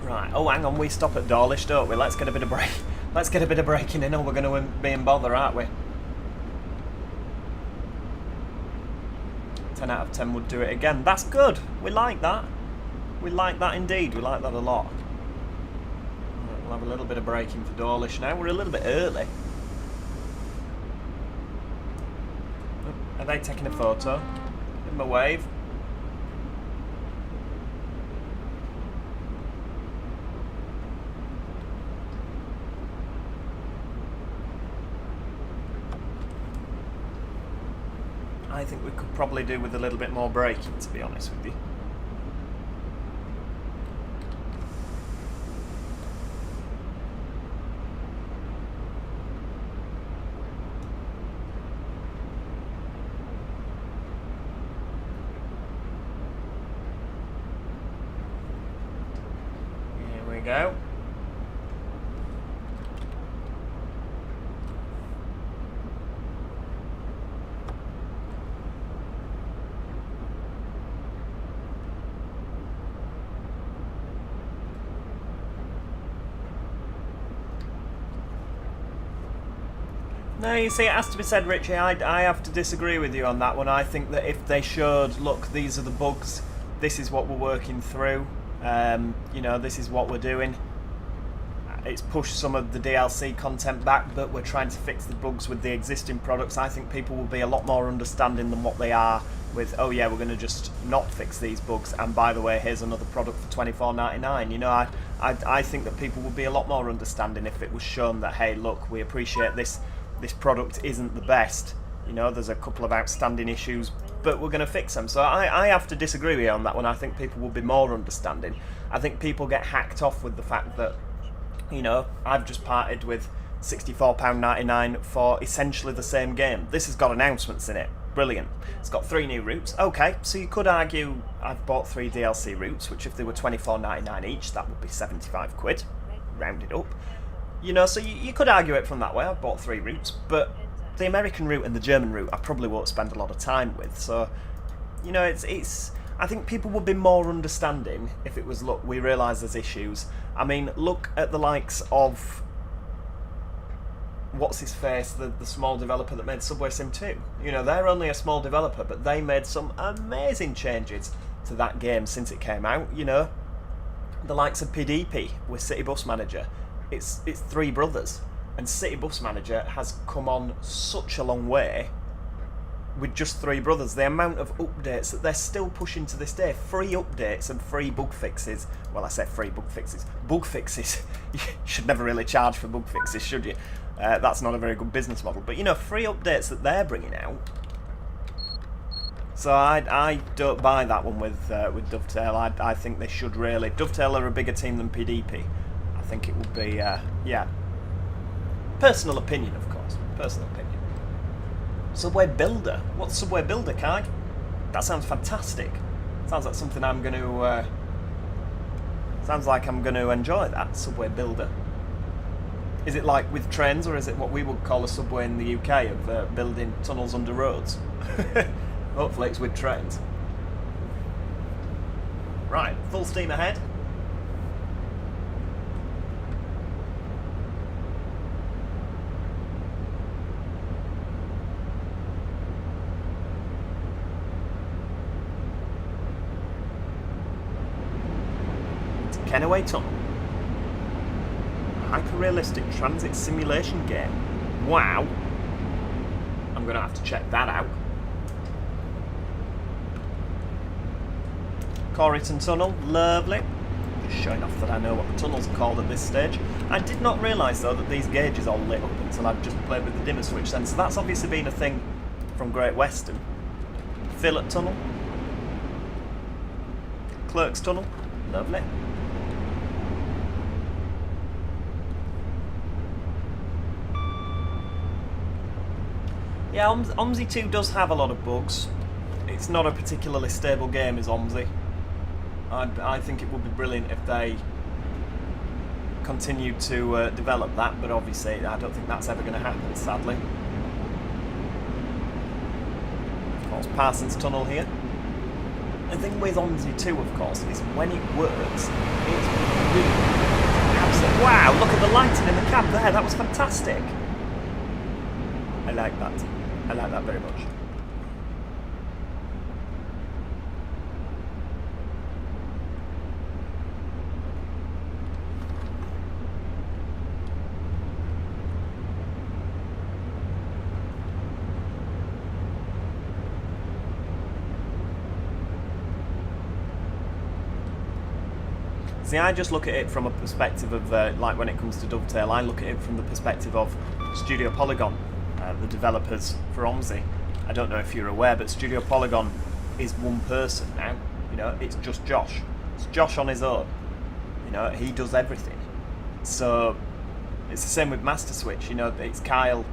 Right, oh hang on, we stop at Dawlish, don't we? Let's get a bit of break. Let's get a bit of breaking in, or we're going to be in bother, aren't we? 10 out of 10 would do it again. That's good. We like that. We like that indeed. We like that a lot. Right, we'll have a little bit of braking for Dawlish now. We're a little bit early. Oh, are they taking a photo? Give them a wave. I think we could probably do with a little bit more braking, to be honest with you. Here we go. No, you see, it has to be said, Richie, I have to disagree with you on that one. I think that if they showed, look, these are the bugs, this is what we're working through, you know, this is what we're doing. It's pushed some of the DLC content back, but we're trying to fix the bugs with the existing products. I think people will be a lot more understanding than what they are with, oh yeah, we're going to just not fix these bugs, and by the way, here's another product for $24.99. You know, I think that people would be a lot more understanding if it was shown that, hey, look, we appreciate this product isn't the best, you know, there's a couple of outstanding issues, but we're going to fix them. So I have to disagree with you on that one. I think people will be more understanding. I think people get hacked off with the fact that, you know, I've just parted with £64.99 for essentially the same game. This has got announcements in it. Brilliant. It's got 3 new routes. Okay, so you could argue I've bought 3 DLC routes, which if they were $24.99 each, that would be 75 quid, rounded up. You know, so you could argue it from that way. I've bought 3 routes, but the American route and the German route I probably won't spend a lot of time with. So, you know, it's I think people would be more understanding if it was, look, we realise there's issues. I mean, look at the likes of, what's his face, the small developer that made Subway Sim 2. You know, they're only a small developer, but they made some amazing changes to that game since it came out. You know, the likes of PDP with City Bus Manager. It's 3 brothers, and City Bus Manager has come on such a long way with just 3 brothers. The amount of updates that they're still pushing to this day, free updates and free bug fixes. Well, I say free bug fixes. Bug fixes, you should never really charge for bug fixes, should you? That's not a very good business model. But, you know, free updates that they're bringing out. So I don't buy that one with Dovetail. I think they should really. Dovetail are a bigger team than PDP. I think it would be, yeah. Personal opinion, of course. Personal opinion. Subway Builder. What's Subway Builder, Kai? That sounds fantastic. Sounds like something I'm going to... sounds like I'm going to enjoy that, Subway Builder. Is it like with trains, or is it what we would call a subway in the UK, of building tunnels under roads? Hopefully it's with trains. Right, full steam ahead. Kenaway Tunnel. Hyper-realistic transit simulation game. Wow. I'm going to have to check that out. Corryton Tunnel, lovely. Just showing off that I know what the tunnel's called at this stage. I did not realise though that these gauges all lit up until I'd just played with the dimmer switch then, so that's obviously been a thing from Great Western. Fillet Tunnel. Clerks Tunnel, lovely. Yeah, OMSI 2 does have a lot of bugs. It's not a particularly stable game, is OMSI. I think it would be brilliant if they continued to develop that, but obviously I don't think that's ever going to happen, sadly. Of course, Parsons Tunnel here. The thing with OMSI 2, of course, is when it works, it's really absolute. Wow, look at the lighting in the cab there, that was fantastic. I like that. I like that very much. See, I just look at it from a perspective of, like when it comes to Dovetail, I look at it from the perspective of Studio Polygon, the developers for OMSI. I don't know if you're aware, but Studio Polygon is one person now. You know, it's just Josh. It's Josh on his own. You know, he does everything. So it's the same with Master Switch. You know, it's Kyle,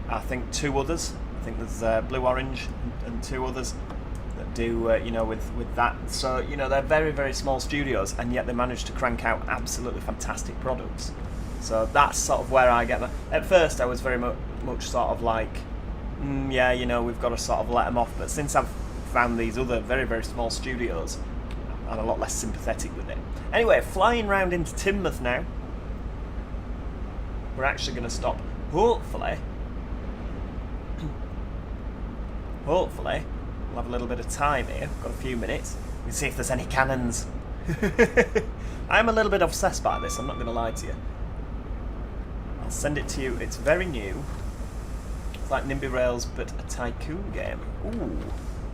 I think two others. I think there's Blue Orange and two others that do, you know, with that. So, you know, they're very, very small studios, and yet they manage to crank out absolutely fantastic products. So that's sort of where I get that. At first I was very much sort of like, yeah, you know, we've got to sort of let them off. But since I've found these other very, very small studios, I'm a lot less sympathetic with it. Anyway, flying round into Teignmouth now. We're actually going to stop, hopefully, we'll have a little bit of time here. We've got a few minutes. We can see if there's any cannons. I'm a little bit obsessed by this, I'm not going to lie to you. I'll send it to you. It's very new. It's like Nimby Rails, but a tycoon game. Ooh,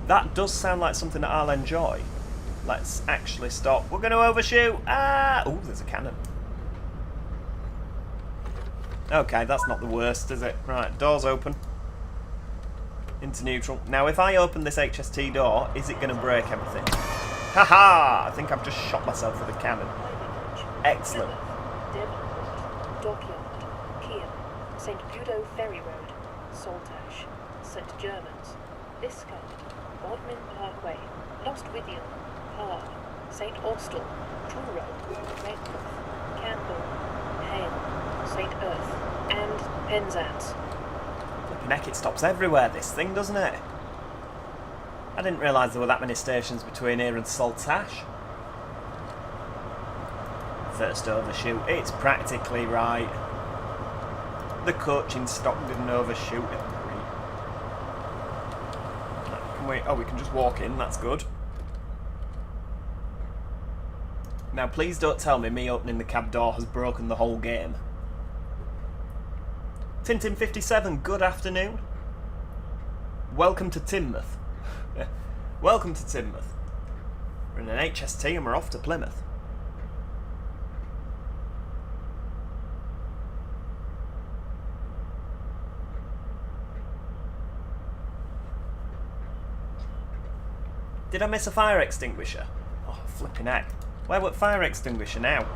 that does sound like something that I'll enjoy. Let's actually stop. We're going to overshoot. Ah! Ooh, there's a cannon. Okay, that's not the worst, is it? Right, doors open. Into neutral. Now, if I open this HST door, is it going to break everything? Haha! I think I've just shot myself with a cannon. Excellent. Dockyard, Kiel, St. Budo Ferry Road, Saltash, St. Germans, Biscard, Bodmin Parkway, Lost Withiel, Parr, St. Austell, Truro, Redcliffe, Campbell, Hale, St. Earth, and Penzance. Flippin' heck, it stops everywhere, this thing, doesn't it? I didn't realise there were that many stations between here and Saltash. First overshoot, it's practically right. The coach in stock didn't overshoot it. Can we? Oh, we can just walk in, that's good. Now please don't tell me opening the cab door has broken the whole game. Tintin57, good afternoon. Welcome to Teignmouth. Welcome to Teignmouth. We're in an HST and we're off to Plymouth. Did I miss a fire extinguisher? Oh, flipping heck. Where was fire extinguisher now?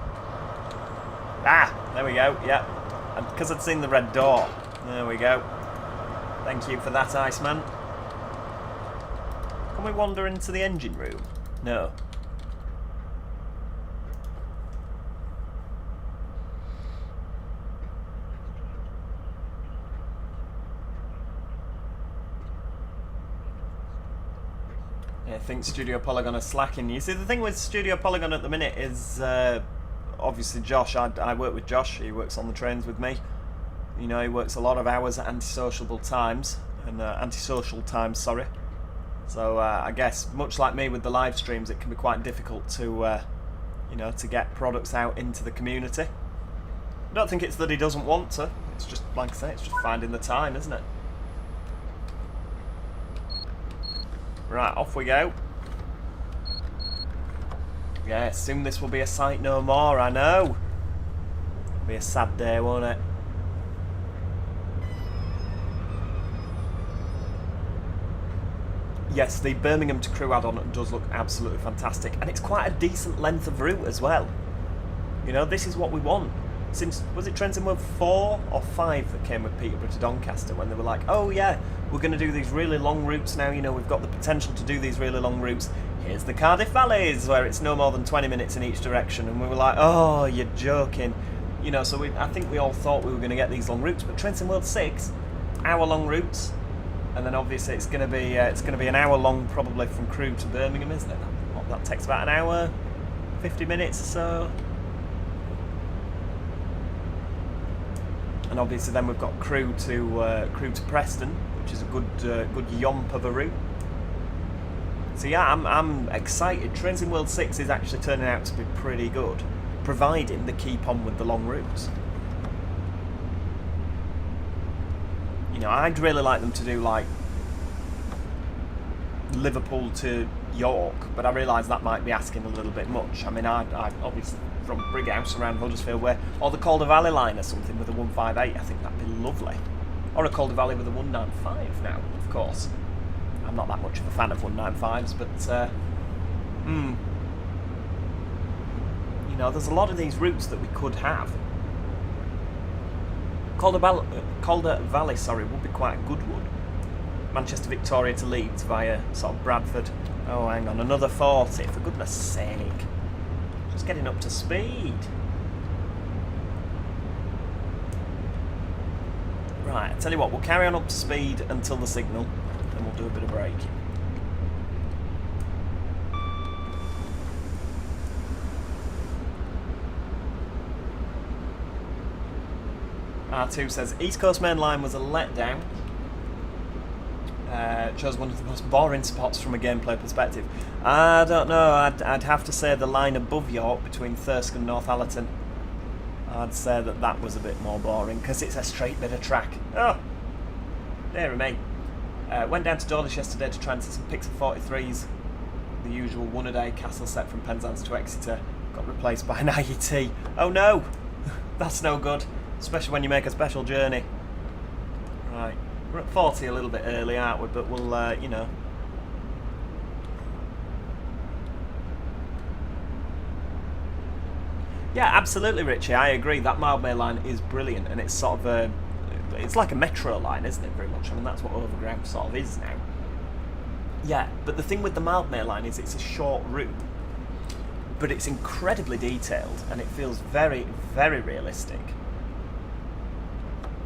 Ah, there we go, yeah. And because I'd seen the red door. There we go. Thank you for that, Iceman. Can we wander into the engine room? No. I think Studio Polygon are slacking. You see, the thing with Studio Polygon at the minute is obviously Josh. I work with Josh. He works on the trains with me. You know, he works a lot of hours at antisocial times. Sorry. So I guess, much like me with the live streams, it can be quite difficult to, you know, to get products out into the community. I don't think it's that he doesn't want to. It's just, like I say, it's just finding the time, isn't it? Right, off we go. Yeah, soon this will be a sight no more, I know. It'll be a sad day, won't it? Yes, the Birmingham to Crewe add-on does look absolutely fantastic, and it's quite a decent length of route as well. You know, this is what we want. Since, was it Trains in World 4 or 5 that came with Peterborough to Doncaster, when they were like, oh yeah, we're going to do these really long routes now, you know, we've got the potential to do these really long routes. Here's the Cardiff Valleys, where it's no more than 20 minutes in each direction, and we were like, oh, you're joking. You know, so I think we all thought we were going to get these long routes, but Trains in World 6, hour-long routes, and then obviously it's going to be an hour long probably from Crewe to Birmingham, isn't it? That takes about an hour, 50 minutes or so. And obviously then we've got Crewe to Preston, which is a good yomp of a route. So yeah, I'm excited. Trains in World 6 is actually turning out to be pretty good, providing they keep on with the long routes. You know, I'd really like them to do like Liverpool to York, but I realise that might be asking a little bit much. I mean, I obviously from Brighouse around Huddersfield Way, or the Calder Valley line or something with a 158, I think that'd be lovely. Or a Calder Valley with a 195 now, of course. I'm not that much of a fan of 195s, but you know, there's a lot of these routes that we could have. Calder Valley, sorry, would be quite a good one. Manchester Victoria to Leeds via sort of Bradford. Oh, hang on, another 40, for goodness sake. Just getting up to speed. Right, I tell you what, we'll carry on up to speed until the signal, and we'll do a bit of braking. R2 says, East Coast Main Line was a letdown. Chose one of the most boring spots from a gameplay perspective. I don't know, I'd have to say the line above York between Thirsk and Northallerton. I'd say that was a bit more boring, because it's a straight bit of track. Oh, dear me. Went down to Dawlish yesterday to try and see some pics of 43s. The usual one-a-day castle set from Penzance to Exeter. Got replaced by an IET. Oh no! That's no good. Especially when you make a special journey. Right. We're at 40 a little bit early, aren't we? But we'll, you know. Yeah, absolutely, Richie. I agree. That Mildmay line is brilliant, and it's sort of it's like a metro line, isn't it? Very much. I mean, that's what Overground sort of is now. Yeah, but the thing with the Mildmay line is it's a short route, but it's incredibly detailed, and it feels very, very realistic.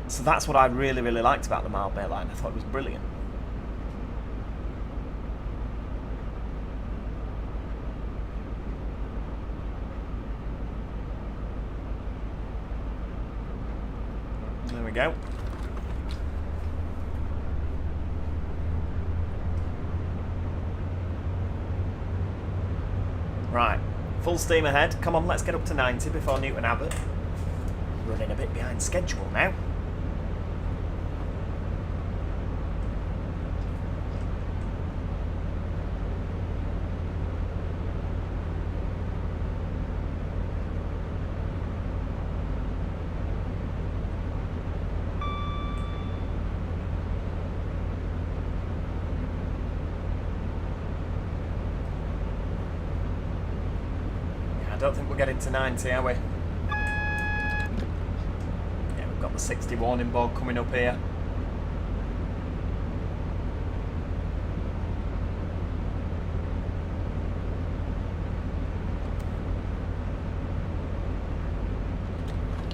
So that's what I really, really liked about the Mildmay line. I thought it was brilliant. There we go. Right, full steam ahead. Come on, let's get up to 90 before Newton Abbot. Running a bit behind schedule now. I don't think we're getting to 90, are we? the 60 warning board coming up here.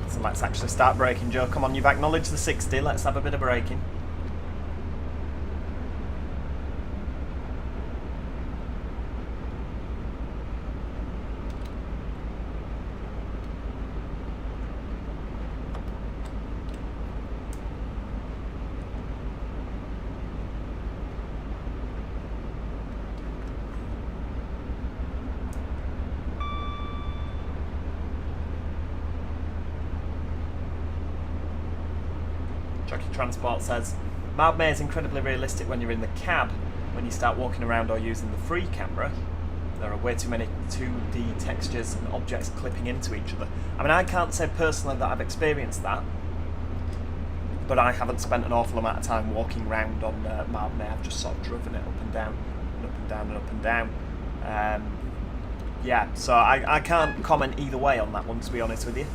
So let's actually start braking, Joe. Come on, you've acknowledged the 60. Let's have a bit of braking. Jockey Transport says, Mildmay is incredibly realistic when you're in the cab. When you start walking around or using the free camera, there are way too many 2D textures and objects clipping into each other. I mean, I can't say personally that I've experienced that, but I haven't spent an awful amount of time walking around on Mildmay. I've just sort of driven it up and down, and up and down, and up and down. Yeah, so I can't comment either way on that one, to be honest with you.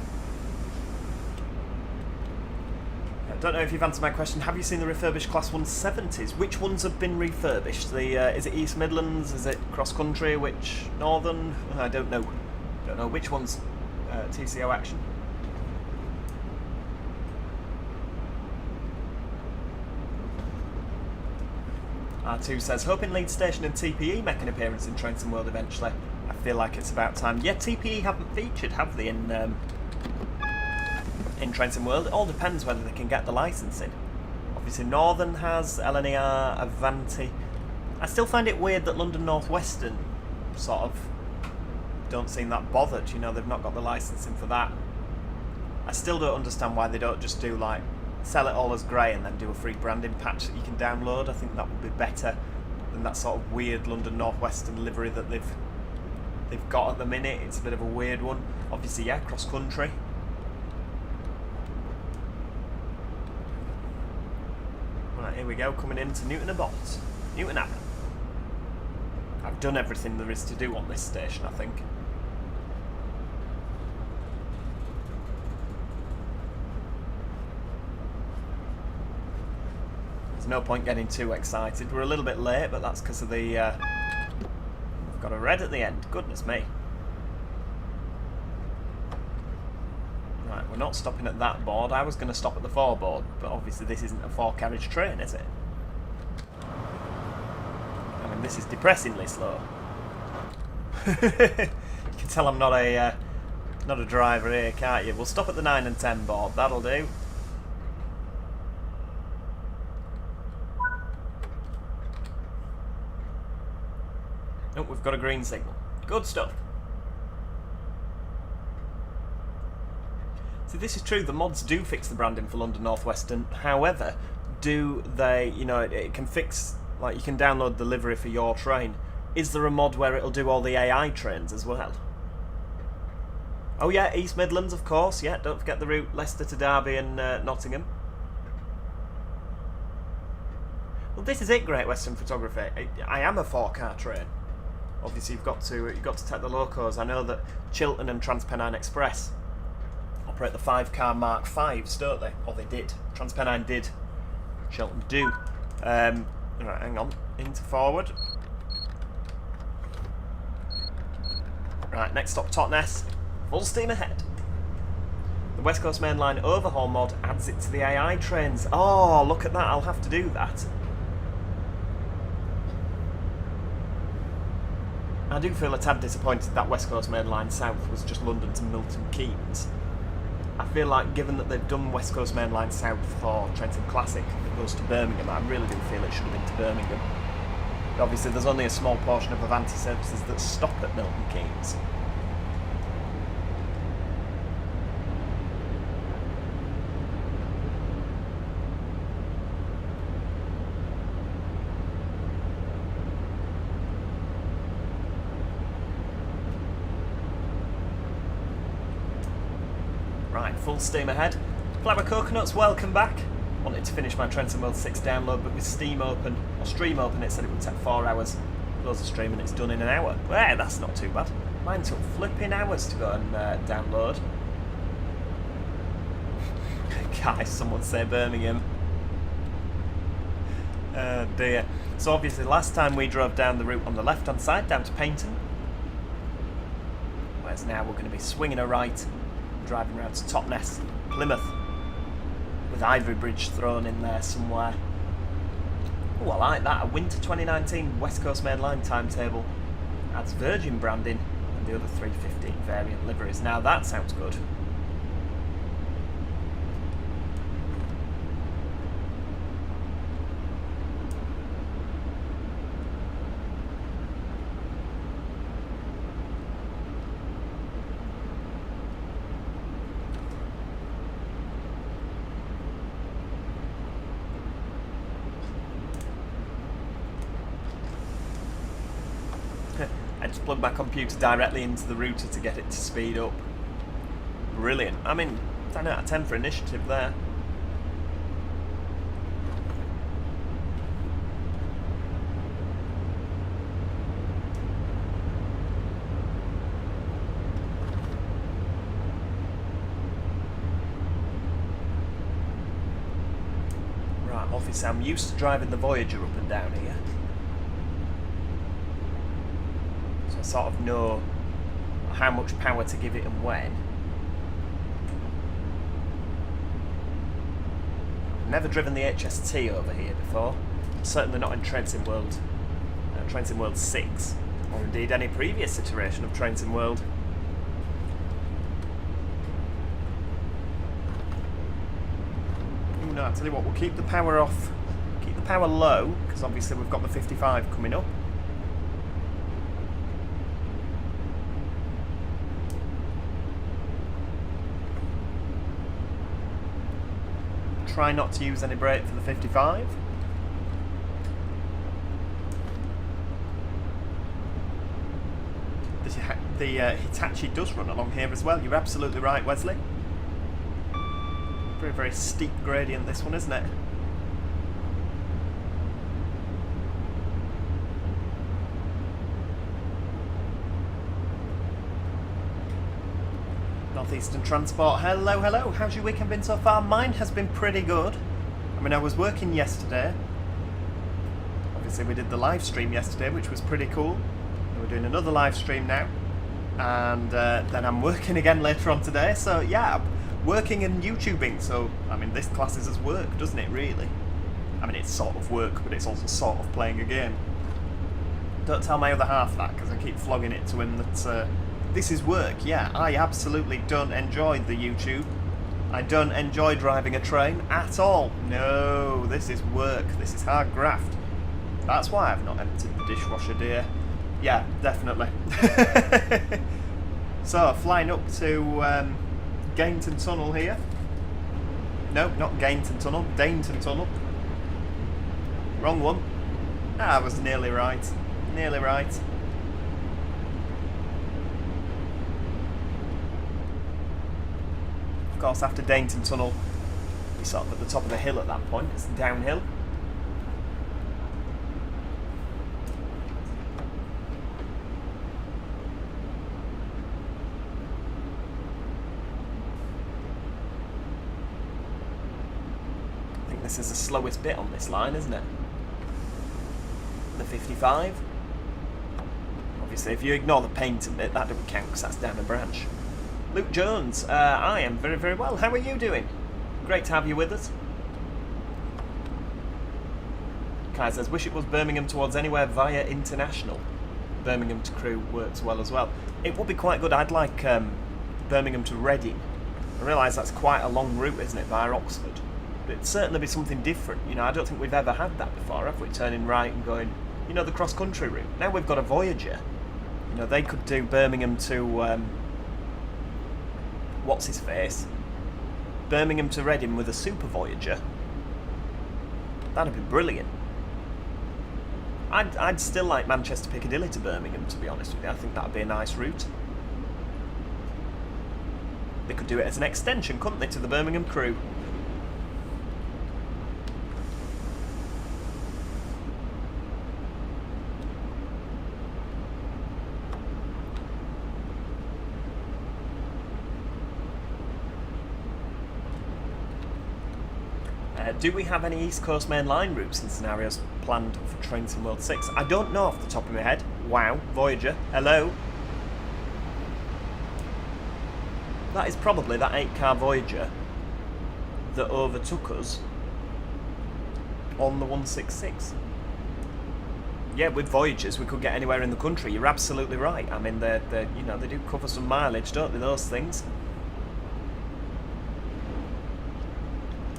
I don't know if you've answered my question. Have you seen the refurbished Class 170s? Which ones have been refurbished? Is it East Midlands? Is it Cross Country? Which Northern? I don't know. Don't know which ones. TCO action. R2 says, hoping Leeds Station and TPE make an appearance in Train Sim World eventually. I feel like it's about time. Yeah, TPE haven't featured, have they, in Train Sim World? It all depends whether they can get the licensing. Obviously Northern has, LNER, Avanti. I still find it weird that London North Western sort of don't seem that bothered, you know, they've not got the licensing for that. I still don't understand why they don't just do, like, sell it all as grey and then do a free branding patch that you can download. I think that would be better than that sort of weird London North Western livery that they've got at the minute. It's a bit of a weird one. Obviously, yeah, Cross Country. Right, here we go, coming into Newton Abbot. Newton Abbot. I've done everything there is to do on this station, I think. There's no point getting too excited. We're a little bit late, but that's because of the... we've got a red at the end. Goodness me. Right, we're not stopping at that board. I was going to stop at the 4 board, but obviously this isn't a 4-carriage train, is it? I mean, this is depressingly slow. You can tell I'm not a driver here, can't you? We'll stop at the 9 and 10 board. That'll do. Oh, we've got a green signal. Good stuff. See, this is true. The mods do fix the branding for London North Western. However, do they, you know, it can fix, like, you can download the livery for your train. Is there a mod where it'll do all the AI trains as well? Oh yeah, East Midlands, of course. Yeah, don't forget the route Leicester to Derby and Nottingham. Well, this is it, Great Western Photography. I am a 4-car train. Obviously, you've got to take the locos. I know that Chiltern and TransPennine Express operate the 5-car Mark 5s, don't they? Or they did. TransPennine did. Chiltern do. Right, hang on. Into forward. Right, next stop, Totnes. Full steam ahead. The West Coast Main Line overhaul mod adds it to the AI trains. Oh, look at that. I'll have to do that. I do feel a tad disappointed that West Coast Main Line South was just London to Milton Keynes. I feel like, given that they've done West Coast Main Line South for Trenton Classic that goes to Birmingham, I really do feel it should have been to Birmingham. But obviously there's only a small portion of Avanti services that stop at Milton Keynes. Right, full steam ahead. Flower Coconuts, welcome back. Wanted to finish my Train Sim World 6 download, but with Steam open, or Stream open, it said it would take 4 hours. Close the stream and it's done in an hour. Well, that's not too bad. Mine took flipping hours to go and download. Guys, someone say Birmingham. Dear. So obviously last time we drove down the route on the left hand side down to Paynton, whereas now we're going to be swinging a right, driving around to Totnes, Plymouth, with Ivory Bridge thrown in there somewhere. Oh, I like that. A winter 2019 West Coast Main Line timetable adds Virgin branding and the other 315 variant liveries. Now that sounds good. I just plug my computer directly into the router to get it to speed up. Brilliant. I mean, 10 out of 10 for initiative there. Right, obviously I'm used to driving the Voyager up and down here. Sort of know how much power to give it and when. I've never driven the HST over here before, certainly not in Train Sim World 6, or indeed any previous iteration of Train Sim World. No, I tell you what, we'll keep the power off, keep the power low, because obviously we've got the 55 coming up. Try not to use any brake for the 55. The Hitachi does run along here as well. You're absolutely right, Wesley. Very, very steep gradient this one, isn't it? Northeastern Transport, hello, hello. How's your weekend been so far? Mine has been pretty good. I mean, I was working yesterday. Obviously, we did the live stream yesterday, which was pretty cool. And we're doing another live stream now. And then I'm working again later on today. So, yeah, I'm working and YouTubing. So, I mean, this classes as work, doesn't it, really? I mean, it's sort of work, but it's also sort of playing a game. Don't tell my other half that, because I keep flogging it to him that... this is work, yeah. I absolutely don't enjoy the YouTube. I don't enjoy driving a train at all. No, this is work. This is hard graft. That's why I've not emptied the dishwasher, dear. Yeah, definitely. So, flying up to Gainton Tunnel here. No, not Gainton Tunnel. Dainton Tunnel. Wrong one. Ah, I was nearly right. Nearly right. Of course, after Dainton Tunnel, you're sort of at the top of the hill at that point. It's downhill. I think this is the slowest bit on this line, isn't it? The 55. Obviously, if you ignore the Paynton bit, that doesn't count because that's down a branch. Luke Jones, I am very, very well. How are you doing? Great to have you with us. Kai says, wish it was Birmingham towards anywhere via international. Birmingham to Crewe works well as well. It would be quite good. I'd like Birmingham to Reading. I realise that's quite a long route, isn't it, via Oxford? But it'd certainly be something different. You know, I don't think we've ever had that before, have we? Turning right and going, you know, the cross-country route. Now we've got a Voyager. You know, they could do Birmingham to... what's his face? Birmingham to Reading with a Super Voyager. That'd be brilliant. I'd still like Manchester Piccadilly to Birmingham, to be honest with you. I think that'd be a nice route. They could do it as an extension, couldn't they, to the Birmingham Crewe? Do we have any East Coast Main Line routes and scenarios planned for Train Sim World 6? I don't know off the top of my head. Wow, Voyager, hello. That is probably that 8-car Voyager that overtook us on the 166. Yeah, with Voyagers we could get anywhere in the country. You're absolutely right. I mean, they you know, they do cover some mileage, don't they, those things?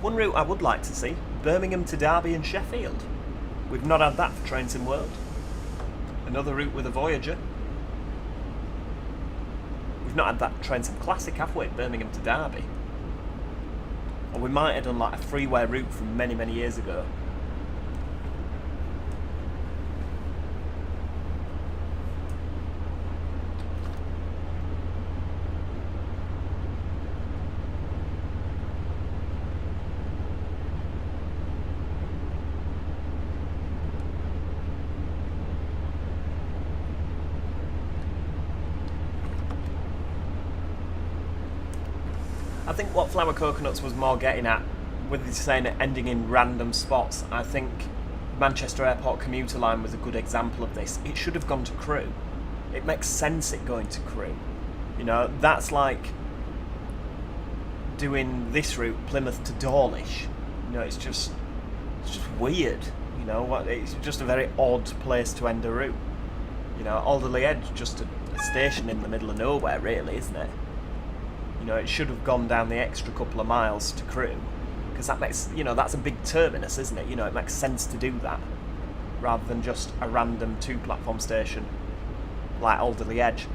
One route I would like to see, Birmingham to Derby and Sheffield. We've not had that for Train Sim World. Another route with a Voyager. We've not had that Train Sim Classic, have we? Birmingham to Derby. Or we might have done like a freeway route from many, many years ago. I think what Flower Coconuts was more getting at, with saying it ending in random spots, I think Manchester Airport commuter line was a good example of this. It should have gone to Crewe. It makes sense it going to Crewe. You know, that's like doing this route, Plymouth to Dawlish. You know, it's just weird. You know, it's just a very odd place to end a route. You know, Alderley Edge, just a station in the middle of nowhere, really, isn't it? You know, it should have gone down the extra couple of miles to Crewe, because that makes, you know, that's a big terminus, isn't it? You know, it makes sense to do that, rather than just a random 2-platform station like Alderley Edge.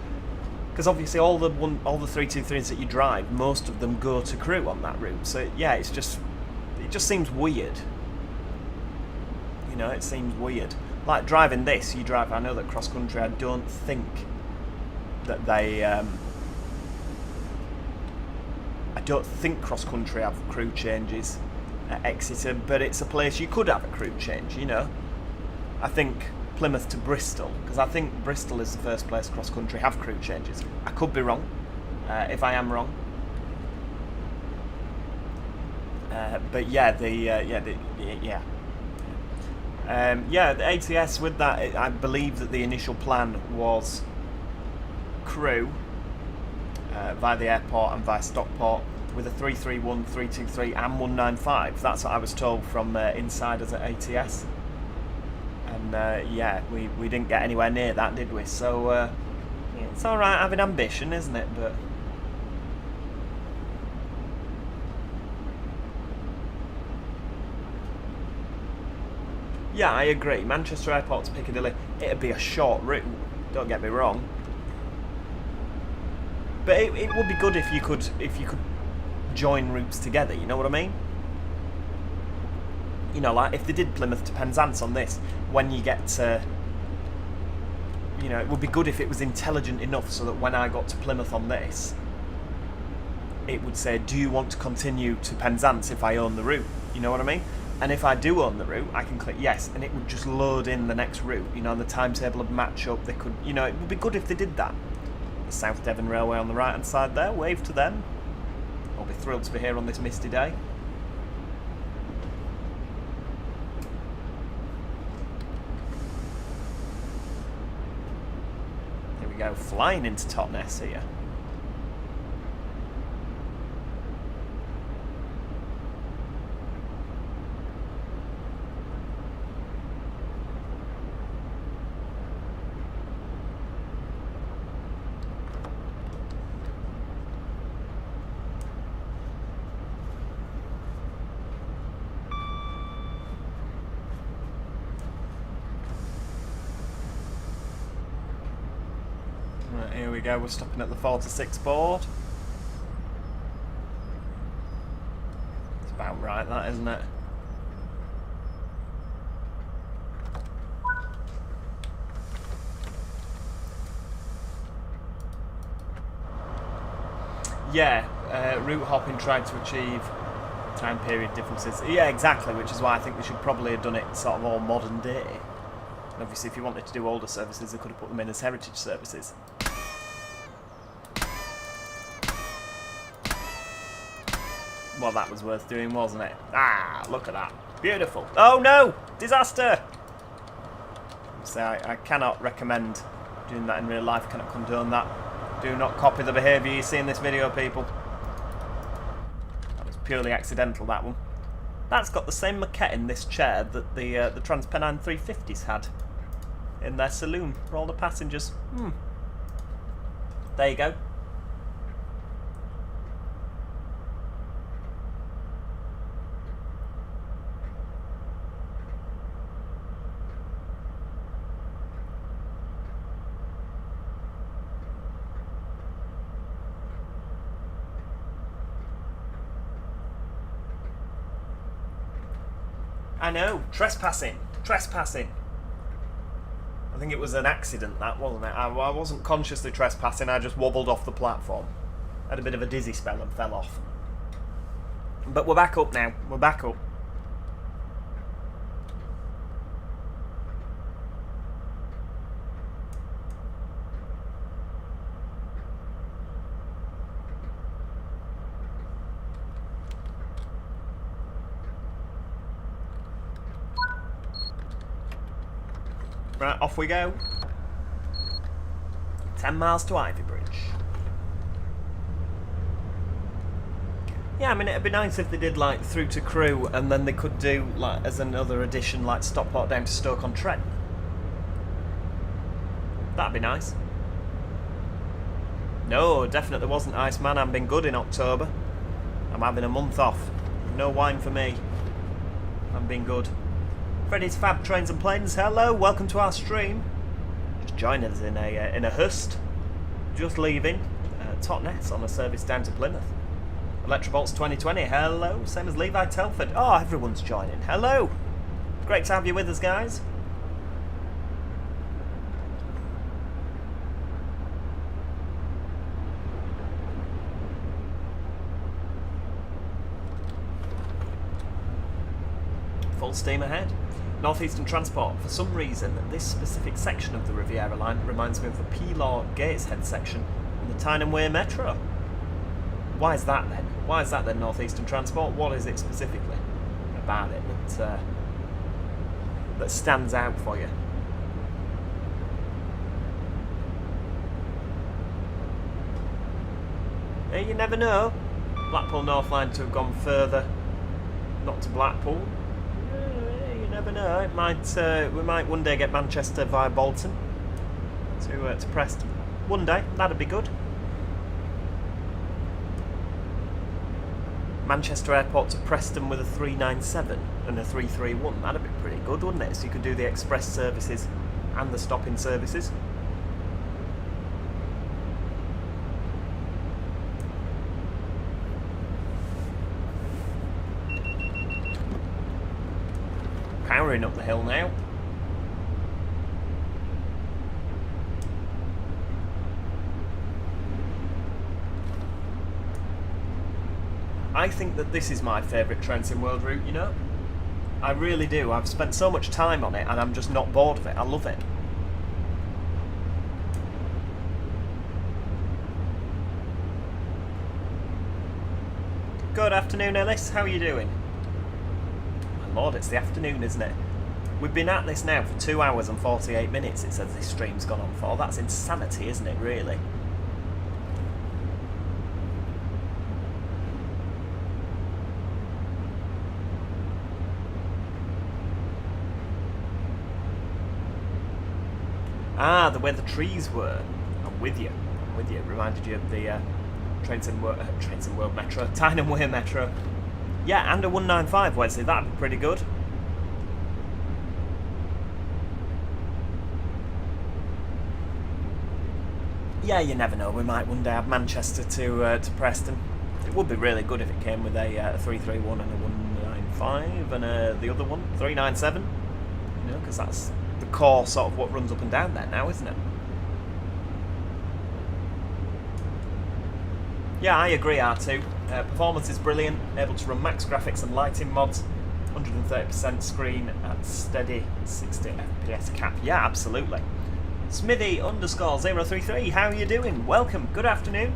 Because obviously all the 323s that you drive, most of them go to Crewe on that route. So yeah, it just seems weird. You know, it seems weird. Like driving this, you drive. I know that cross country. I don't think that they. I don't think cross country have crew changes at Exeter, but it's a place you could have a crew change. You know, I think Plymouth to Bristol, because I think Bristol is the first place cross country have crew changes. I could be wrong. If I am wrong, but yeah, the ATS with that, I believe that the initial plan was Crewe via the airport and via Stockport with a 331, 323 and 195. That's what I was told from insiders at ATS. And yeah, we didn't get anywhere near that, did we? So yeah, it's alright having ambition, isn't it? But yeah, I agree. Manchester Airport to Piccadilly, it'd be a short route, don't get me wrong. But it would be good if you could join routes together, you know what I mean? You know, like if they did Plymouth to Penzance on this, when you get to, you know, it would be good if it was intelligent enough so that when I got to Plymouth on this, it would say, do you want to continue to Penzance if I own the route? You know what I mean? And if I do own the route, I can click yes, and it would just load in the next route, you know, and the timetable would match up. They could, you know, it would be good if they did that. The South Devon Railway on the right hand side there, wave to them. I'll be thrilled to be here on this misty day. Here we go, flying into Totnes here. Here we go, we're stopping at the 4-6 board. It's about right, that, isn't it? Yeah, route hopping trying to achieve time period differences. Yeah, exactly, which is why I think they should probably have done it sort of all modern day. And obviously if you wanted to do older services, they could have put them in as heritage services. Well, that was worth doing, wasn't it? Ah, look at that. Beautiful. Oh no! Disaster! So I cannot recommend doing that in real life. Cannot condone that. Do not copy the behaviour you see in this video, people. That was purely accidental, that one. That's got the same maquette in this chair that the Transpennine 350s had in their saloon for all the passengers. There you go. I know, trespassing. I think it was an accident, that, wasn't it? I wasn't consciously trespassing, I just wobbled off the platform. Had a bit of a dizzy spell and fell off. But we're back up now, we're back up. Right, off we go. 10 miles to Ivy Bridge. Yeah, I mean, it'd be nice if they did, like, through to Crewe, and then they could do, like, as another addition, like, Stockport down to Stoke-on-Trent. That'd be nice. No, definitely wasn't Iceman. I've been good in October. I'm having a month off. No wine for me. I've been good. Freddy's Fab Trains and Planes, hello, welcome to our stream. Just join us in a Hurst, just leaving Totnes on a service down to Plymouth. Electrobolts 2020, hello, same as Levi Telford. Oh, everyone's joining, hello. Great to have you with us, guys. Full steam ahead. Northeastern Transport. For some reason, this specific section of the Riviera line reminds me of the P-Law Gateshead section on the Tyne Way Metro. Why is that then? Why is that then, Northeastern Transport? What is it specifically about it that stands out for you? Hey, you never know. Blackpool North Line to have gone further, not to Blackpool. Never know. It might. We might one day get Manchester via Bolton to Preston. One day, that'd be good. Manchester Airport to Preston with a 397 and a 331. That'd be pretty good, wouldn't it? So you could do the express services and the stopping services. Powering up the hill now. I think that this is my favourite Train Sim World route, you know? I really do. I've spent so much time on it and I'm just not bored of it. I love it. Good afternoon, Ellis. How are you doing? Lord, it's the afternoon, isn't it? We've been at this now for 2 hours and 48 minutes, it says this stream's gone on for. That's insanity, isn't it, really? Ah, the way the trees were. I'm with you. I'm with you. It reminded you of the Train Sim World Metro. Tyne Way Metro. Yeah, and a 195, Wesley, that'd be pretty good. Yeah, you never know, we might one day have Manchester to Preston. It would be really good if it came with a 331 and a 195 and the other one, 397. You know, because that's the core sort of what runs up and down there now, isn't it? Yeah, I agree, R2. Performance is brilliant, able to run max graphics and lighting mods, 130% screen at steady 60 FPS cap. Yeah, absolutely. Smithy_033, how are you doing? Welcome, good afternoon.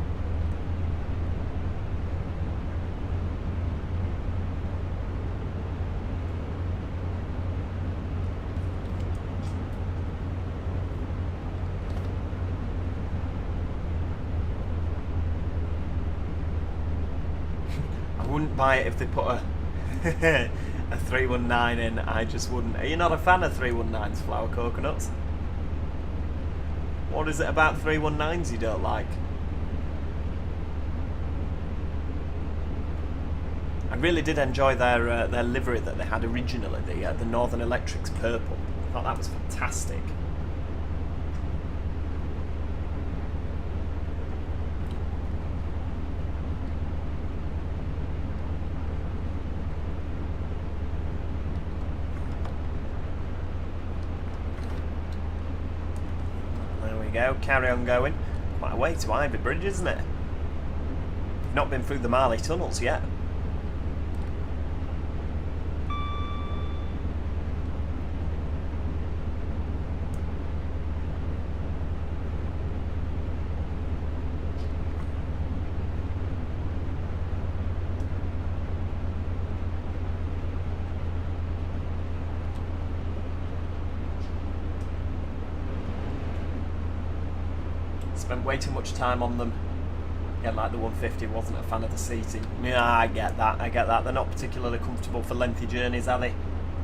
wouldn't buy it if they put a a 319 in. I just wouldn't. Are you not a fan of 319s, flower coconuts? What is it about 319s you don't like? I really did enjoy their livery that they had originally, the Northern Electric's purple. I thought that was fantastic. There we go, carry on going. Quite a way to Ivy Bridge, isn't it? We've not been through the Marley tunnels yet. Spent way too much time on them. Again, like the 150, wasn't a fan of the seating. Yeah, I get that. They're not particularly comfortable for lengthy journeys, are they?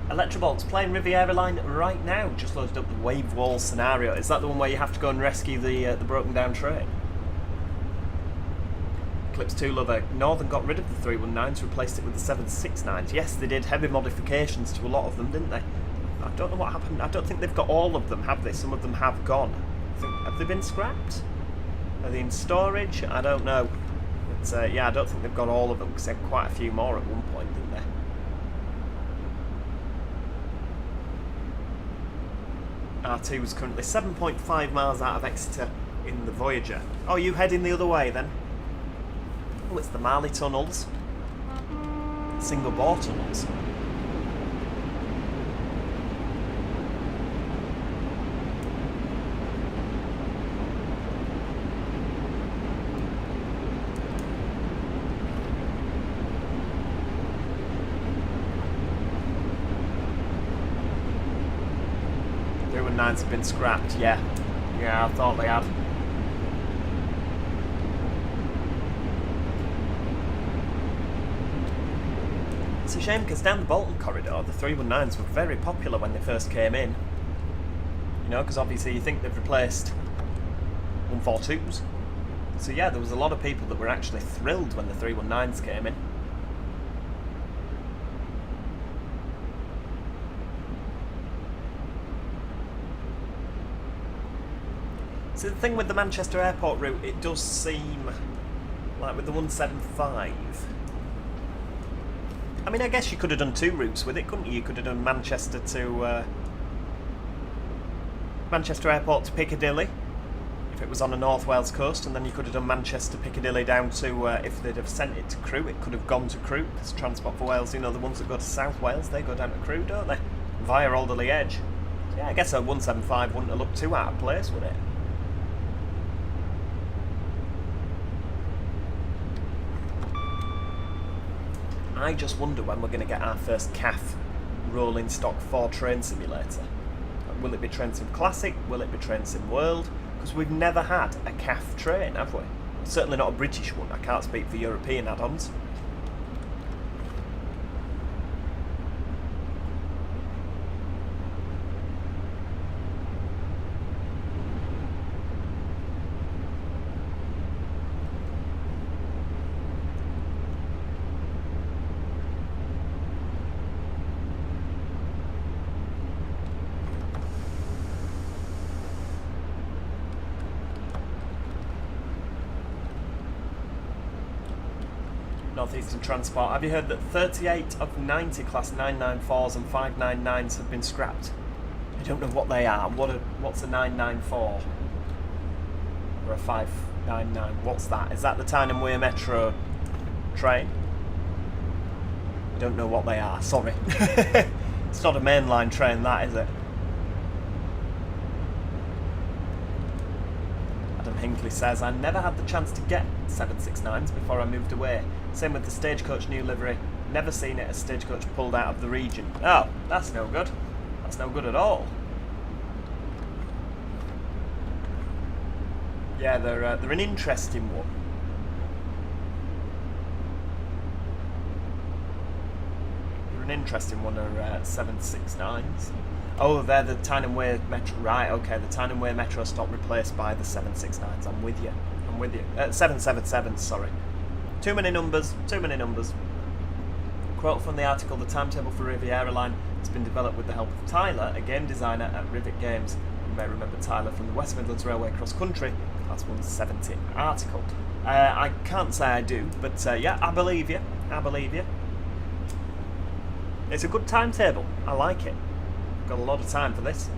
Electrobolt's playing Riviera Line right now. Just loaded up the wave wall scenario. Is that the one where you have to go and rescue the broken down train? Eclipse 2 Lover. Northern got rid of the 319s, replaced it with the 769s. Yes, they did heavy modifications to a lot of them, didn't they? I don't know what happened. I don't think they've got all of them, have they? Some of them have gone. Have they been scrapped? Are they in storage? I don't know. But yeah, I don't think they've got all of them because they had quite a few more at one point, didn't they? R2 was currently 7.5 miles out of Exeter in the Voyager. Oh, you heading the other way then? Oh, it's the Marley tunnels. Single bore tunnels. Have been scrapped, yeah. Yeah, I thought they had. It's a shame because down the Bolton corridor, the 319s were very popular when they first came in. You know, because obviously you think they've replaced 142s. So yeah, there was a lot of people that were actually thrilled when the 319s came in. So the thing with the Manchester Airport route, it does seem like with the 175. I mean, I guess you could have done two routes with it, couldn't you? You could have done Manchester to Manchester Airport to Piccadilly, if it was on the North Wales coast, and then you could have done Manchester Piccadilly down to if they'd have sent it to Crewe, it could have gone to Crewe. Because Transport for Wales, you know, the ones that go to South Wales, they go down to Crewe, don't they? Via Alderley Edge. So yeah, I guess a 175 wouldn't have looked too out of place, would it? I just wonder when we're going to get our first CAF rolling stock 4 train simulator. Will it be Train Sim Classic? Will it be Train Sim World? Because we've never had a CAF train, have we? Certainly not a British one. I can't speak for European add-ons. Northeastern Transport. Have you heard that 38 of 90 Class 994s and 599s have been scrapped? I don't know what they are. What's a 994? Or a 599? What's that? Is that the Tyne and Wear Metro train? I don't know what they are. Sorry. It's not a mainline train, that, is it? Adam Hinckley says, I never had the chance to get 769s before I moved away. Same with the Stagecoach new livery. Never seen it as Stagecoach pulled out of the region. Oh, that's no good. That's no good at all. Yeah, they're an interesting one. an interesting one are 769s. Oh, they're the Tyne and Wear Metro. Right, okay, the Tyne and Wear Metro stop replaced by the 769s. I'm with you. 777s, sorry. Too many numbers, too many numbers. Quote from the article, the timetable for Riviera line has been developed with the help of Tyler, a game designer at Rivet Games. You may remember Tyler from the West Midlands Railway Cross Country, Class 170 article. I can't say I do, but yeah, I believe you. I believe you. It's a good timetable. I like it. Got a lot of time for this.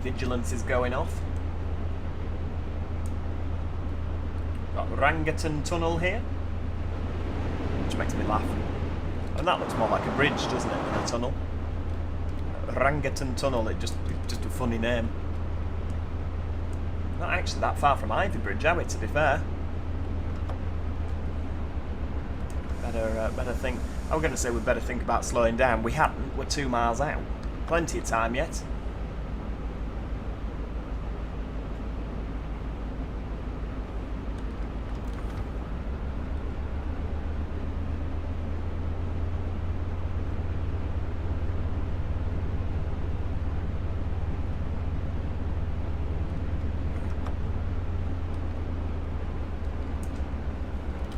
Vigilance is going off. Got Rangaton Tunnel here, which makes me laugh. And that looks more like a bridge, doesn't it, than a tunnel? Rangaton Tunnel, just a funny name. Not actually that far from Ivy Bridge, are we, to be fair? Better think. I was going to say we'd better think about slowing down. We hadn't. We're 2 miles out. Plenty of time yet.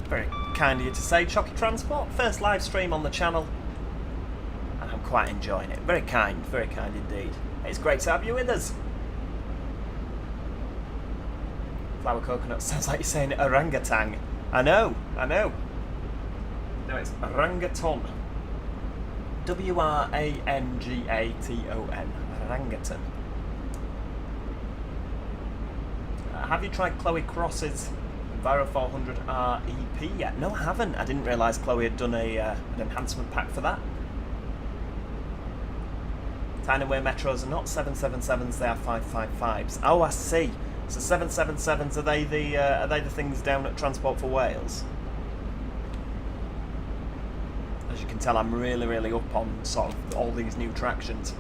Very kind of you to say, Chocky Transport. First live stream on the channel, and I'm quite enjoying it. Very kind indeed. It's great to have you with us. Flower coconut sounds like you're saying orangutan. I know. No, it's orangaton. W-R-A-N-G-A-T-O-N. Orangutan. Have you tried Chloe Cross's Viro 400 REP yet? No, I haven't. I didn't realise Chloe had done an enhancement pack for that. Tyne and Wear Metros are not 777s, they are 555s. Oh, I see. So 777s, are they the things down at Transport for Wales? As you can tell, I'm really up on sort of all these new tractions.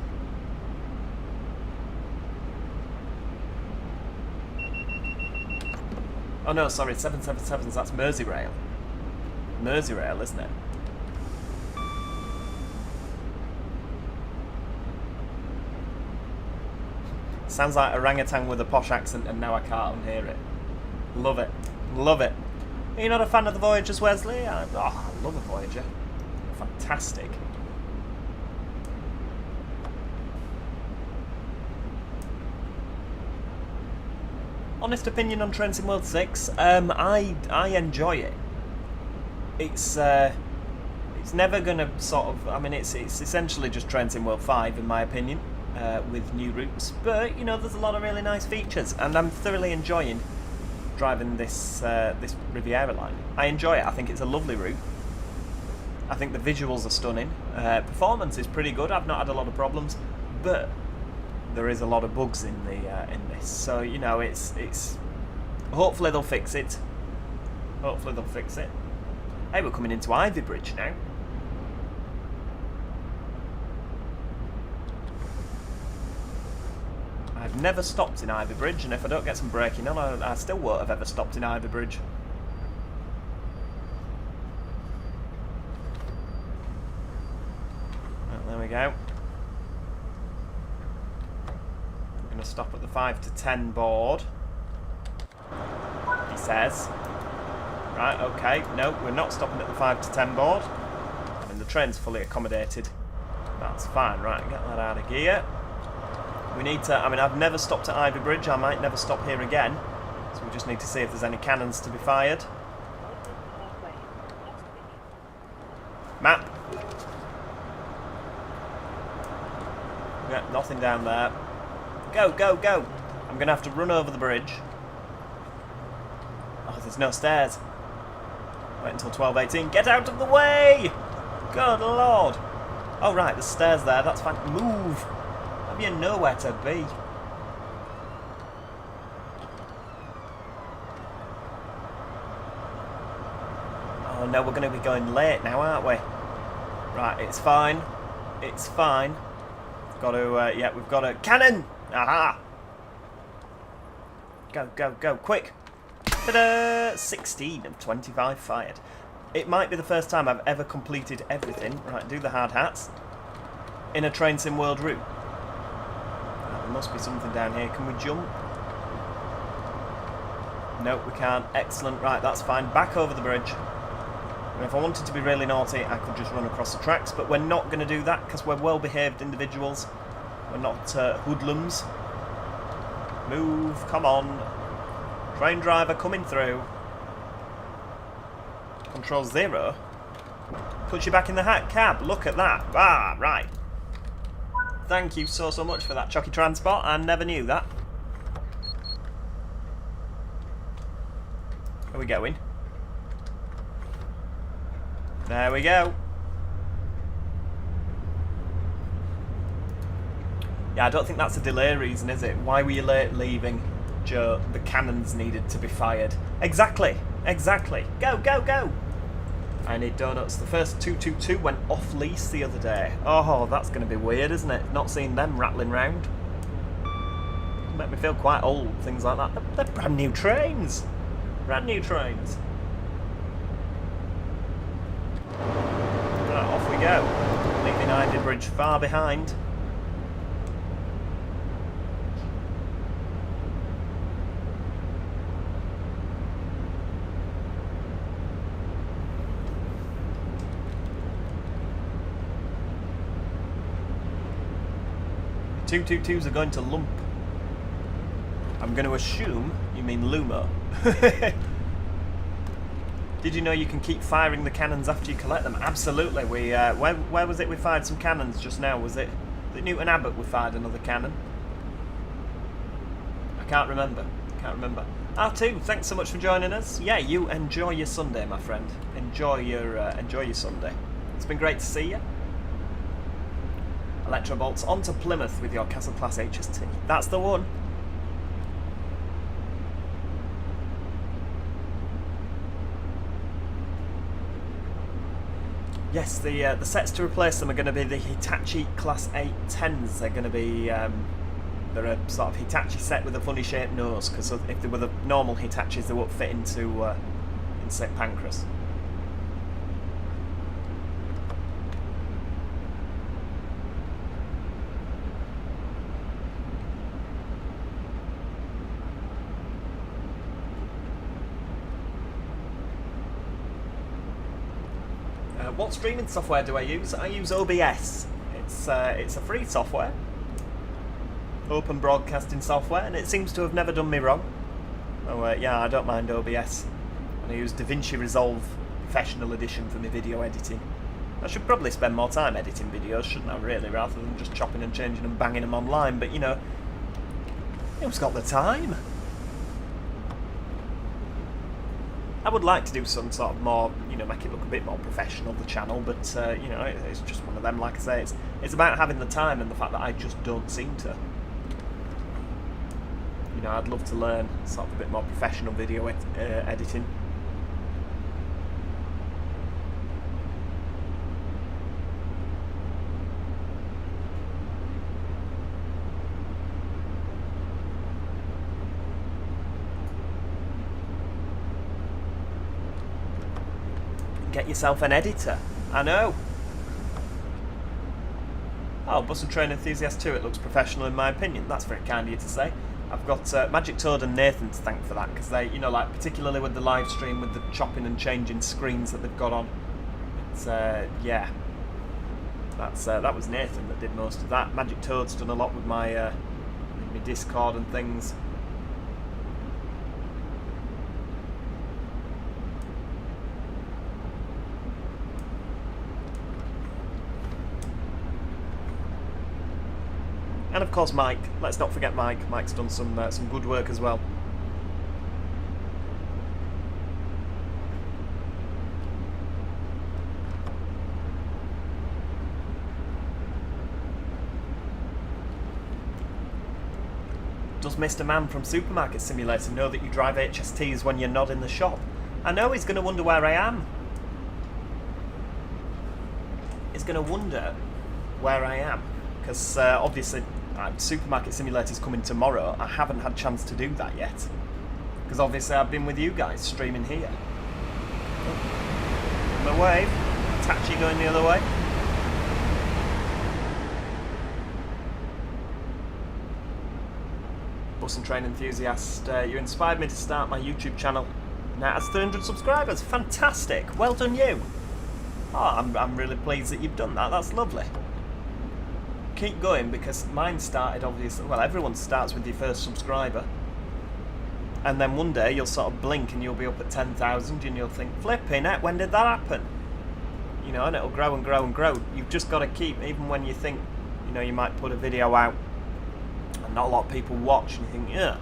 Oh no, sorry, 777s, that's Merseyrail. Merseyrail, isn't it? Sounds like orangutan with a posh accent, and now I can't unhear it. Love it. Love it. Are you not a fan of the Voyagers, Wesley? I love a Voyager. Fantastic. Honest opinion on Train Sim World 6, I enjoy it. It's never gonna sort of, I mean, it's essentially just Train Sim World 5 in my opinion, with new routes. But you know, there's a lot of really nice features, and I'm thoroughly enjoying driving this this Riviera line. I enjoy it. I think it's a lovely route. I think the visuals are stunning. Performance is pretty good. I've not had a lot of problems, but there is a lot of bugs in the in this, so you know it's hopefully they'll fix it. Hopefully they'll fix it. Hey, we're coming into Ivy Bridge now. I've never stopped in Ivy Bridge, and if I don't get some braking on, I still won't have ever stopped in Ivy Bridge. Right, there we go. Stop at the 5 to 10 board, he says. Right, okay, no, we're not stopping at the 5 to 10 board. I mean, the train's fully accommodated. That's fine, right, get that out of gear. We need to, I mean, I've never stopped at Ivy Bridge, I might never stop here again. So we just need to see if there's any cannons to be fired. Map. Yeah, nothing down there. Go, go, go! I'm going to have to run over the bridge. Oh, there's no stairs. Wait until 12:18. Get out of the way! Good lord! Oh, right, there's stairs there. That's fine. Move! Have you nowhere to be? Oh no, we're going to be going late now, aren't we? Right, it's fine. It's fine. We've got to, yeah, we've got a cannon! Aha! Go, go, go, quick! Ta-da! 16 of 25 fired. It might be the first time I've ever completed everything. Right, do the hard hats. In a Train Sim World route. Right, there must be something down here. Can we jump? Nope, we can't. Excellent. Right, that's fine. Back over the bridge. And if I wanted to be really naughty, I could just run across the tracks, but we're not going to do that because we're well-behaved individuals. We're not hoodlums. Move, come on. Train driver coming through. Control 0. Puts you back in the hat cab. Look at that. Ah, right. Thank you so much for that, Chucky Transport. I never knew that. Are we going? There we go. Yeah, I don't think that's a delay reason, is it? Why were you late leaving, Joe? The cannons needed to be fired. Exactly. Exactly. Go, go, go. I need donuts. The first 222 went off lease the other day. Oh, that's going to be weird, isn't it? Not seeing them rattling round. Make me feel quite old, things like that. They're brand new trains. Brand new trains. Right, off we go. Leaving Ivy Bridge far behind. The 222s are going to lump. I'm going to assume you mean Lumo. Did you know you can keep firing the cannons after you collect them? Absolutely. We where was it we fired some cannons just now? Was it Newton Abbot we fired another cannon? I can't remember. R2, thanks so much for joining us. Yeah, you enjoy your Sunday, my friend. Enjoy your Sunday. It's been great to see you. Electrobolts onto Plymouth with your Castle Class HST. That's the one. Yes, the sets to replace them are going to be the Hitachi Class 810s. They're going to be they're a sort of Hitachi set with a funny shaped nose, because if they were the normal Hitachis, they won't fit into in St Pancras. What streaming software do I use? I use OBS. It's a free software, open broadcasting software, and it seems to have never done me wrong. So yeah, I don't mind OBS. And I use DaVinci Resolve Professional Edition for my video editing. I should probably spend more time editing videos, shouldn't I, really, rather than just chopping and changing and banging them online, but you know, who's got the time? I would like to do some sort of more, you know, make it look a bit more professional, the channel, but, you know, it's just one of them, like I say, it's about having the time and the fact that I just don't seem to. You know, I'd love to learn sort of a bit more professional video editing. Get yourself an editor. I know. Oh, Bus and Train Enthusiast 2, it looks professional in my opinion. That's very kind of you to say. I've got Magic Toad and Nathan to thank for that, because they, you know, like particularly with the live stream, with the chopping and changing screens that they've got on. It's yeah. That was Nathan that did most of that. Magic Toad's done a lot with my Discord and things. And of course Mike, let's not forget Mike. Mike's done some good work as well. Does Mr. Man from Supermarket Simulator know that you drive HSTs when you're not in the shop? I know he's going to wonder where I am. is going to wonder where I am. Because obviously, Supermarket Simulator's coming tomorrow. I haven't had a chance to do that yet. Because obviously I've been with you guys, streaming here. My wave. Tachi going the other way. Bus and train enthusiast, you inspired me to start my YouTube channel. Now it has 300 subscribers. Fantastic. Well done you. Oh, I'm really pleased that you've done that. That's lovely. Keep going, because mine started obviously, well, everyone starts with your first subscriber. And then one day you'll sort of blink and you'll be up at 10,000 and you'll think, flipping heck, when did that happen? You know, and it'll grow and grow and grow. You've just got to keep, even when you think, you know, you might put a video out and not a lot of people watch, and you think, yeah,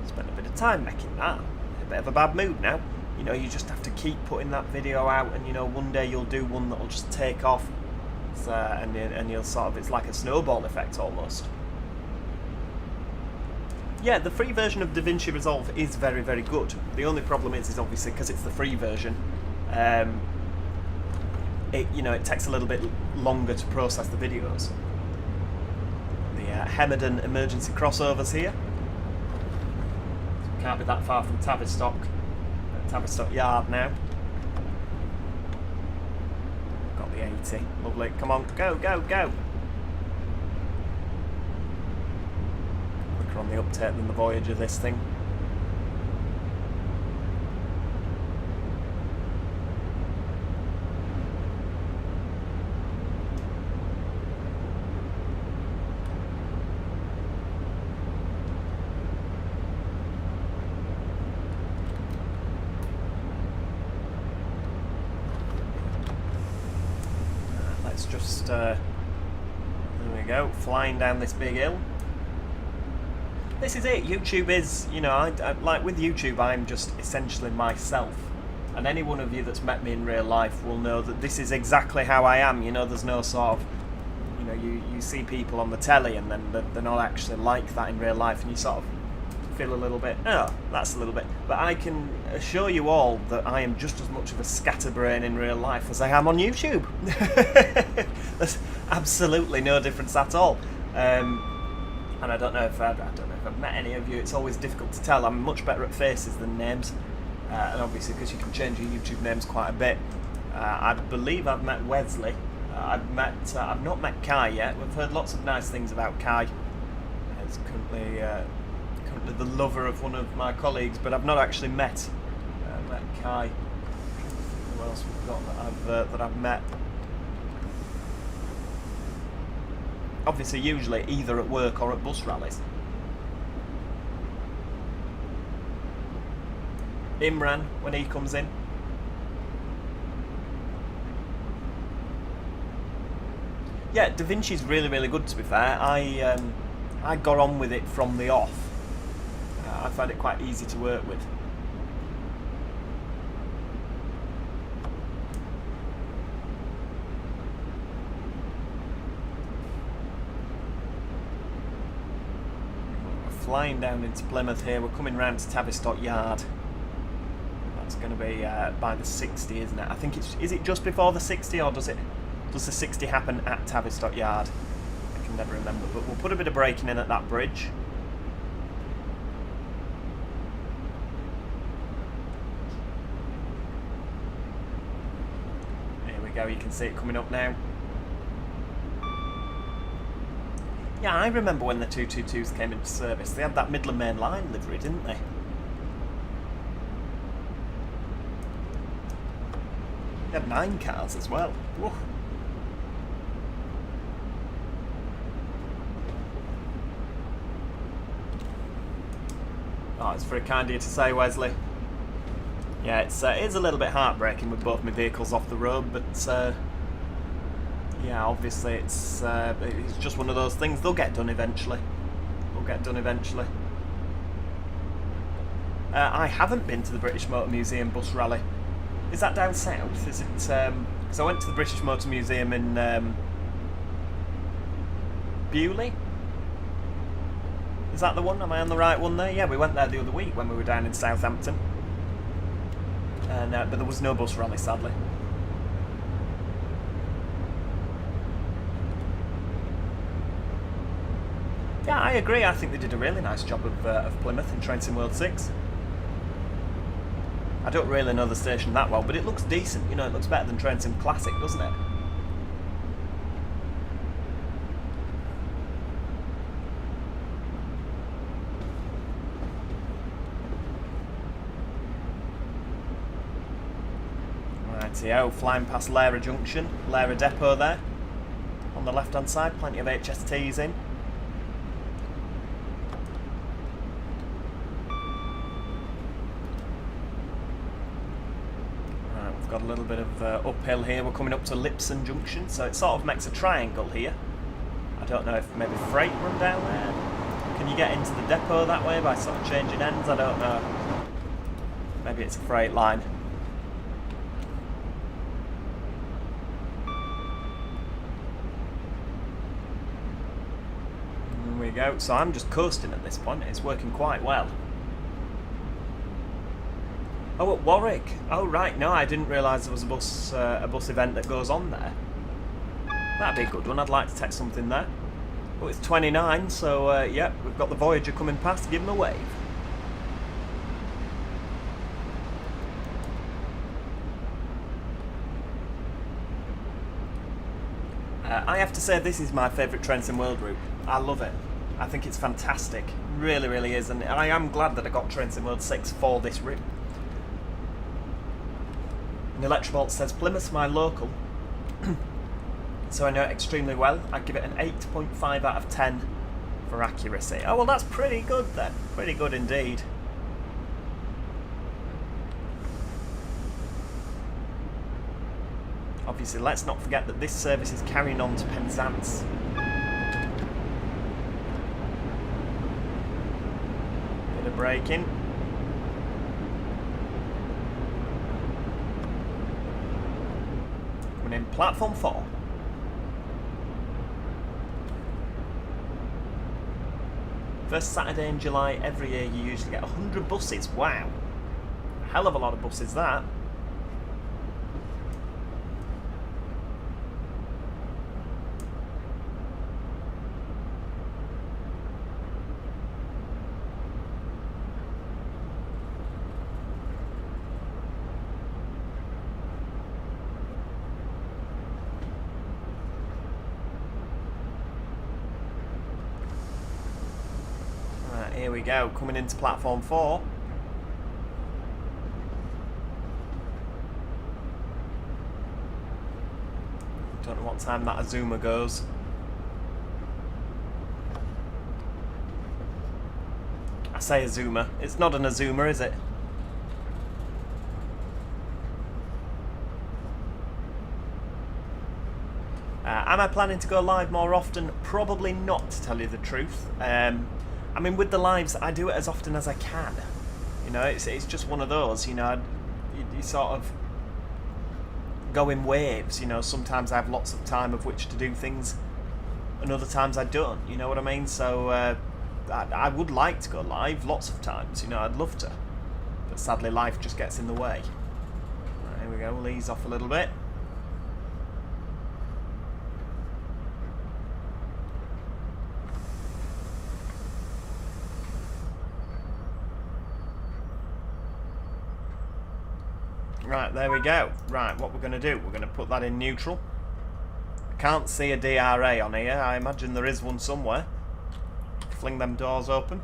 spent a bit of time making that. A bit of a bad mood now. You know, you just have to keep putting that video out, and you know, one day you'll do one that'll just take off. And you'll sort of, it's like a snowball effect almost. Yeah, the free version of DaVinci Resolve is very, very good. The only problem is obviously because it's the free version, it takes a little bit longer to process the videos. The Hemerdon emergency crossovers here. Can't be that far from Tavistock. Tavistock Yard now. Got the 80. Lovely. Come on, go, go, go. Quicker on the uptake than the Voyager, this thing. There we go, flying down this big hill. This is it. YouTube is, you know, I like with YouTube, I'm just essentially myself. And any one of you that's met me in real life will know that this is exactly how I am. You know, there's no sort of, you know, you see people on the telly and then they're not actually like that in real life, and you sort of feel a little bit, oh, that's a little bit. But I can assure you all that I am just as much of a scatterbrain in real life as I am on YouTube. There's absolutely no difference at all. And I don't know if I've met any of you. It's always difficult to tell. I'm much better at faces than names, and obviously because you can change your YouTube names quite a bit. I believe I've met Wesley. I've not met Kai yet. We've heard lots of nice things about Kai. It's currently the lover of one of my colleagues, but I've not actually met Kai. Who else we've got that I've met? Obviously, usually either at work or at bus rallies. Imran, when he comes in. Yeah, DaVinci's really, really good, to be fair. I got on with it from the off. I found it quite easy to work with. We're flying down into Plymouth here. We're coming round to Tavistock Yard. That's going to be by the 60, isn't it? I think is it just before the 60, or does the 60 happen at Tavistock Yard? I can never remember, but we'll put a bit of braking in at that bridge. You can see it coming up now. Yeah, I remember when the 222s came into service. They had that Midland Main Line livery, didn't they? They had 9 cars as well. Woof. Oh, it's very kind of you to say, Wesley. Yeah, it is a little bit heartbreaking with both my vehicles off the road, but yeah, obviously it's just one of those things. They'll get done eventually. I haven't been to the British Motor Museum bus rally. Is that down south? Is it? Because I went to the British Motor Museum in Bewley. Is that the one? Am I on the right one there? Yeah, we went there the other week when we were down in Southampton. But there was no bus rally, sadly. Yeah, I agree. I think they did a really nice job of Plymouth in Train Sim World 6. I don't really know the station that well, but it looks decent. You know, it looks better than Train Sim Classic, doesn't it? Rightio, flying past Lara Junction, Lara Depot there. On the left-hand side, plenty of HSTs in. Got a little bit of uphill here. We're coming up to Lipson Junction, so it sort of makes a triangle here. I don't know if maybe freight run down there. Can you get into the depot that way by sort of changing ends? I don't know. Maybe it's a freight line. There we go. So I'm just coasting at this point. It's working quite well. Oh, at Warwick. Oh, right. No, I didn't realise there was a bus event that goes on there. That'd be a good one. I'd like to take something there. Oh, it's 29, so, yeah, we've got the Voyager coming past. Give him a wave. I have to say, this is my favourite Train Sim World route. I love it. I think it's fantastic. Really, really is. And I am glad that I got Train Sim World 6 for this route. And Electrobolt says, Plymouth's my local, so I know it extremely well. I'd give it an 8.5 out of 10 for accuracy. Oh, well, that's pretty good then. Pretty good indeed. Obviously, let's not forget that this service is carrying on to Penzance. Bit of braking. In platform 4. First Saturday in July every year you usually get 100 buses. Wow. A hell of a lot of buses that. Here we go, coming into platform 4. Don't know what time that Azuma goes. I say Azuma. It's not an Azuma, is it? Am I planning to go live more often? Probably not, to tell you the truth. I mean, with the lives, I do it as often as I can. You know, it's just one of those, you know, you sort of go in waves, you know. Sometimes I have lots of time of which to do things, and other times I don't, you know what I mean? So, I would like to go live lots of times, you know, I'd love to. But sadly, life just gets in the way. Right, here we go, we'll ease off a little bit. Right, there we go. Right, what we're going to do, we're going to put that in neutral. I can't see a DRA on here. I imagine there is one somewhere. Fling them doors open.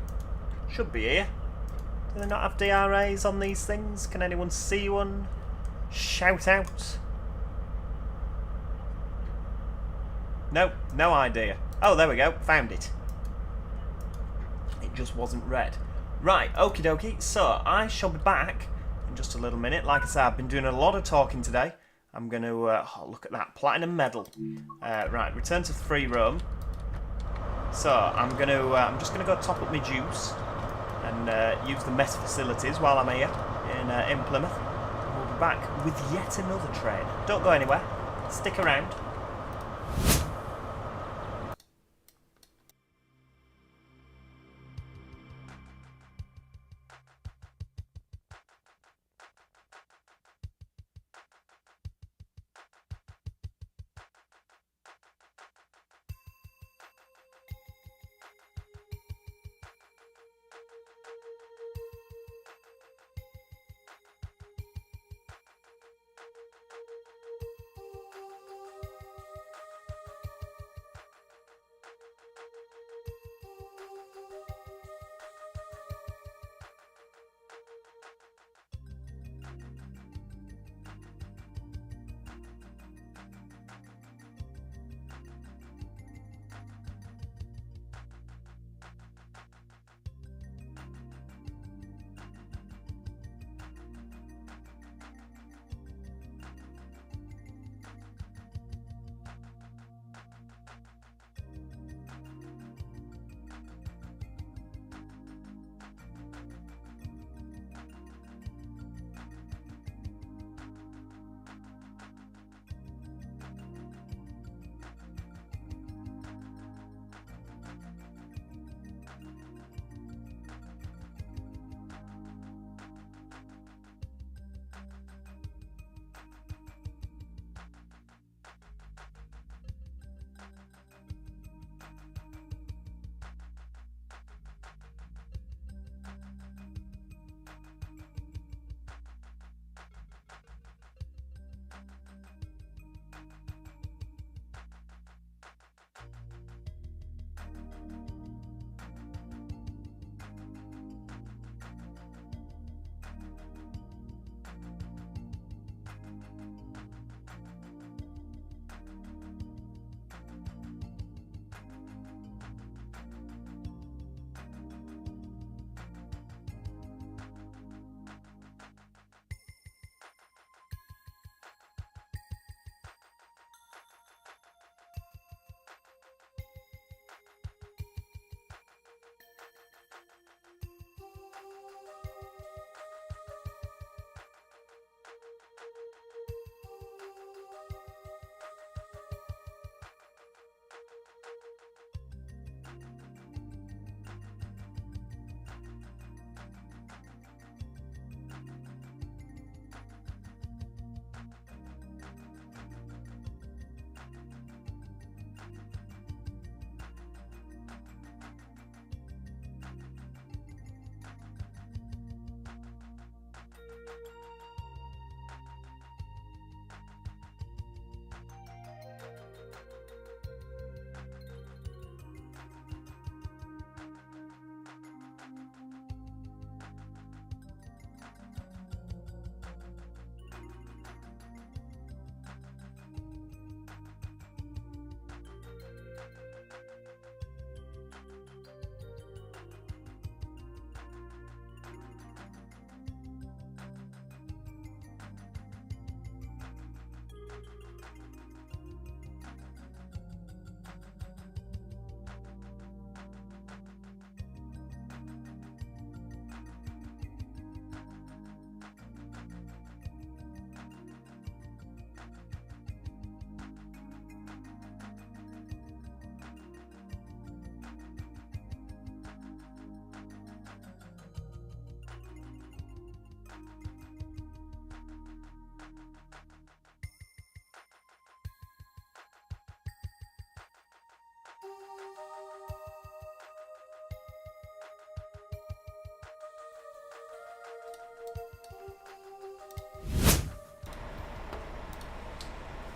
Should be here. Do they not have DRAs on these things? Can anyone see one? Shout out. No, no idea. Oh, there we go. Found it. It just wasn't red. Right, okie dokie. So, I shall be back just a little minute. Like I said, I've been doing a lot of talking today. I'm going to oh, look at that platinum medal. Right, return to free roam. So I'm just going to go top up my juice and use the mess facilities while I'm here in Plymouth. We'll be back with yet another train. Don't go anywhere. Stick around.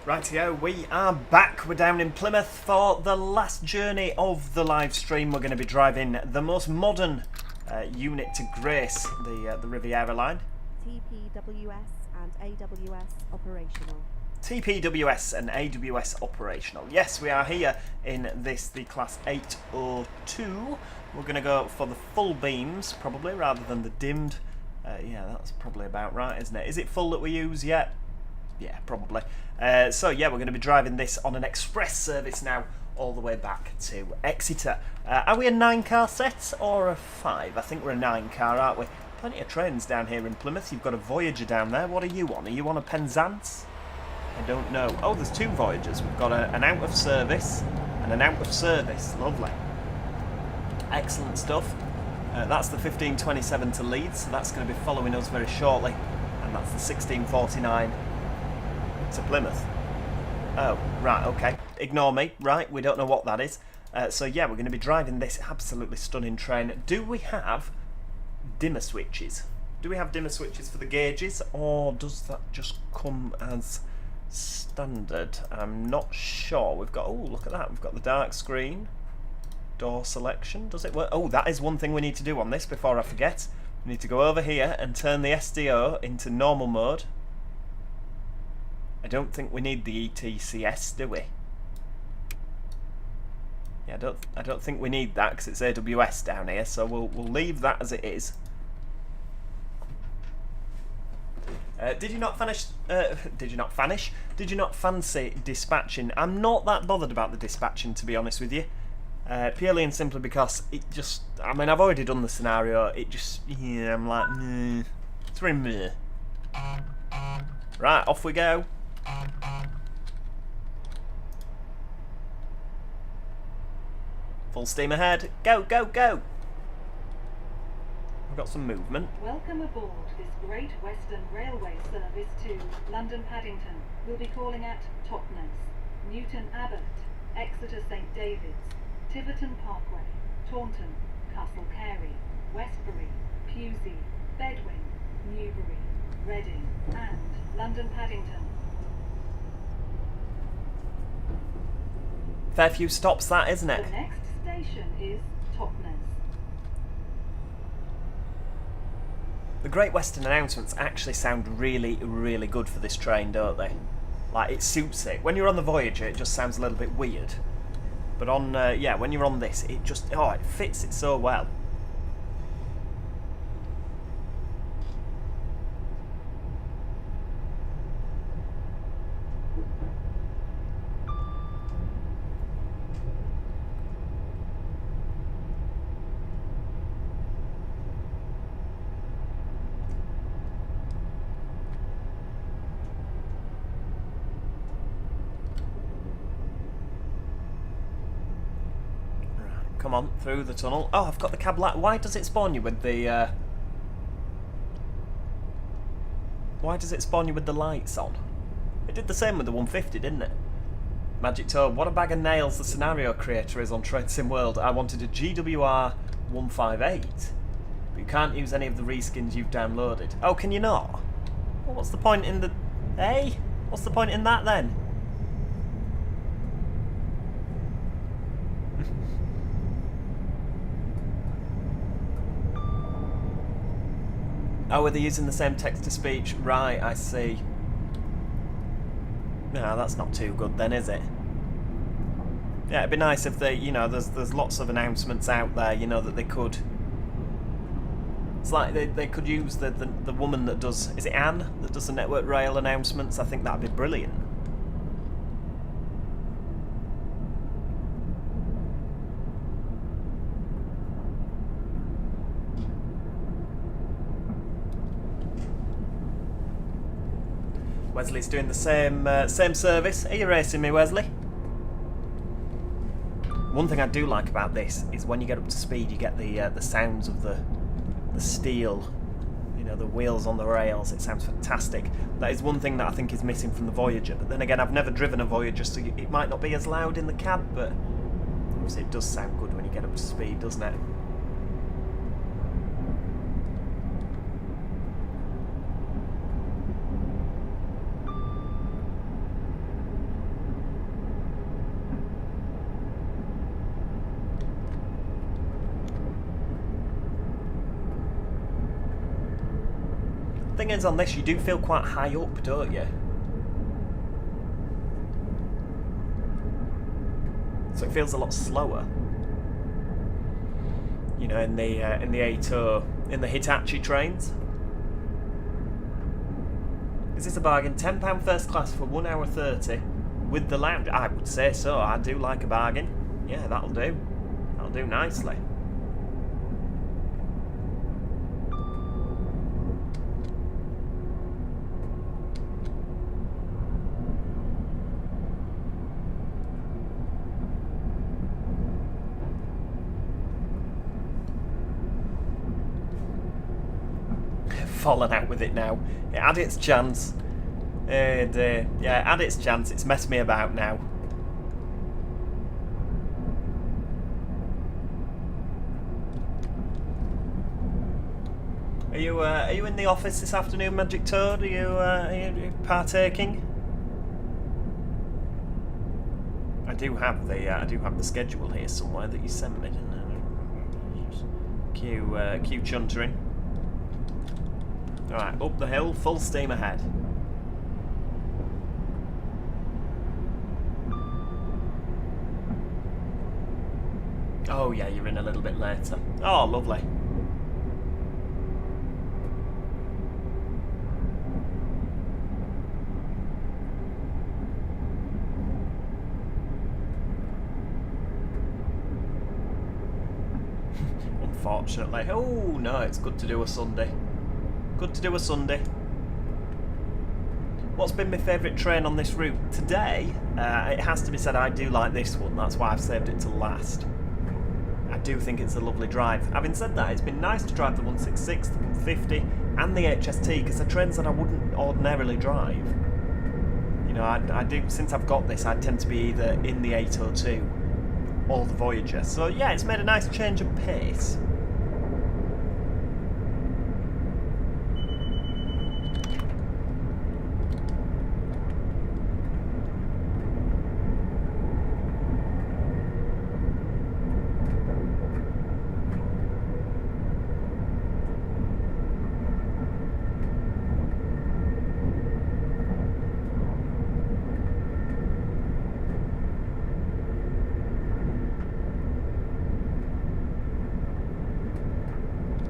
Rightio, we are back. We're down in Plymouth for the last journey of the live stream. We're going to be driving the most modern unit to grace the Riviera line. TPWS and AWS operational. TPWS and AWS operational. Yes, we are here in the Class 802. We're going to go for the full beams, probably, rather than the dimmed. Yeah, that's probably about right, isn't it? Is it full that we use yet? Yeah, probably. So yeah, we're going to be driving this on an express service now, all the way back to Exeter. Are we a 9-car set or a 5? I think we're a 9-car, aren't we? Plenty of trains down here in Plymouth. You've got a Voyager down there. What are you on? Are you on a Penzance? I don't know. Oh, there's 2 Voyagers. We've got an out of service and an out of service. Lovely. Excellent stuff. That's the 1527 to Leeds, so that's going to be following us very shortly. And that's the 1649 to Plymouth. Oh, right, okay. Ignore me. Right, we don't know what that is. So yeah, we're going to be driving this absolutely stunning train. Do we have dimmer switches? Do we have dimmer switches for the gauges, or does that just come as standard? I'm not sure. We've got, oh, look at that. We've got the dark screen. Door selection. Does it work? Oh, that is one thing we need to do on this before I forget. We need to go over here and turn the SDO into normal mode. I don't think we need the ETCS, do we? Yeah, I don't think we need that because it's AWS down here, so we'll leave that as it is. Did you not fancy dispatching? I'm not that bothered about the dispatching, to be honest with you. Purely and simply because it just, I mean, I've already done the scenario. It just, yeah, I'm like, nah, it's very meh. Right, off we go. Full steam ahead. Go, go, go. We've got some movement. Welcome aboard this Great Western Railway service to London Paddington. We'll be calling at Totnes, Newton Abbot, Exeter St David's, Tiverton Parkway, Taunton, Castle Carey, Westbury, Pewsey, Bedwing, Newbury, Reading and London Paddington. Fair few stops that, isn't it? The next station is Totnes. The Great Western announcements actually sound really, really good for this train, don't they? Like, it suits it. When you're on the Voyager, it just sounds a little bit weird. But on, yeah, when you're on this, it just, oh, it fits it so well. Come on, through the tunnel. Oh, I've got the cab light. Why does it spawn you with the, why does it spawn you with the lights on? It did the same with the 150, didn't it? Magic Toad, what a bag of nails the scenario creator is on Train Sim World. I wanted a GWR 158, but you can't use any of the reskins you've downloaded. Oh, can you not? Well, what's the point in the... Hey? What's the point in that, then? Oh, are they using the same text-to-speech? Right, I see. No, that's not too good then, is it? Yeah, it'd be nice if they, you know, there's lots of announcements out there, you know, that they could... It's like they could use the woman that does... Is it Anne? That does the Network Rail announcements? I think that'd be brilliant. Wesley's doing the same service. Are you racing me, Wesley? One thing I do like about this is when you get up to speed, you get the sounds of the steel, you know, the wheels on the rails. It sounds fantastic. That is one thing that I think is missing from the Voyager. But then again, I've never driven a Voyager, so it might not be as loud in the cab, but obviously it does sound good when you get up to speed, doesn't it? Thing is, on this, you do feel quite high up, don't you? So it feels a lot slower. You know, in the 8.0, in the Hitachi trains. Is this a bargain? £10 first class for 1 hour 30 with the lounge. I would say so. I do like a bargain. Yeah, that'll do. That'll do nicely. Fallen out with it now. It had its chance. And, yeah, it had its chance. It's messed me about now. Are you in the office this afternoon, Magic Toad? Are you partaking? I do have the schedule here somewhere that you sent me, didn't I? Cue chuntering. Alright, up the hill, full steam ahead. Oh yeah, you're in a little bit later. Oh, lovely. Unfortunately. Oh no, it's good to do a Sunday. Good to do a Sunday. What's been my favourite train on this route? Today, it has to be said I do like this one. That's why I've saved it to last. I do think it's a lovely drive. Having said that, it's been nice to drive the 166, the 150 and the HST because they're trains that I wouldn't ordinarily drive. You know, I do, since I've got this, I tend to be either in the 802 or the Voyager. So yeah, it's made a nice change of pace.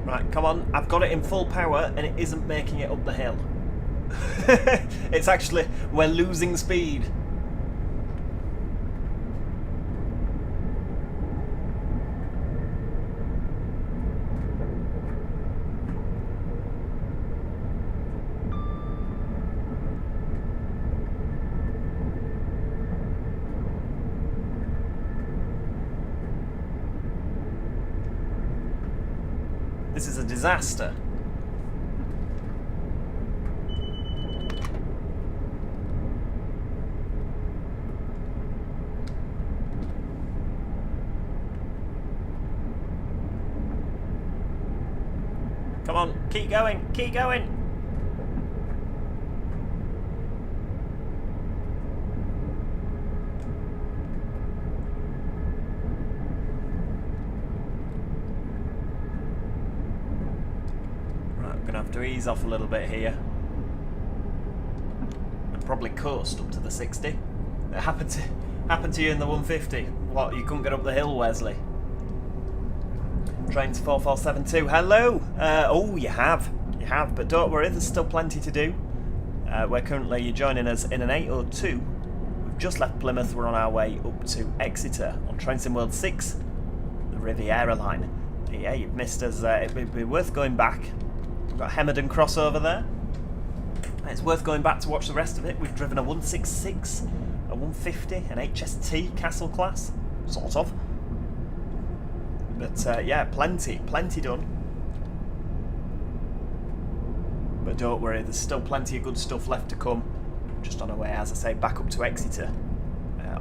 Right, come on, I've got it in full power and it isn't making it up the hill. It's actually, we're losing speed. This is a disaster. Come on, keep going, keep going. To ease off a little bit here and probably coast up to the 60. It happened to you in the 150. What, you couldn't get up the hill, Wesley? Trains 4472. Hello. Oh, you have, but don't worry, there's still plenty to do. We're currently joining us in an 802. We've just left Plymouth. We're on our way up to Exeter on Train Sim World 6, the Riviera line. Yeah, you've missed us. It'd be worth going back. We've got Hemerdon crossover there. It's worth going back to watch the rest of it. We've driven a 166, a 150, an HST Castle class, sort of. But yeah, plenty done. But don't worry, there's still plenty of good stuff left to come. Just on our way, as I say, back up to Exeter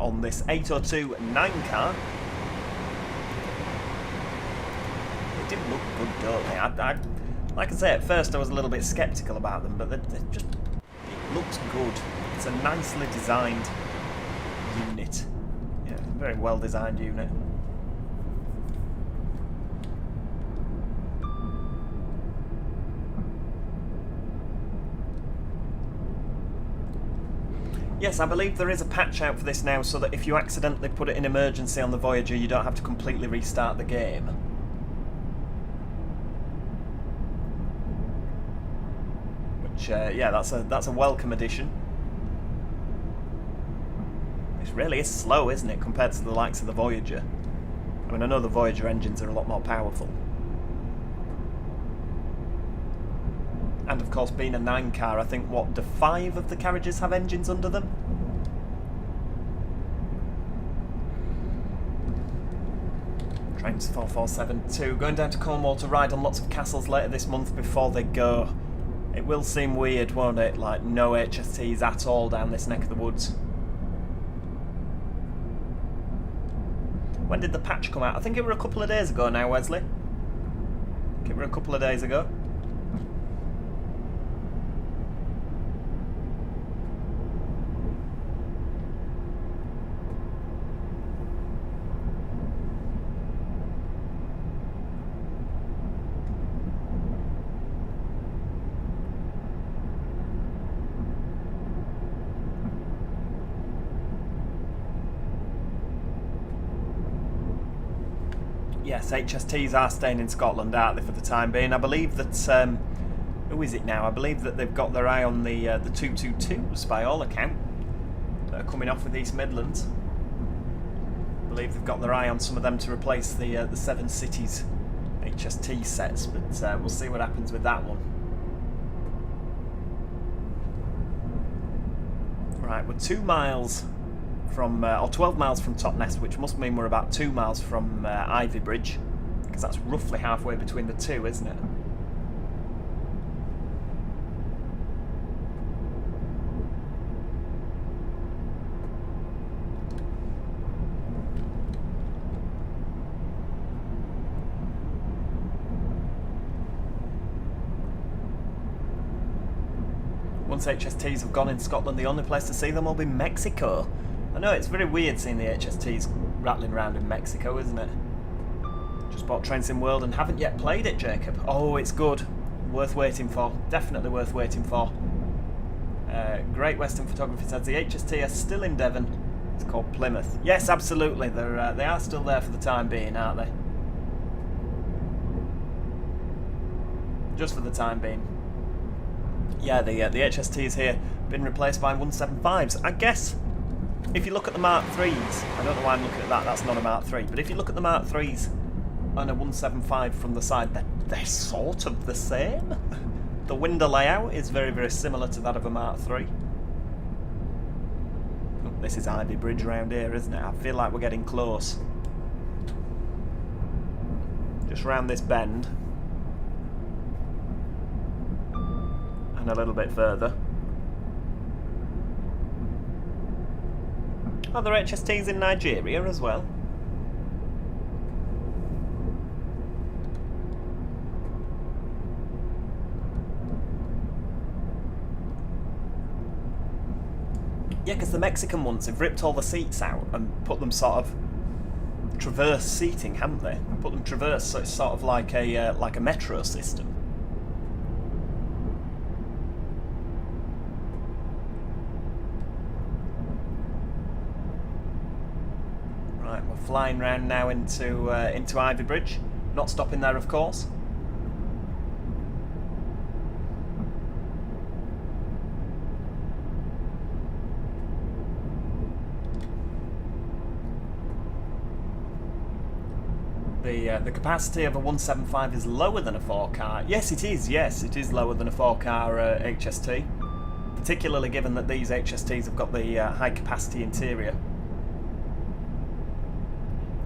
on this 802 9 car. They do look good, don't they? Like I say, at first I was a little bit sceptical about them, but it looks good. It's a nicely designed unit. Yeah, very well designed unit. Yes, I believe there is a patch out for this now, so that if you accidentally put it in emergency on the Voyager, you don't have to completely restart the game. Which, yeah, that's a welcome addition. It really is slow, isn't it, compared to the likes of the Voyager? I mean, I know the Voyager engines are a lot more powerful. And of course, being a 9 car, I think, what, do 5 of the carriages have engines under them? Trains 4472, going down to Cornwall to ride on lots of castles later this month before they go. It will seem weird, won't it? Like, no HSTs at all down this neck of the woods. When did the patch come out? I think it were a couple of days ago now, Wesley. I think it were a couple of days ago. Yes, HSTs are staying in Scotland, aren't they, for the time being? I believe that, who is it now? I believe that they've got their eye on the 222s, by all account, that are coming off with East Midlands. I believe they've got their eye on some of them to replace the 7 Cities HST sets, but we'll see what happens with that one. Right, we're 2 miles from, or 12 miles from Totnes, which must mean we're about 2 miles from Ivy Bridge, because that's roughly halfway between the two, isn't it? Once HSTs have gone in Scotland, the only place to see them will be Mexico. I know, it's very weird seeing the HSTs rattling around in Mexico, isn't it? Just bought Train Sim World and haven't yet played it, Jacob. Oh, it's good. Worth waiting for. Definitely worth waiting for. Great Western Photography says the HST are still in Devon. It's called Plymouth. Yes, absolutely. They are still there for the time being, aren't they? Just for the time being. Yeah, the HSTs here been replaced by 175s. I guess if you look at the Mark 3s, I don't know why I'm looking at that, that's not a Mark 3, but if you look at the Mark 3s and a 175 from the side, they're sort of the same. The window layout is very, very similar to that of a Mark 3. Oh, this is Ivy Bridge round here, isn't it? I feel like we're getting close. Just round this bend. And a little bit further. Are there HSTs in Nigeria as well? Yeah, because the Mexican ones have ripped all the seats out and put them sort of traverse seating, haven't they? Put them traverse, so it's sort of like a metro system. Flying round now into Ivy Bridge, not stopping there, of course. The capacity of a 175 is lower than a 4-car. Yes, it is. Yes, it is lower than a 4-car HST, particularly given that these HSTs have got the high capacity interior.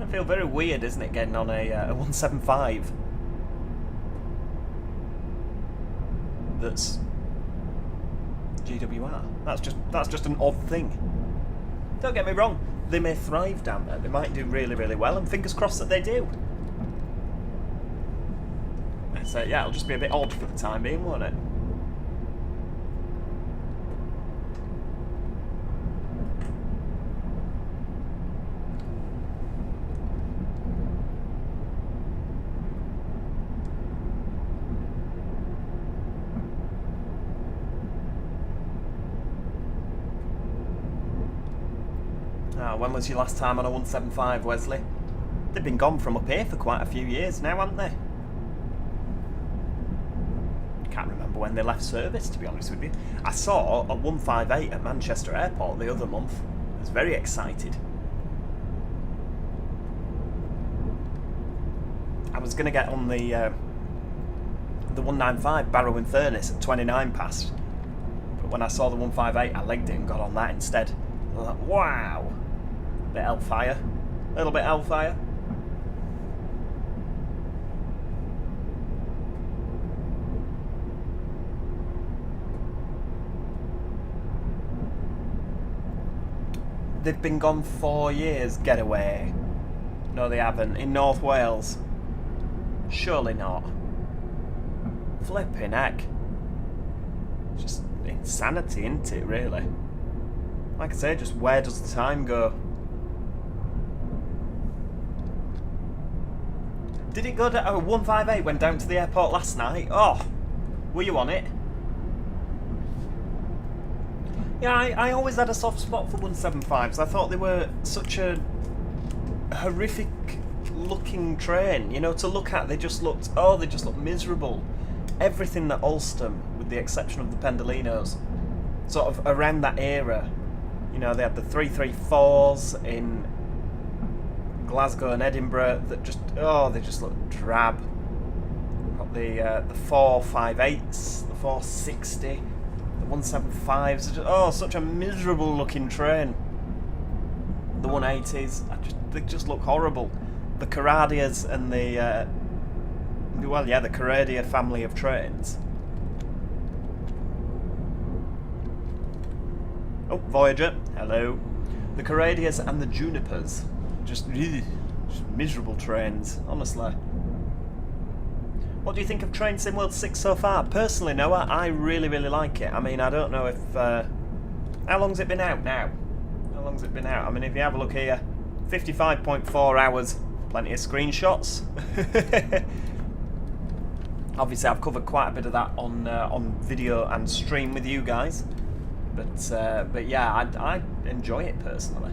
I feel very weird, isn't it, getting on a 175 that's GWR. That's just an odd thing. Don't get me wrong, they may thrive down there. They might do really, really well, and fingers crossed that they do. So yeah, it'll just be a bit odd for the time being, won't it? Oh, when was your last time on a 175, Wesley? They've been gone from up here for quite a few years now, haven't they? Can't remember when they left service, to be honest with you. I saw a 158 at Manchester Airport the other month. I was very excited. I was going to get on the 195 Barrow and Furnace at 29 past, but when I saw the 158, I legged it and got on that instead. I was like, wow! Bit hellfire. A little bit hellfire. They've been gone 4 years, Getaway. No, they haven't. In North Wales. Surely not. Flipping heck. Just insanity, isn't it, really? Like I say, just where does the time go? Did it go to... Oh, 158 went down to the airport last night. Oh, were you on it? Yeah, I always had a soft spot for 175s. I thought they were such a horrific looking train. You know, to look at, they just looked miserable. Everything that Alstom, with the exception of the Pendolinos, sort of around that era. You know, they had the 334s in Glasgow and Edinburgh that just, they just looked drab. Got the 458s, the 460, the 175s. Just, such a miserable looking train. The 180s, they just look horrible. The Carradias and the the Carradia family of trains. Oh, Voyager, hello. The Carradias and the Junipers. Just miserable trains, honestly. What do you think of Train Sim World 6 so far? Personally, Noah, I really, really like it. I mean, I don't know if... how long's it been out now? How long's it been out? I mean, if you have a look here, 55.4 hours, plenty of screenshots. Obviously, I've covered quite a bit of that on video and stream with you guys. But yeah, I enjoy it personally.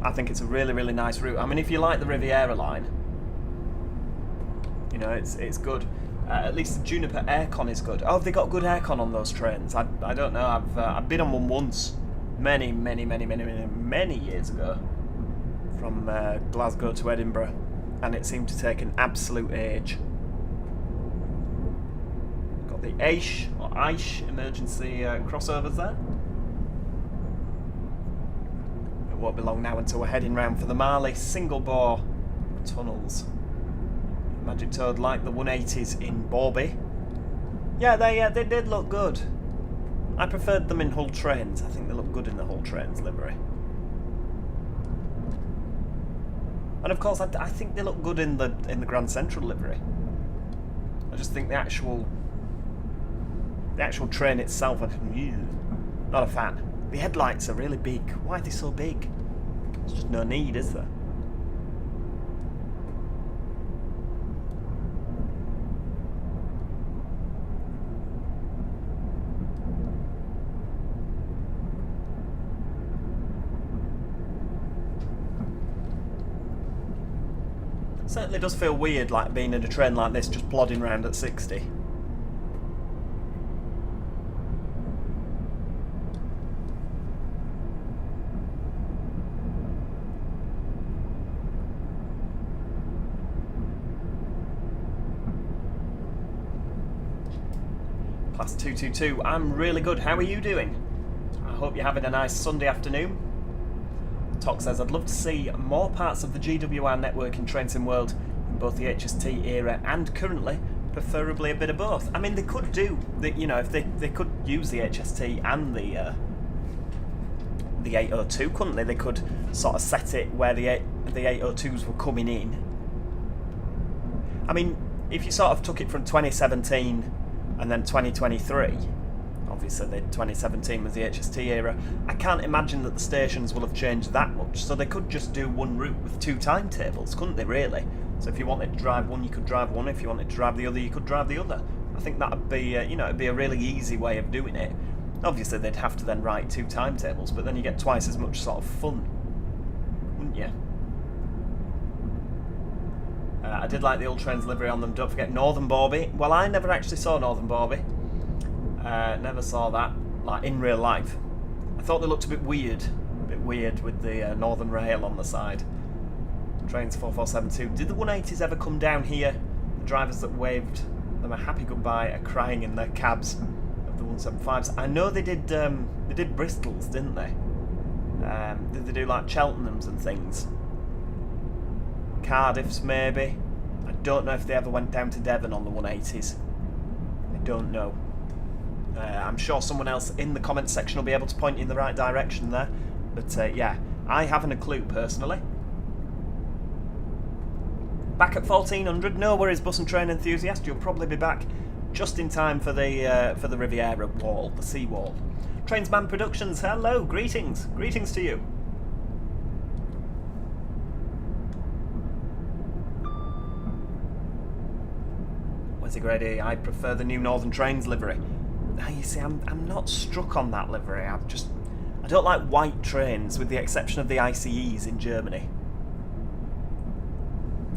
I think it's a really, really nice route. I mean, if you like the Riviera line, you know, it's good. At least the Juniper aircon is good. Oh, have they got good aircon on those trains? I don't know. I've been on one once, many years ago, from Glasgow to Edinburgh, and it seemed to take an absolute age. Got the Aish emergency crossovers there. It won't be long now until we're heading round for the Marley single bore tunnels. Magic Toad like the 180s in Borby. Yeah, they did look good. I preferred them in Hull Trains. I think they look good in the Hull Trains livery. And of course, I think they look good in the Grand Central livery. I just think the actual train itself, not a fan. The headlights are really big. Why are they so big? There's just no need, is there? Certainly does feel weird, like being in a train like this, just plodding around at 60. Class 222, I'm really good. How are you doing? I hope you're having a nice Sunday afternoon. Tox says, I'd love to see more parts of the GWR network in Train Sim World in both the HST era and currently, preferably a bit of both. I mean, they could do, you know, if they could use the HST and the 802, couldn't they? They could sort of set it where the 802s were coming in. I mean, if you sort of took it from 2017 and then 2023, obviously the 2017 was the HST era, I can't imagine that the stations will have changed that much, so they could just do one route with two timetables, couldn't they, really? So if you wanted to drive one, you could drive one. If you wanted to drive the other, you could drive the other. I think that would be, you know, it'd be a really easy way of doing it. Obviously, they'd have to then write 2 timetables, but then you get twice as much sort of fun, wouldn't you? I did like the old trains livery on them. Don't forget Northern Bawby. Well, I never actually saw Northern Bawby. Never saw that, like, in real life. I thought they looked a bit weird with the Northern Rail on the side. Trains 4472. Did the 180s ever come down here? The drivers that waved them a happy goodbye are crying in their cabs of the 175s. I know they did Bristols, didn't they? Did they do like Cheltenhams and things? Cardiffs maybe. I don't know if they ever went down to Devon on the 180s. I don't know. I'm sure someone else in the comments section will be able to point you in the right direction there. But yeah, I haven't a clue personally. Back at 1400, no worries, bus and train enthusiast. You'll probably be back just in time for the Riviera wall, the sea wall. Trainsman Productions, hello, greetings to you. Where's Grady? I prefer the new Northern Trains livery. Now you see, I'm not struck on that livery. I don't like white trains, with the exception of the ICEs in Germany.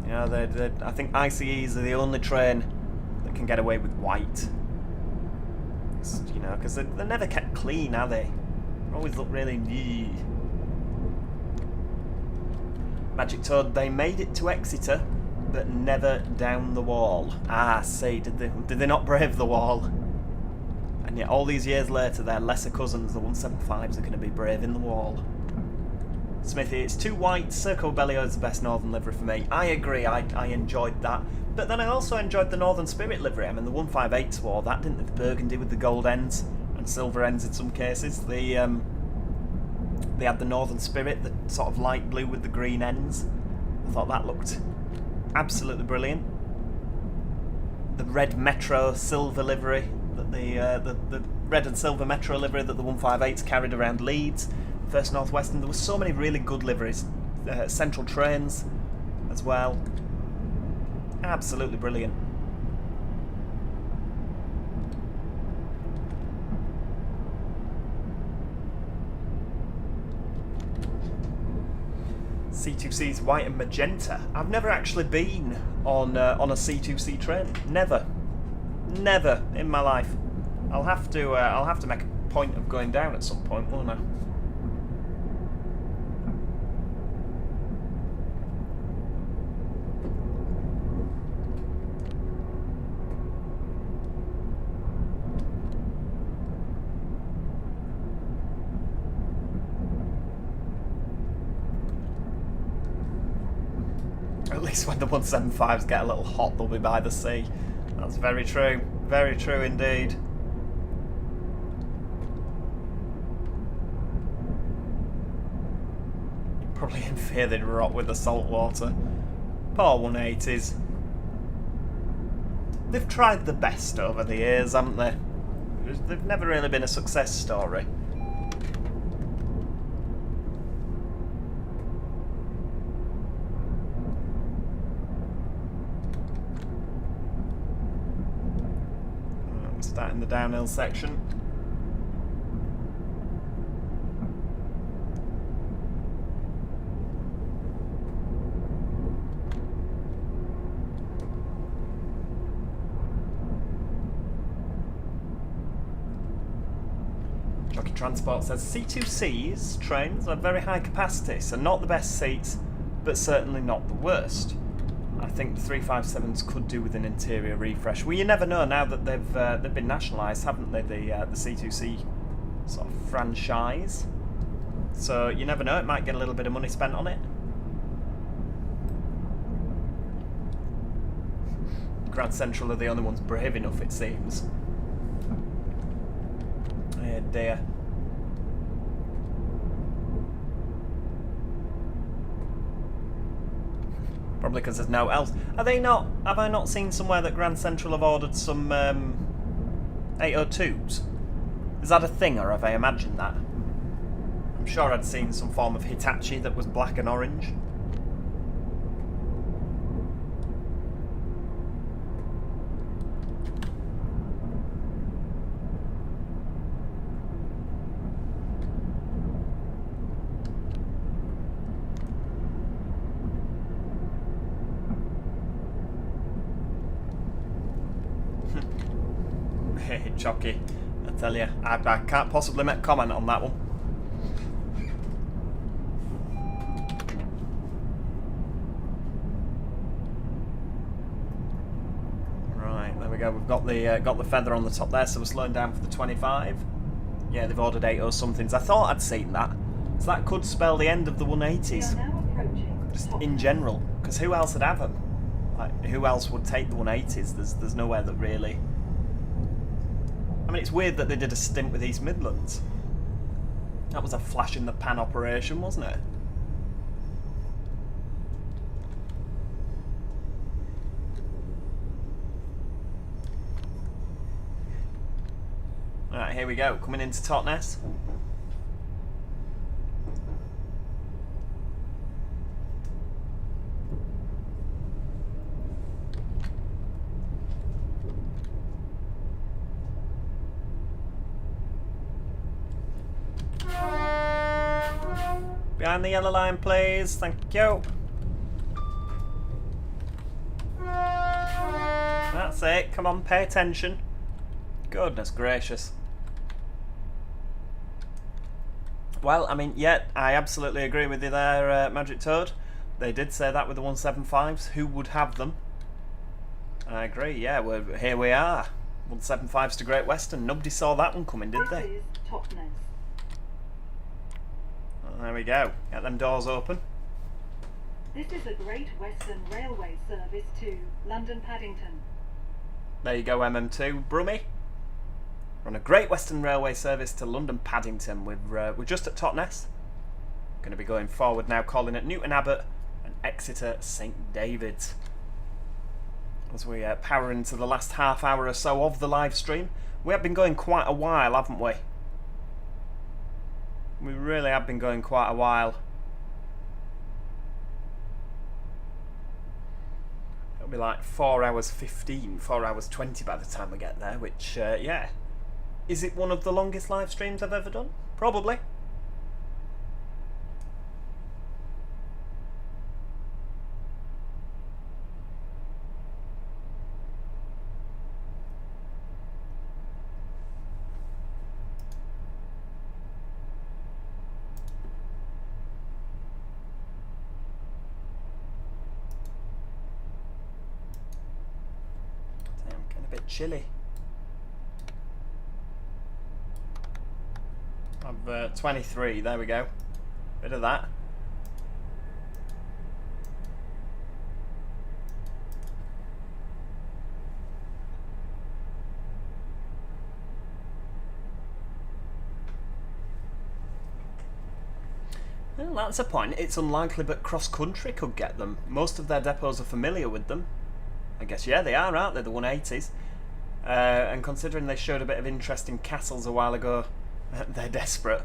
You know, I think ICEs are the only train that can get away with white. You know, because they're never kept clean, are they? They always look really new. Magic Toad, they made it to Exeter, but never down the wall. Ah, see, did they not brave the wall? And yet all these years later, their lesser cousins, the 175s, are going to be braving the wall. Smithy, it's too white. Circo Bellio is the best Northern livery for me. I agree, I enjoyed that. But then I also enjoyed the Northern Spirit livery. I mean, the 158s wore that, didn't they? The burgundy with the gold ends and silver ends in some cases. They had the Northern Spirit, the sort of light blue with the green ends. I thought that looked absolutely brilliant. The red Metro silver livery, that the red and silver Metro livery that the 158s carried around Leeds. First North Western. There were so many really good liveries. Central Trains as well. Absolutely brilliant. C2C's white and magenta. I've never actually been on a C2C train. Never in my life. I'll have to make a point of going down at some point, won't I? At least when the 175s get a little hot, they'll be by the sea. That's very true. Very true indeed. Probably in fear they'd rot with the salt water. Poor 180s. They've tried the best over the years, haven't they? They've never really been a success story. Starting the downhill section. Jockey Transport says C2C's trains are very high capacity, so not the best seats, but certainly not the worst. I think the 357s could do with an interior refresh. Well, you never know now that they've been nationalised, haven't they? The C2C sort of franchise. So you never know. It might get a little bit of money spent on it. Grand Central are the only ones brave enough, it seems. Oh dear. Probably because there's no else. Are they not? Have I not seen somewhere that Grand Central have ordered some 802s? Is that a thing, or have I imagined that? I'm sure I'd seen some form of Hitachi that was black and orange. Chocky. I tell you, I can't possibly make comment on that one. Right, there we go. We've got the feather on the top there, so we're slowing down for the 25. Yeah, they've ordered 80 somethings. I thought I'd seen that. So that could spell the end of the We are 180s. now approaching Just Totnes. in general. Because who else would have them? Like, who else would take the 180s? There's nowhere that really... I mean, it's weird that they did a stint with East Midlands. That was a flash in the pan operation, wasn't it? Alright, here we go. Coming into Totnes. Behind the yellow line, please. Thank you. That's it. Come on, pay attention. Goodness gracious. Well, I mean, yeah, I absolutely agree with you there, Magic Toad. They did say that with the 175s. Who would have them? I agree, yeah. Here we are. 175s to Great Western. Nobody saw that one coming, did This they? is Totnes. There we go. Get them doors open. This is a Great Western Railway service to London Paddington. There you go, MM2. Brummy. We're on a Great Western Railway service to London Paddington. We're just at Totnes. Going to be going forward now, calling at Newton Abbot and Exeter St David's. As we power into the last half hour or so of the live stream. We have been going quite a while, haven't we? We really have been going quite a while. It'll be like 4 hours 15, 4 hours 20 by the time we get there, which, yeah. Is it one of the longest live streams I've ever done? Probably. Damn, getting a bit chilly. I've 23, there we go. Bit of that. Well, that's a point. It's unlikely, but Cross Country could get them. Most of their depots are familiar with them. I guess, yeah, they are, aren't they? The 180s. And considering they showed a bit of interest in Castles a while ago, they're desperate.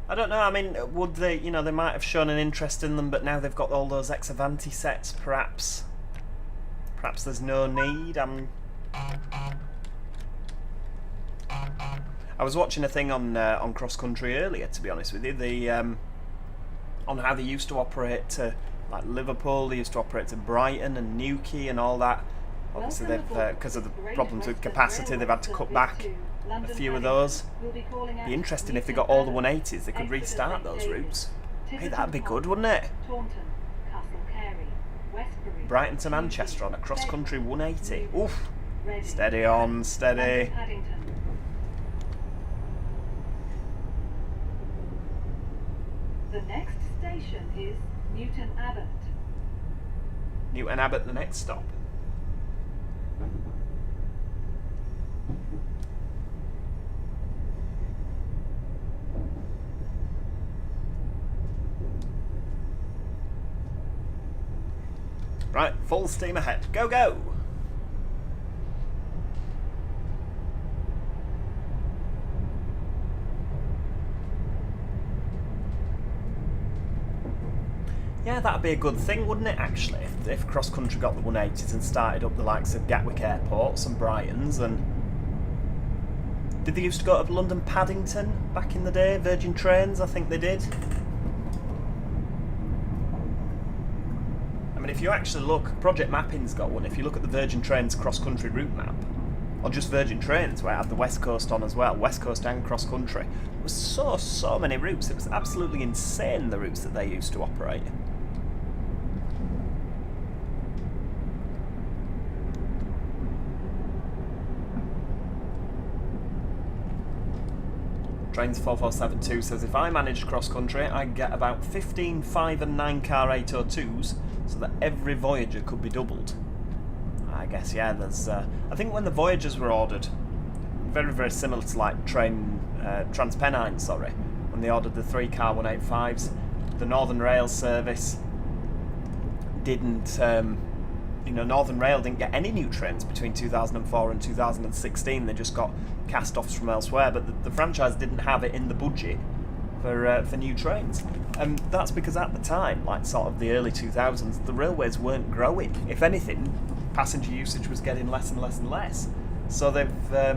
I don't know, I mean, would they, you know, they might have shown an interest in them, but now they've got all those Ex-Avanti sets, perhaps there's no need. I was watching a thing on Cross Country earlier, to be honest with you, on how they used to operate to, like, Liverpool, they used to operate to Brighton and Newquay and all that. Obviously, they've, because of the problems with capacity, they've had to cut back a few of those. Be interesting if they got all the 180s, they could restart those routes. Hey, that'd be good, wouldn't it? Brighton to Manchester on a cross-country 180. Oof. Steady on, steady. The next station is Newton Abbot. Newton Abbot, the next stop. Right, full steam ahead. Go, go! Yeah, that'd be a good thing, wouldn't it, actually, if Cross Country got the 180s and started up the likes of Gatwick Airports and Brightons and... Did they used to go to London Paddington back in the day? Virgin Trains, I think they did. I mean, if you actually look, Project Mapping's got one. If you look at the Virgin Trains cross-country route map, or just Virgin Trains, where it had the West Coast on as well, West Coast and cross country. There was so many routes. It was absolutely insane, the routes that they used to operate. Trains 4472 says, if I managed cross country, I'd get about 15 5 and 9 car 802s, so that every Voyager could be doubled. I guess, yeah, there's... I think when the Voyagers were ordered, very similar to like Transpennine, sorry, when they ordered the 3 car 185s, the Northern Rail service didn't... Northern Rail didn't get any new trains between 2004 and 2016. They just got cast-offs from elsewhere, but the franchise didn't have it in the budget for new trains. And that's because at the time, like sort of the early 2000s, the railways weren't growing. If anything, passenger usage was getting less and less and less. So they've... I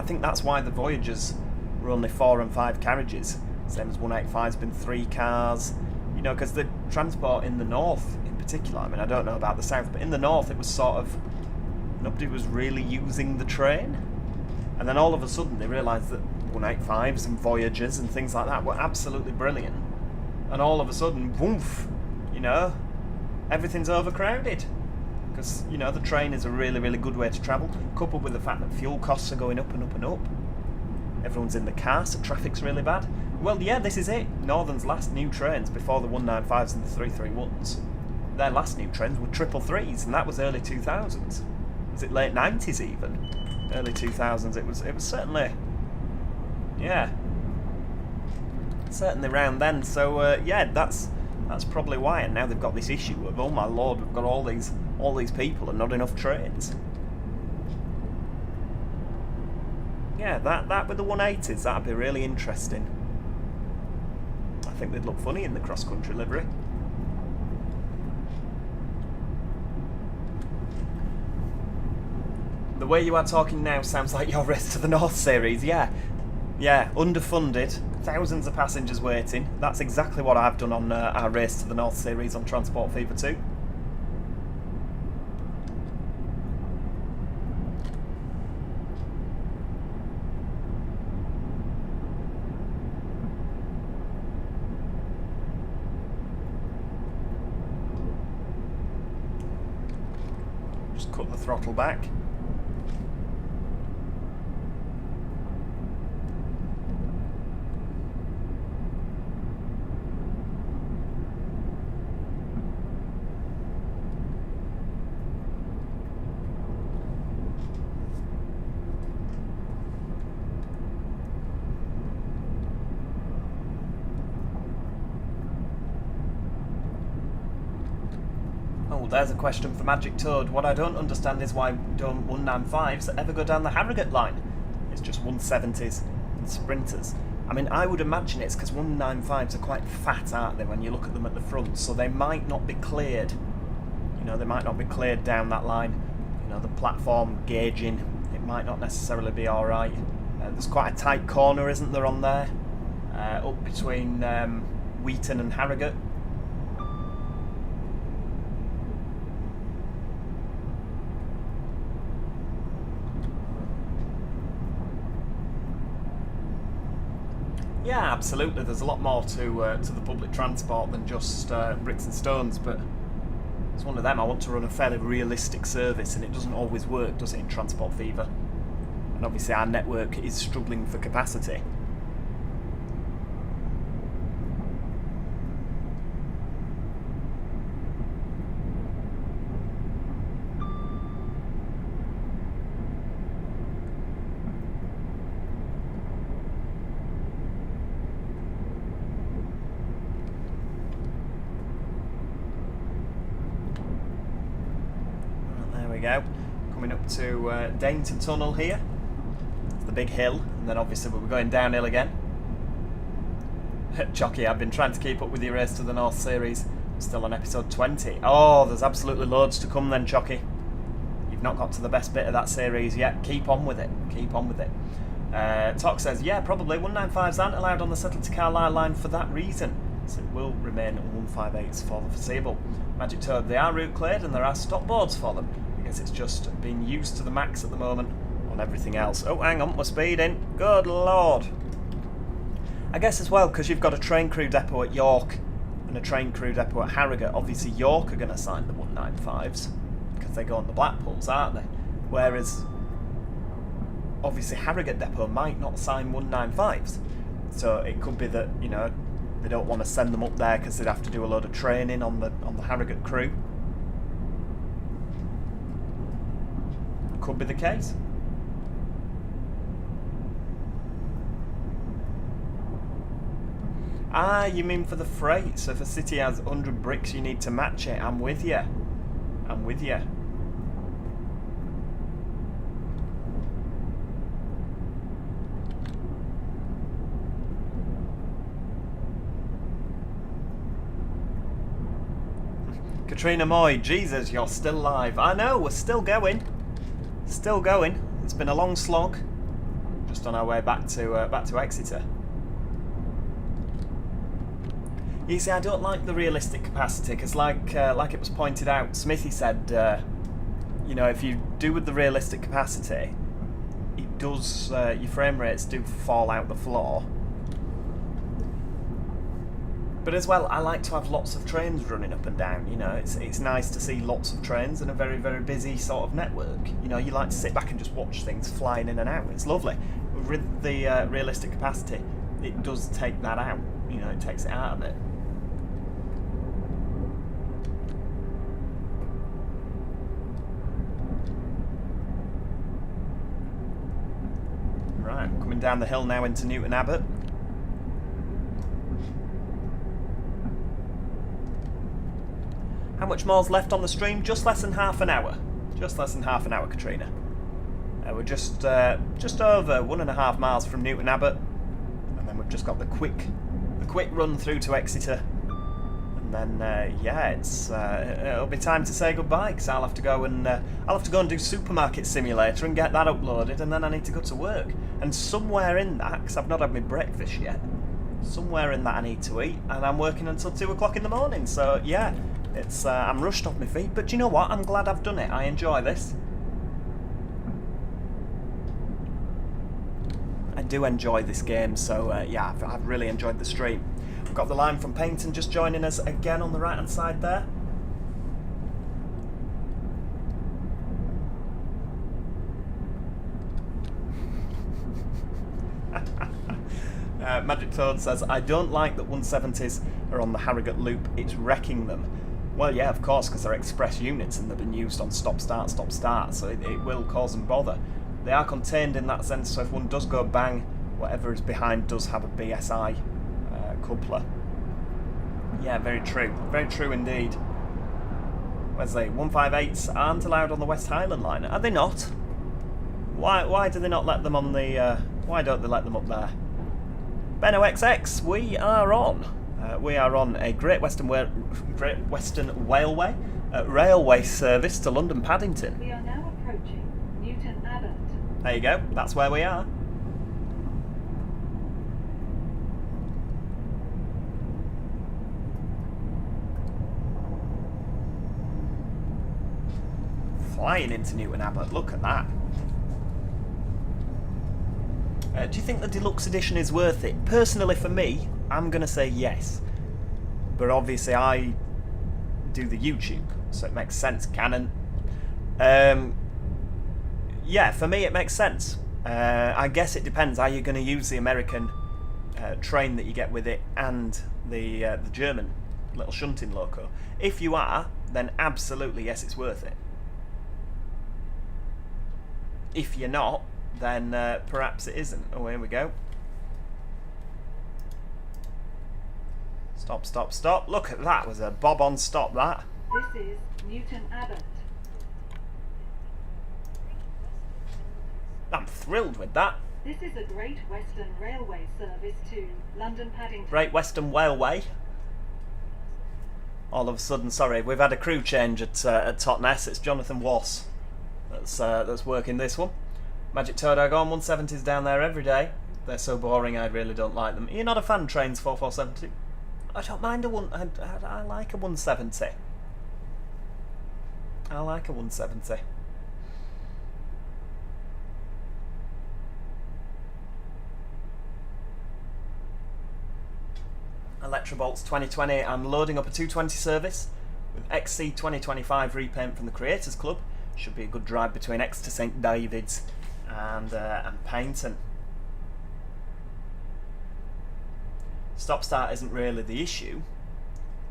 think that's why the Voyagers were only 4 and 5 carriages. Same as 185's been 3 cars. You know, because the transport in the north, in particular, I mean, I don't know about the south, but in the north it was sort of, nobody was really using the train. And then all of a sudden they realised that 185s and Voyagers and things like that were absolutely brilliant. And all of a sudden, woof, everything's overcrowded. Because, the train is a really good way to travel, coupled with the fact that fuel costs are going up and up and up. Everyone's in the car, so traffic's really bad. Well, yeah, this is it. Northern's last new trains before the 195s and the 331s. Their last new trains were 333s, and that was early 2000s. Was it late 90s even? Early 2000s. It was certainly, certainly around then. So that's probably why. And now they've got this issue of, oh my lord, we've got all these people and not enough trains. Yeah, that with the 180s, that'd be really interesting. I think they'd look funny in the cross-country livery. The way you are talking now sounds like your Race to the North series, yeah. Yeah, underfunded, thousands of passengers waiting. That's exactly what I've done on our Race to the North series on Transport Fever 2. Cut the throttle back. There's a question for Magic Toad. What I don't understand is why don't 195s ever go down the Harrogate line? It's just 170s and Sprinters. I mean, I would imagine it's because 195s are quite fat, aren't they, when you look at them at the front, so they might not be cleared. They might not be cleared down that line. The platform gauging, it might not necessarily be alright. There's quite a tight corner, isn't there, on there? Up between Wheaton and Harrogate. Yeah, absolutely. There's a lot more to the public transport than just bricks and stones, but it's one of them. I want to run a fairly realistic service, and it doesn't always work, does it, in Transport Fever? And obviously our network is struggling for capacity. Go. Coming up to Dainton Tunnel here. It's the big hill, and then obviously we'll be going downhill again. Chocky, I've been trying to keep up with your Race to the North series. I'm still on episode 20. Oh, there's absolutely loads to come then, Chocky. You've not got to the best bit of that series yet. Keep on with it. Keep on with it. Tok says, yeah, probably 195s aren't allowed on the Settle to Carlisle line for that reason. So it will remain 158s for the foreseeable. Magic Toad, they are route cleared and there are stop boards for them. guess it's just being used to the max at the moment on everything else. Oh, hang on, we're speeding. Good lord. I guess as well, because you've got a train crew depot at York and a train crew depot at Harrogate, obviously York are going to sign the 195s because they go on the Blackpools, aren't they? Whereas obviously Harrogate depot might not sign 195s. So it could be that, you know, they don't want to send them up there because they'd have to do a load of training on the Harrogate crew. Could be the case. Ah, you mean for the freight? So if a city has 100 bricks, you need to match it. I'm with you. I'm with you. Katrina Moy, Jesus, you're still live. I know, we're still going. Still going. It's been a long slog. Just on our way back to Exeter. You see, I don't like the realistic capacity because, like it was pointed out, Smithy said, you know, if you do with the realistic capacity, it does your frame rates do fall out the floor. But as well, I like to have lots of trains running up and down. You know, it's nice to see lots of trains in a very, very busy sort of network. You know, you like to sit back and just watch things flying in and out. It's lovely. With the realistic capacity, it does take that out. You know, it takes it out of it. Right, coming down the hill now into Newton Abbot. How much more's left on the stream? Just less than half an hour. Just less than half an hour, Katrina. We're just over 1.5 miles from Newton Abbot, and then we've just got the quick run through to Exeter, and then yeah, it'll be time to say goodbye because I'll have to go and do Supermarket Simulator and get that uploaded, and then I need to go to work. And somewhere in that, because I've not had my breakfast yet, somewhere in that I need to eat, and I'm working until 2 o'clock in the morning. So yeah. It's I'm rushed off my feet, but do you know what? I'm glad I've done it. I enjoy this. I do enjoy this game, so yeah, I've really enjoyed the stream. We've got the line from Payton just joining us again on the right-hand side there. Magic Toad says, I don't like that 170s are on the Harrogate loop. It's wrecking them. Well, yeah, of course, because they're express units and they've been used on stop-start, so it will cause them bother. They are contained in that sense, so if one does go bang, whatever is behind does have a BSI coupler. Yeah, very true indeed. Wesley, 158s aren't allowed on the West Highland line. Are they not? Why do they not let them on the... why don't they let them up there? Benno XX, we are on. We are on a Great Western Railway railway service to London Paddington. We are now approaching Newton Abbot. There you go, that's where we are. Flying into Newton Abbot, look at that. Do you think the deluxe edition is worth it? Personally, for me, I'm going to say yes. But obviously, I do the YouTube, so it makes sense. Canon. Yeah, for me, it makes sense. I guess it depends. Are you going to use the American train that you get with it and the German little shunting loco? If you are, then absolutely yes, it's worth it. If you're not, then perhaps it isn't. Oh, here we go. Stop, stop, stop. Look at that. Was a bob-on stop, that. This is Newton Abbot. I'm thrilled with that. This is a Great Western Railway service to London Paddington. Great Western Railway. All of a sudden, sorry, we've had a crew change at Totnes. It's Jonathan Wass that's working this one. Magic Toad, I go on 170s down there every day. They're so boring, I really don't like them. You're not a fan, Trains 4472? I don't mind a one. I like a 170. I like a 170. Electrobolts 2020, I'm loading up a 220 service with XC 2025 repaint from the Creators Club. Should be a good drive between Exeter St David's and Paignton. Stop start isn't really the issue.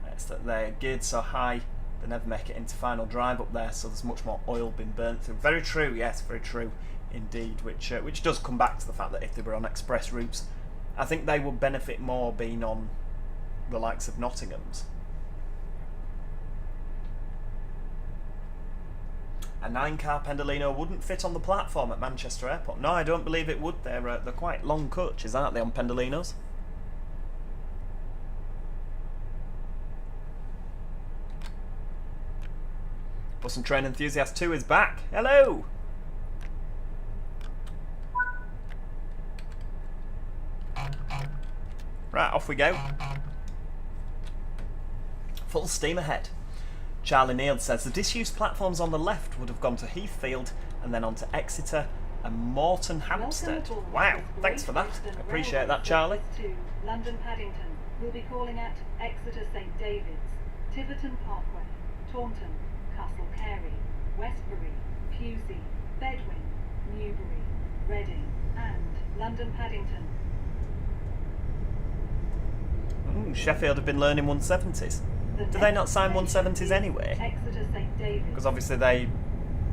It's that they're geared so high they never make it into final drive up there, so there's much more oil being burnt through. Very true, yes, very true indeed, which does come back to the fact that if they were on express routes, I think they would benefit more being on the likes of Nottingham's. A 9-car Pendolino wouldn't fit on the platform at Manchester Airport. No, I don't believe it would. They're quite long coaches, aren't they, on Pendolinos? Bus and Train Enthusiast 2 is back. Hello! Right, off we go. Full steam ahead. Charlie Neal says the disused platforms on the left would have gone to Heathfield and then on to Exeter and Morton Hampstead. Wow, thanks for that. I appreciate that, Charlie. To London Paddington will be calling at Exeter St David's, Tiverton Parkway, Taunton, Castle Carey, Westbury, Pewsey, Bedwing, Newbury, Reading and London Paddington. Ooh, Sheffield have been learning 170s. Do they not sign 170s anyway? Exeter St David's. Because obviously they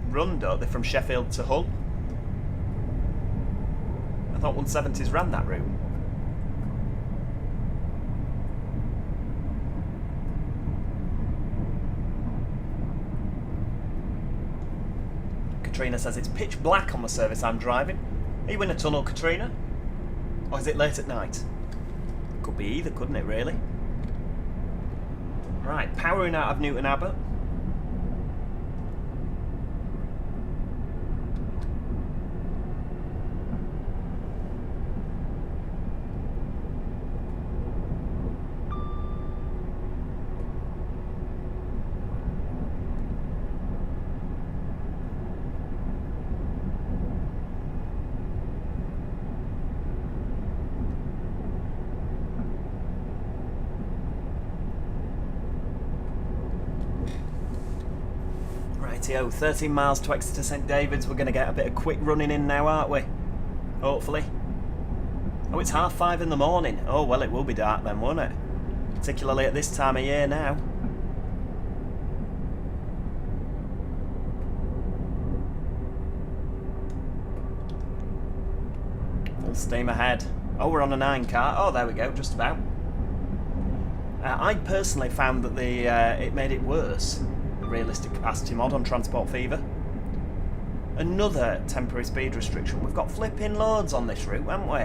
run, don't they, from Sheffield to Hull? I thought 170s ran that route. Katrina says it's pitch black on the service I'm driving. Are you in a tunnel, Katrina? Or is it late at night? Could be either, couldn't it, really? Right, powering out of Newton Abbot. Rightio, 13 miles to Exeter St David's. We're going to get a bit of quick running in now, aren't we? Hopefully. Oh, it's 5:30 in the morning. Oh, well, it will be dark then, won't it? Particularly at this time of year now. Full steam ahead. Oh, we're on a 9-car. Oh, there we go, just about. I personally found that it made it worse. Realistic capacity mod on Transport Fever. Another temporary speed restriction. We've got flipping loads on this route, haven't we?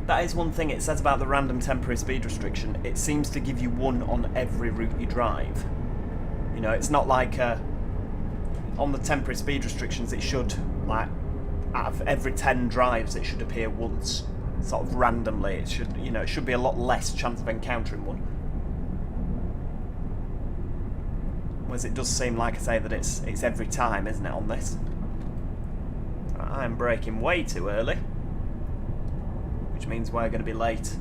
That is one thing it says about the random temporary speed restriction. It seems to give you one on every route you drive. You know, it's not like on the temporary speed restrictions it should, like, out of every 10 drives it should appear once, sort of randomly. It should, you know, it should be a lot less chance of encountering one. Whereas it does seem, like I say, that it's every time, isn't it, on this? I'm braking way too early, which means we're going to be late.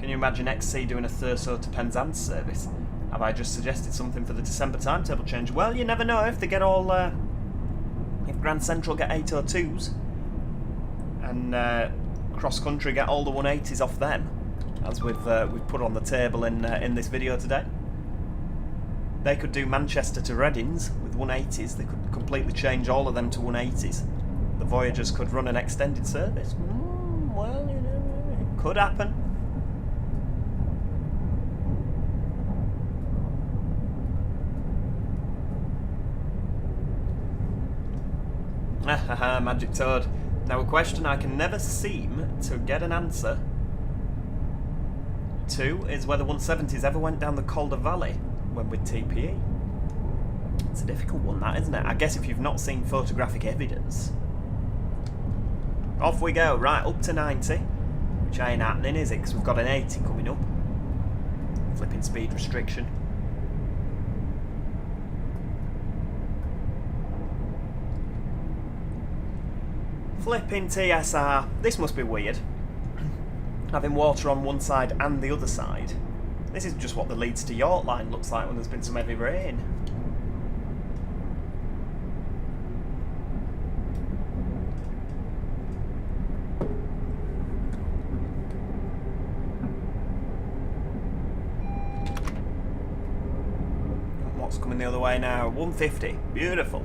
Can you imagine XC doing a Thurso to Penzance service? Have I just suggested something for the December timetable change? Well, you never know if they get all... if Grand Central get 802s and Cross Country get all the 180s off them, as we've put on the table in this video today. They could do Manchester to Readings with 180s. They could completely change all of them to 180s. The Voyagers could run an extended service. Well, you know, it could happen. Haha, Magic Toad. Now a question I can never seem to get an answer to is whether 170s ever went down the Calder Valley when with TPE. It's a difficult one, that, isn't it? I guess if you've not seen photographic evidence. Off we go. Right, up to 90, which ain't happening, is it? Because we've got an 80 coming up. Flipping speed restriction. Flipping TSR. This must be weird. Having water on one side and the other side. This is just what the Leeds to York line looks like when there's been some heavy rain. What's coming the other way now? 150. Beautiful.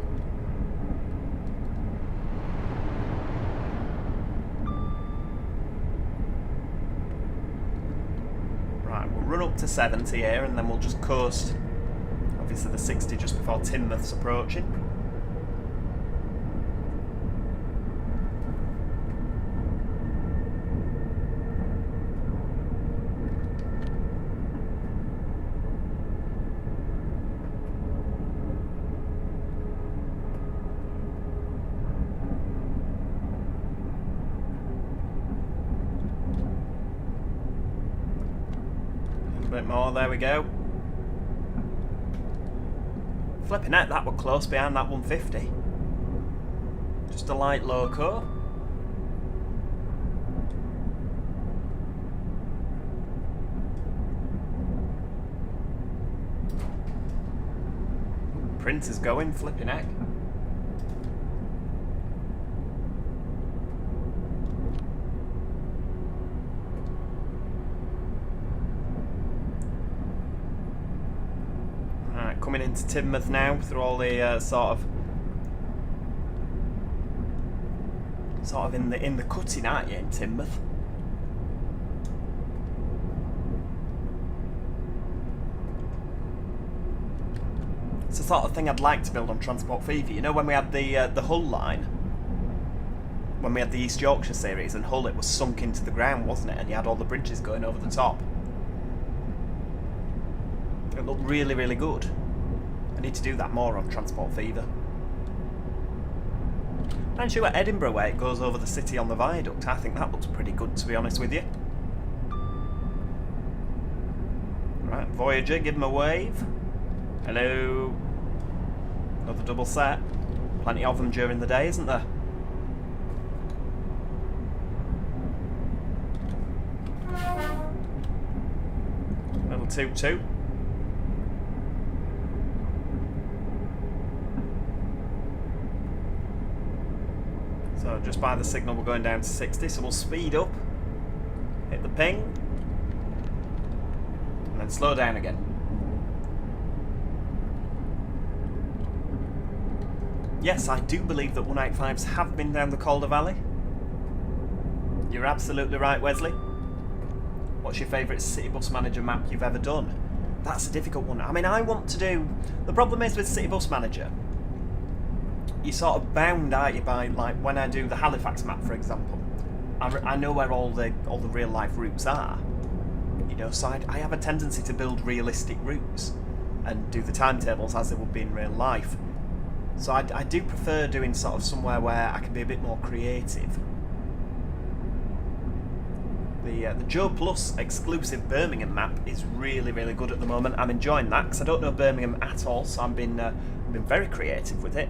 Run up to 70 here and then we'll just coast. Obviously the 60 just before Teignmouth's approaching. Bit more, there we go. Flipping out, that were close behind that 150. Just a light loco. Printer's going, flipping heck. Coming into Teignmouth now through all the sort of in the cutting, aren't you, in Teignmouth? It's the sort of thing I'd like to build on Transport Fever. You know, when we had the Hull line, when we had the East Yorkshire series, and Hull, it was sunk into the ground, wasn't it? And you had all the bridges going over the top. It looked really, really good. I need to do that more on Transport Fever. And sure, at Edinburgh, where it goes over the city on the viaduct, I think that looks pretty good, to be honest with you. Right, Voyager, give him a wave. Hello. Another double set. Plenty of them during the day, isn't there? Little 2-2. So just by the signal we're going down to 60, so we'll speed up, hit the ping, and then slow down again. Yes, I do believe that 185s have been down the Calder Valley. You're absolutely right, Wesley. What's your favourite City Bus Manager map you've ever done? That's a difficult one. I mean, I want to do... The problem is with City Bus Manager, you're sort of bound, aren't you, by, like, when I do the Halifax map, for example. I know where all the real life routes are, you know, so I have a tendency to build realistic routes and do the timetables as they would be in real life. So I do prefer doing sort of somewhere where I can be a bit more creative. The Joe Plus exclusive Birmingham map is really, really good at the moment. I'm enjoying that because I don't know Birmingham at all, so I've been very creative with it.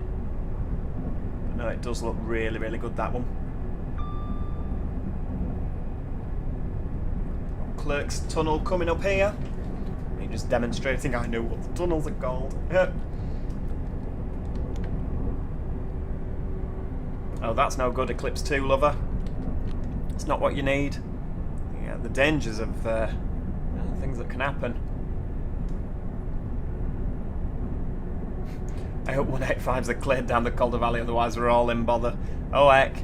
No, it does look really, really good, that one. Clerk's Tunnel coming up here. Me just demonstrating I know what the tunnels are called. Oh, that's no good, Eclipse 2, lover. It's not what you need. Yeah, the dangers of things that can happen. I hope 185s are cleared down the Calder Valley, otherwise we're all in bother. Oh heck.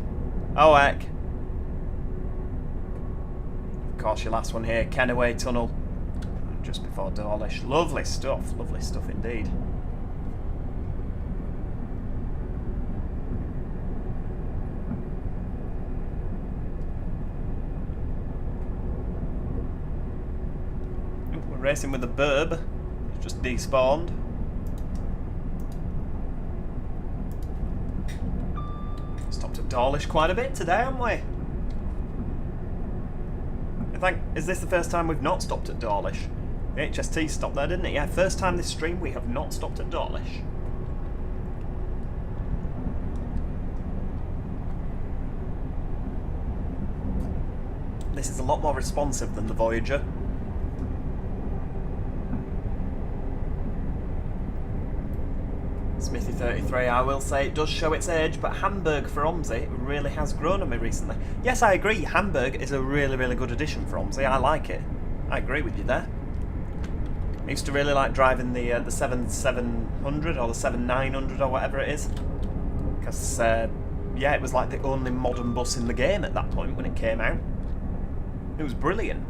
Oh heck. Of course, your last one here, Kenaway Tunnel. Just before Dawlish. Lovely stuff indeed. We're racing with the Burb. It's just despawned. Stopped at Dawlish quite a bit today, haven't we? I think, is this the first time we've not stopped at Dawlish? The HST stopped there, didn't it? Yeah, first time this stream we have not stopped at Dawlish. This is a lot more responsive than the Voyager. Smithy33, I will say it does show its age, but Hamburg for OMSI really has grown on me recently. Yes, I agree, Hamburg is a really, really good addition for OMSI. I like it. I agree with you there. I used to really like driving the 7700 or the 7900 or whatever it is. Because, yeah, it was like the only modern bus in the game at that point when it came out. It was brilliant.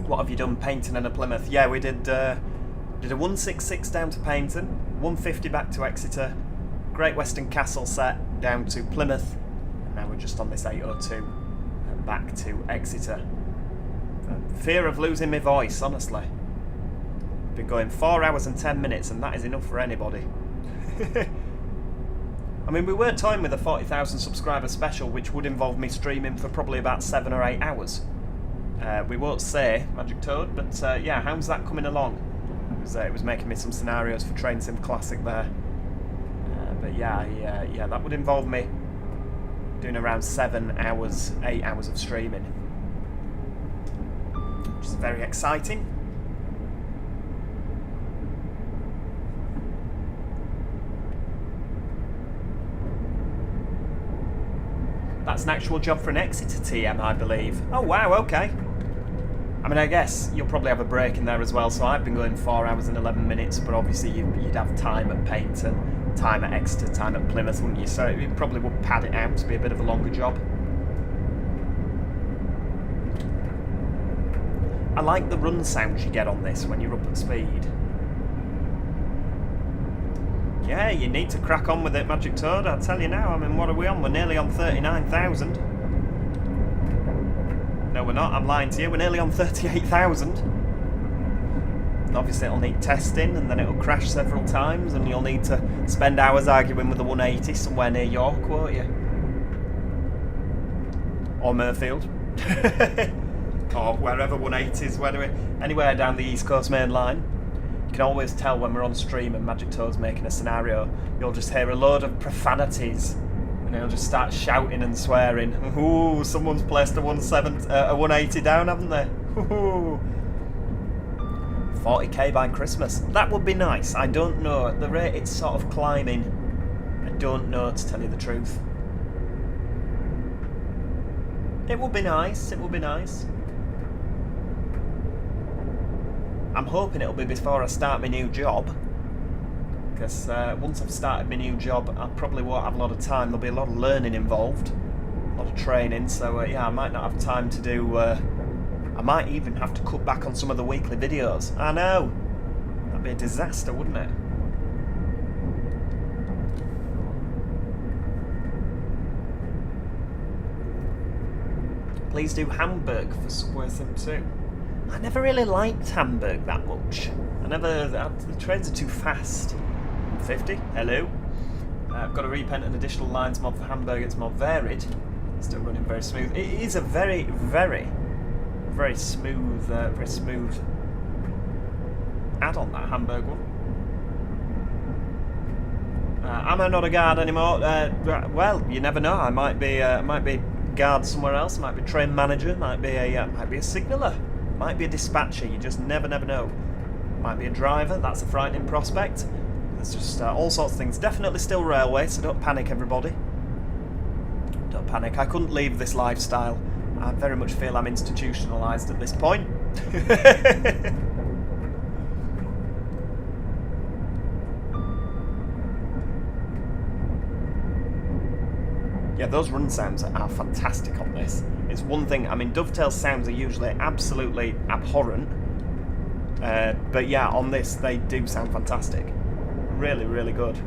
What have you done, Paignton and a Plymouth? Yeah, we did a 166 down to Paignton, 150 back to Exeter, Great Western Castle set down to Plymouth, and now we're just on this 802 and back to Exeter. Fear of losing my voice, honestly. Been going 4 hours and 10 minutes, and that is enough for anybody. I mean, we were toying with a 40,000 subscriber special, which would involve me streaming for probably about 7 or 8 hours. We won't say, Magic Toad, but yeah, how's that coming along? It was making me some scenarios for Train Sim Classic there. But yeah, that would involve me doing around 7 hours, 8 hours of streaming. Which is very exciting. That's an actual job for an Exeter TM, I believe. Oh wow, okay. I mean, I guess you'll probably have a break in there as well, so I've been going 4 hours and 11 minutes, but obviously you'd have time at Paignton, time at Exeter, time at Plymouth, wouldn't you? So it probably would pad it out to be a bit of a longer job. I like the run sounds you get on this when you're up at speed. Yeah, you need to crack on with it, Magic Toad, I'll tell you now. I mean, what are we on? We're nearly on 39,000. No, we're not. I'm lying to you. We're nearly on 38,000. Obviously, it'll need testing, and then it'll crash several times, and you'll need to spend hours arguing with the 180 somewhere near York, won't you? Or Murfield. Or wherever 180s, anywhere down the East Coast main line. You can always tell when we're on stream and Magic Toad's making a scenario. You'll just hear a load of profanities. And he'll just start shouting and swearing. Ooh, someone's placed a 180 down, haven't they? Ooh. 40k by Christmas. That would be nice. I don't know. At the rate it's sort of climbing, I don't know, to tell you the truth. It would be nice. It would be nice. I'm hoping it'll be before I start my new job. Because once I've started my new job, I probably won't have a lot of time. There'll be a lot of learning involved, a lot of training, so yeah, I might not have time to do... I might even have to cut back on some of the weekly videos. I know! That'd be a disaster, wouldn't it? Please do Hamburg for Subway Sim 2. I never really liked Hamburg that much. The trains are too fast. 50, hello. I've got to repaint an additional lines mod for Hamburg. It's more varied. Still running very smooth. It is a very, very, very smooth add-on, that Hamburg one. Am I not a guard anymore? Well, you never know. I might be guard somewhere else. Might be train manager. Might be a signaller. Might be a dispatcher. You just never know. Might be a driver. That's a frightening prospect. There's just all sorts of things. Definitely still railway, so don't panic, everybody. Don't panic. I couldn't leave this lifestyle. I very much feel I'm institutionalised at this point. Yeah, those run sounds are fantastic on this. It's one thing, I mean, dovetail sounds are usually absolutely abhorrent. But yeah, on this, they do sound fantastic. Really, really good.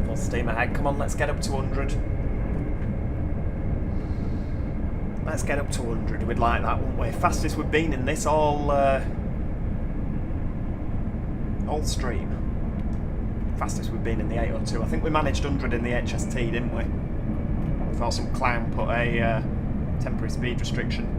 Full steam ahead. Come on, let's get up to 100. Let's get up to 100. We'd like that, wouldn't we? Fastest we've been in this all stream. Fastest we've been in the 802. I think we managed 100 in the HST, didn't we? Before some clown put a temporary speed restriction.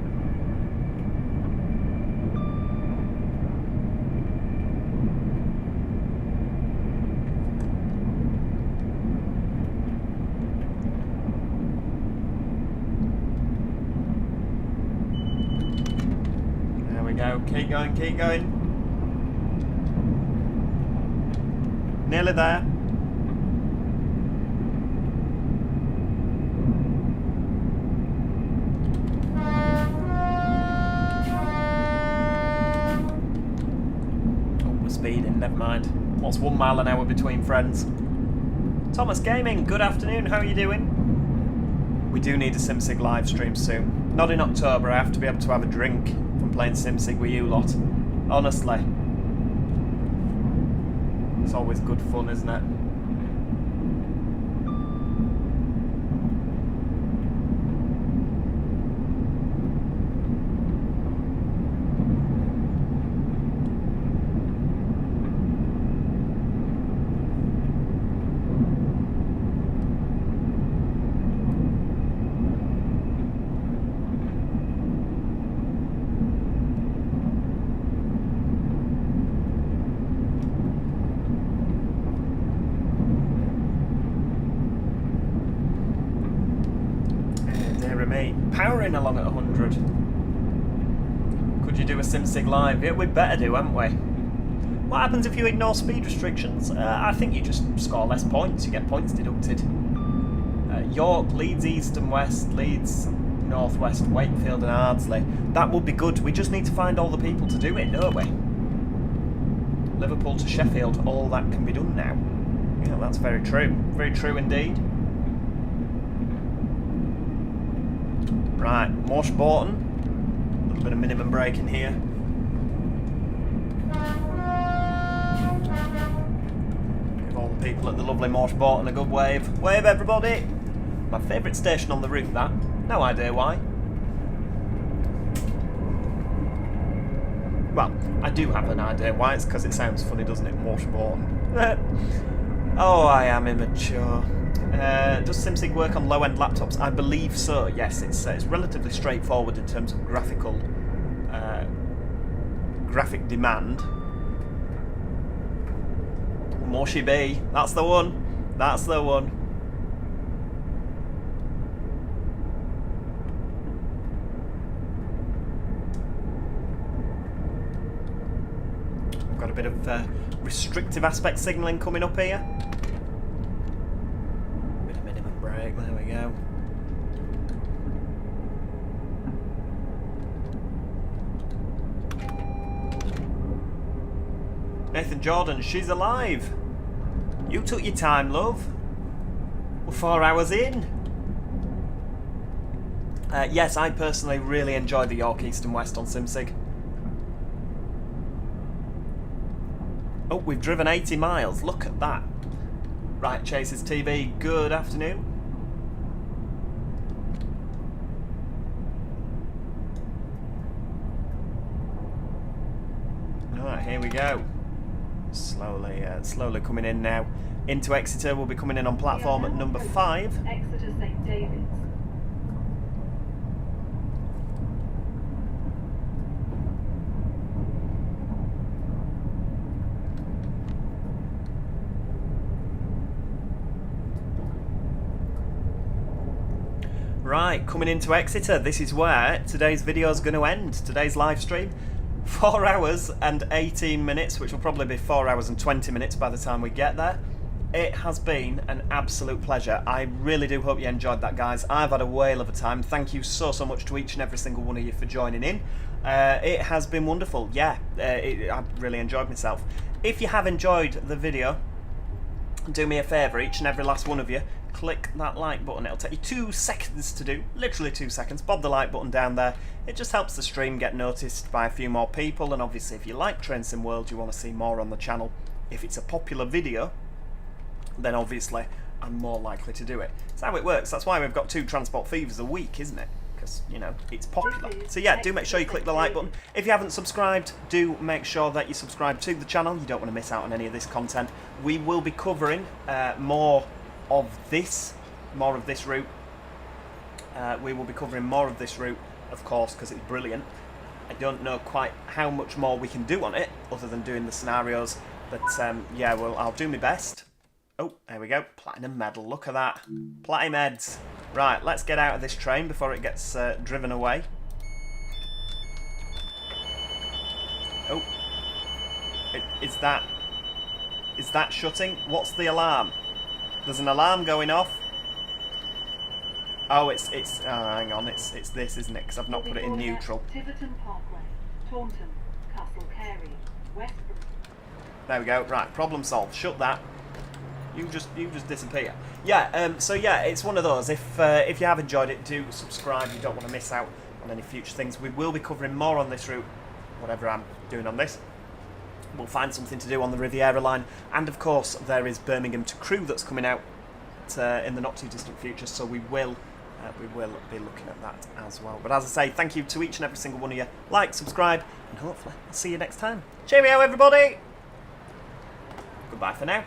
There we go. Keep going, keep going. Nearly there. Oh, we're speeding, never mind. What's 1 mile an hour between friends? Thomas Gaming, good afternoon, how are you doing? We do need a SimSig live stream soon. Not in October, I have to be able to have a drink from playing SimSig with you lot. Honestly. It's always good fun, isn't it? Powering along at 100. Could you do a SimSig live? Yeah, we'd better do, hadn't we? What happens if you ignore speed restrictions? I think you just score less points. You get points deducted. York, Leeds East and West, Leeds North West, Wakefield and Ardsley. That would be good. We just need to find all the people to do it, don't we? Liverpool to Sheffield, all that can be done now. Yeah, that's very true. Very true indeed. Right, Morse Borton. A little bit of minimum braking here. Give all the people at the lovely Morse Borton a good wave. Wave, everybody! My favourite station on the route, that. No idea why. Well, I do have an idea why. It's because it sounds funny, doesn't it? Morse Borton. Oh, I am immature. Does SimSig work on low-end laptops? I believe so, yes. It's relatively straightforward in terms of graphic demand. Moshi B, that's the one. That's the one. We've got a bit of restrictive aspect signalling coming up here. There we go. Nathan Jordan, she's alive. You took your time, love. We're 4 hours in. Yes, I personally really enjoy the York East and West on SimSig. Oh, we've driven 80 miles. Look at that. Right, Chase's TV, good afternoon. Alright, here we go. Slowly coming in now. Into Exeter, we'll be coming in on platform at number 5. Exeter St David's. Right, coming into Exeter, this is where today's video is going to end. Today's live stream. 4 hours and 18 minutes, which will probably be 4 hours and 20 minutes by the time we get there. It has been an absolute pleasure. I really do hope you enjoyed that, guys. I've had a whale of a time. Thank you so much to each and every single one of you for joining in. It has been wonderful. Yeah, I really enjoyed myself. If you have enjoyed the video, do me a favour, each and every last one of you, click that like button. It'll take you 2 seconds to do, literally 2 seconds. Bob the like button down there. It just helps the stream get noticed by a few more people, and obviously if you like Train Sim World, you want to see more on the channel. If it's a popular video, then obviously I'm more likely to do it. That's how it works. That's why we've got 2 Transport Fevers a week, isn't it? because, you know, it's popular. So yeah, do make sure you click the like button. If you haven't subscribed, do make sure that you subscribe to the channel. You don't want to miss out on any of this content. We will be covering more of this route. We will be covering more of this route, of course, because it's brilliant. I don't know quite how much more we can do on it, other than doing the scenarios. But yeah, well, I'll do my best. Oh, there we go. Platinum medal. Look at that. Platinum heads. Right, let's get out of this train before it gets driven away. Oh. Is that shutting? What's the alarm? There's an alarm going off. Oh, it's hang on, it's this, isn't it? Because I've not put it in neutral. Tiverton Parkway, Taunton, Castle Carey, Westbury. There we go. Right, problem solved. Shut that. You just disappear. Yeah. So yeah, it's one of those. If you have enjoyed it, do subscribe. You don't want to miss out on any future things. We will be covering more on this route. Whatever I'm doing on this, we'll find something to do on the Riviera line, and of course there is Birmingham to Crewe that's coming out in the not too distant future. So we will be looking at that as well. But as I say, thank you to each and every single one of you. Like, subscribe, and hopefully I'll see you next time. Cheerio, everybody. Goodbye for now.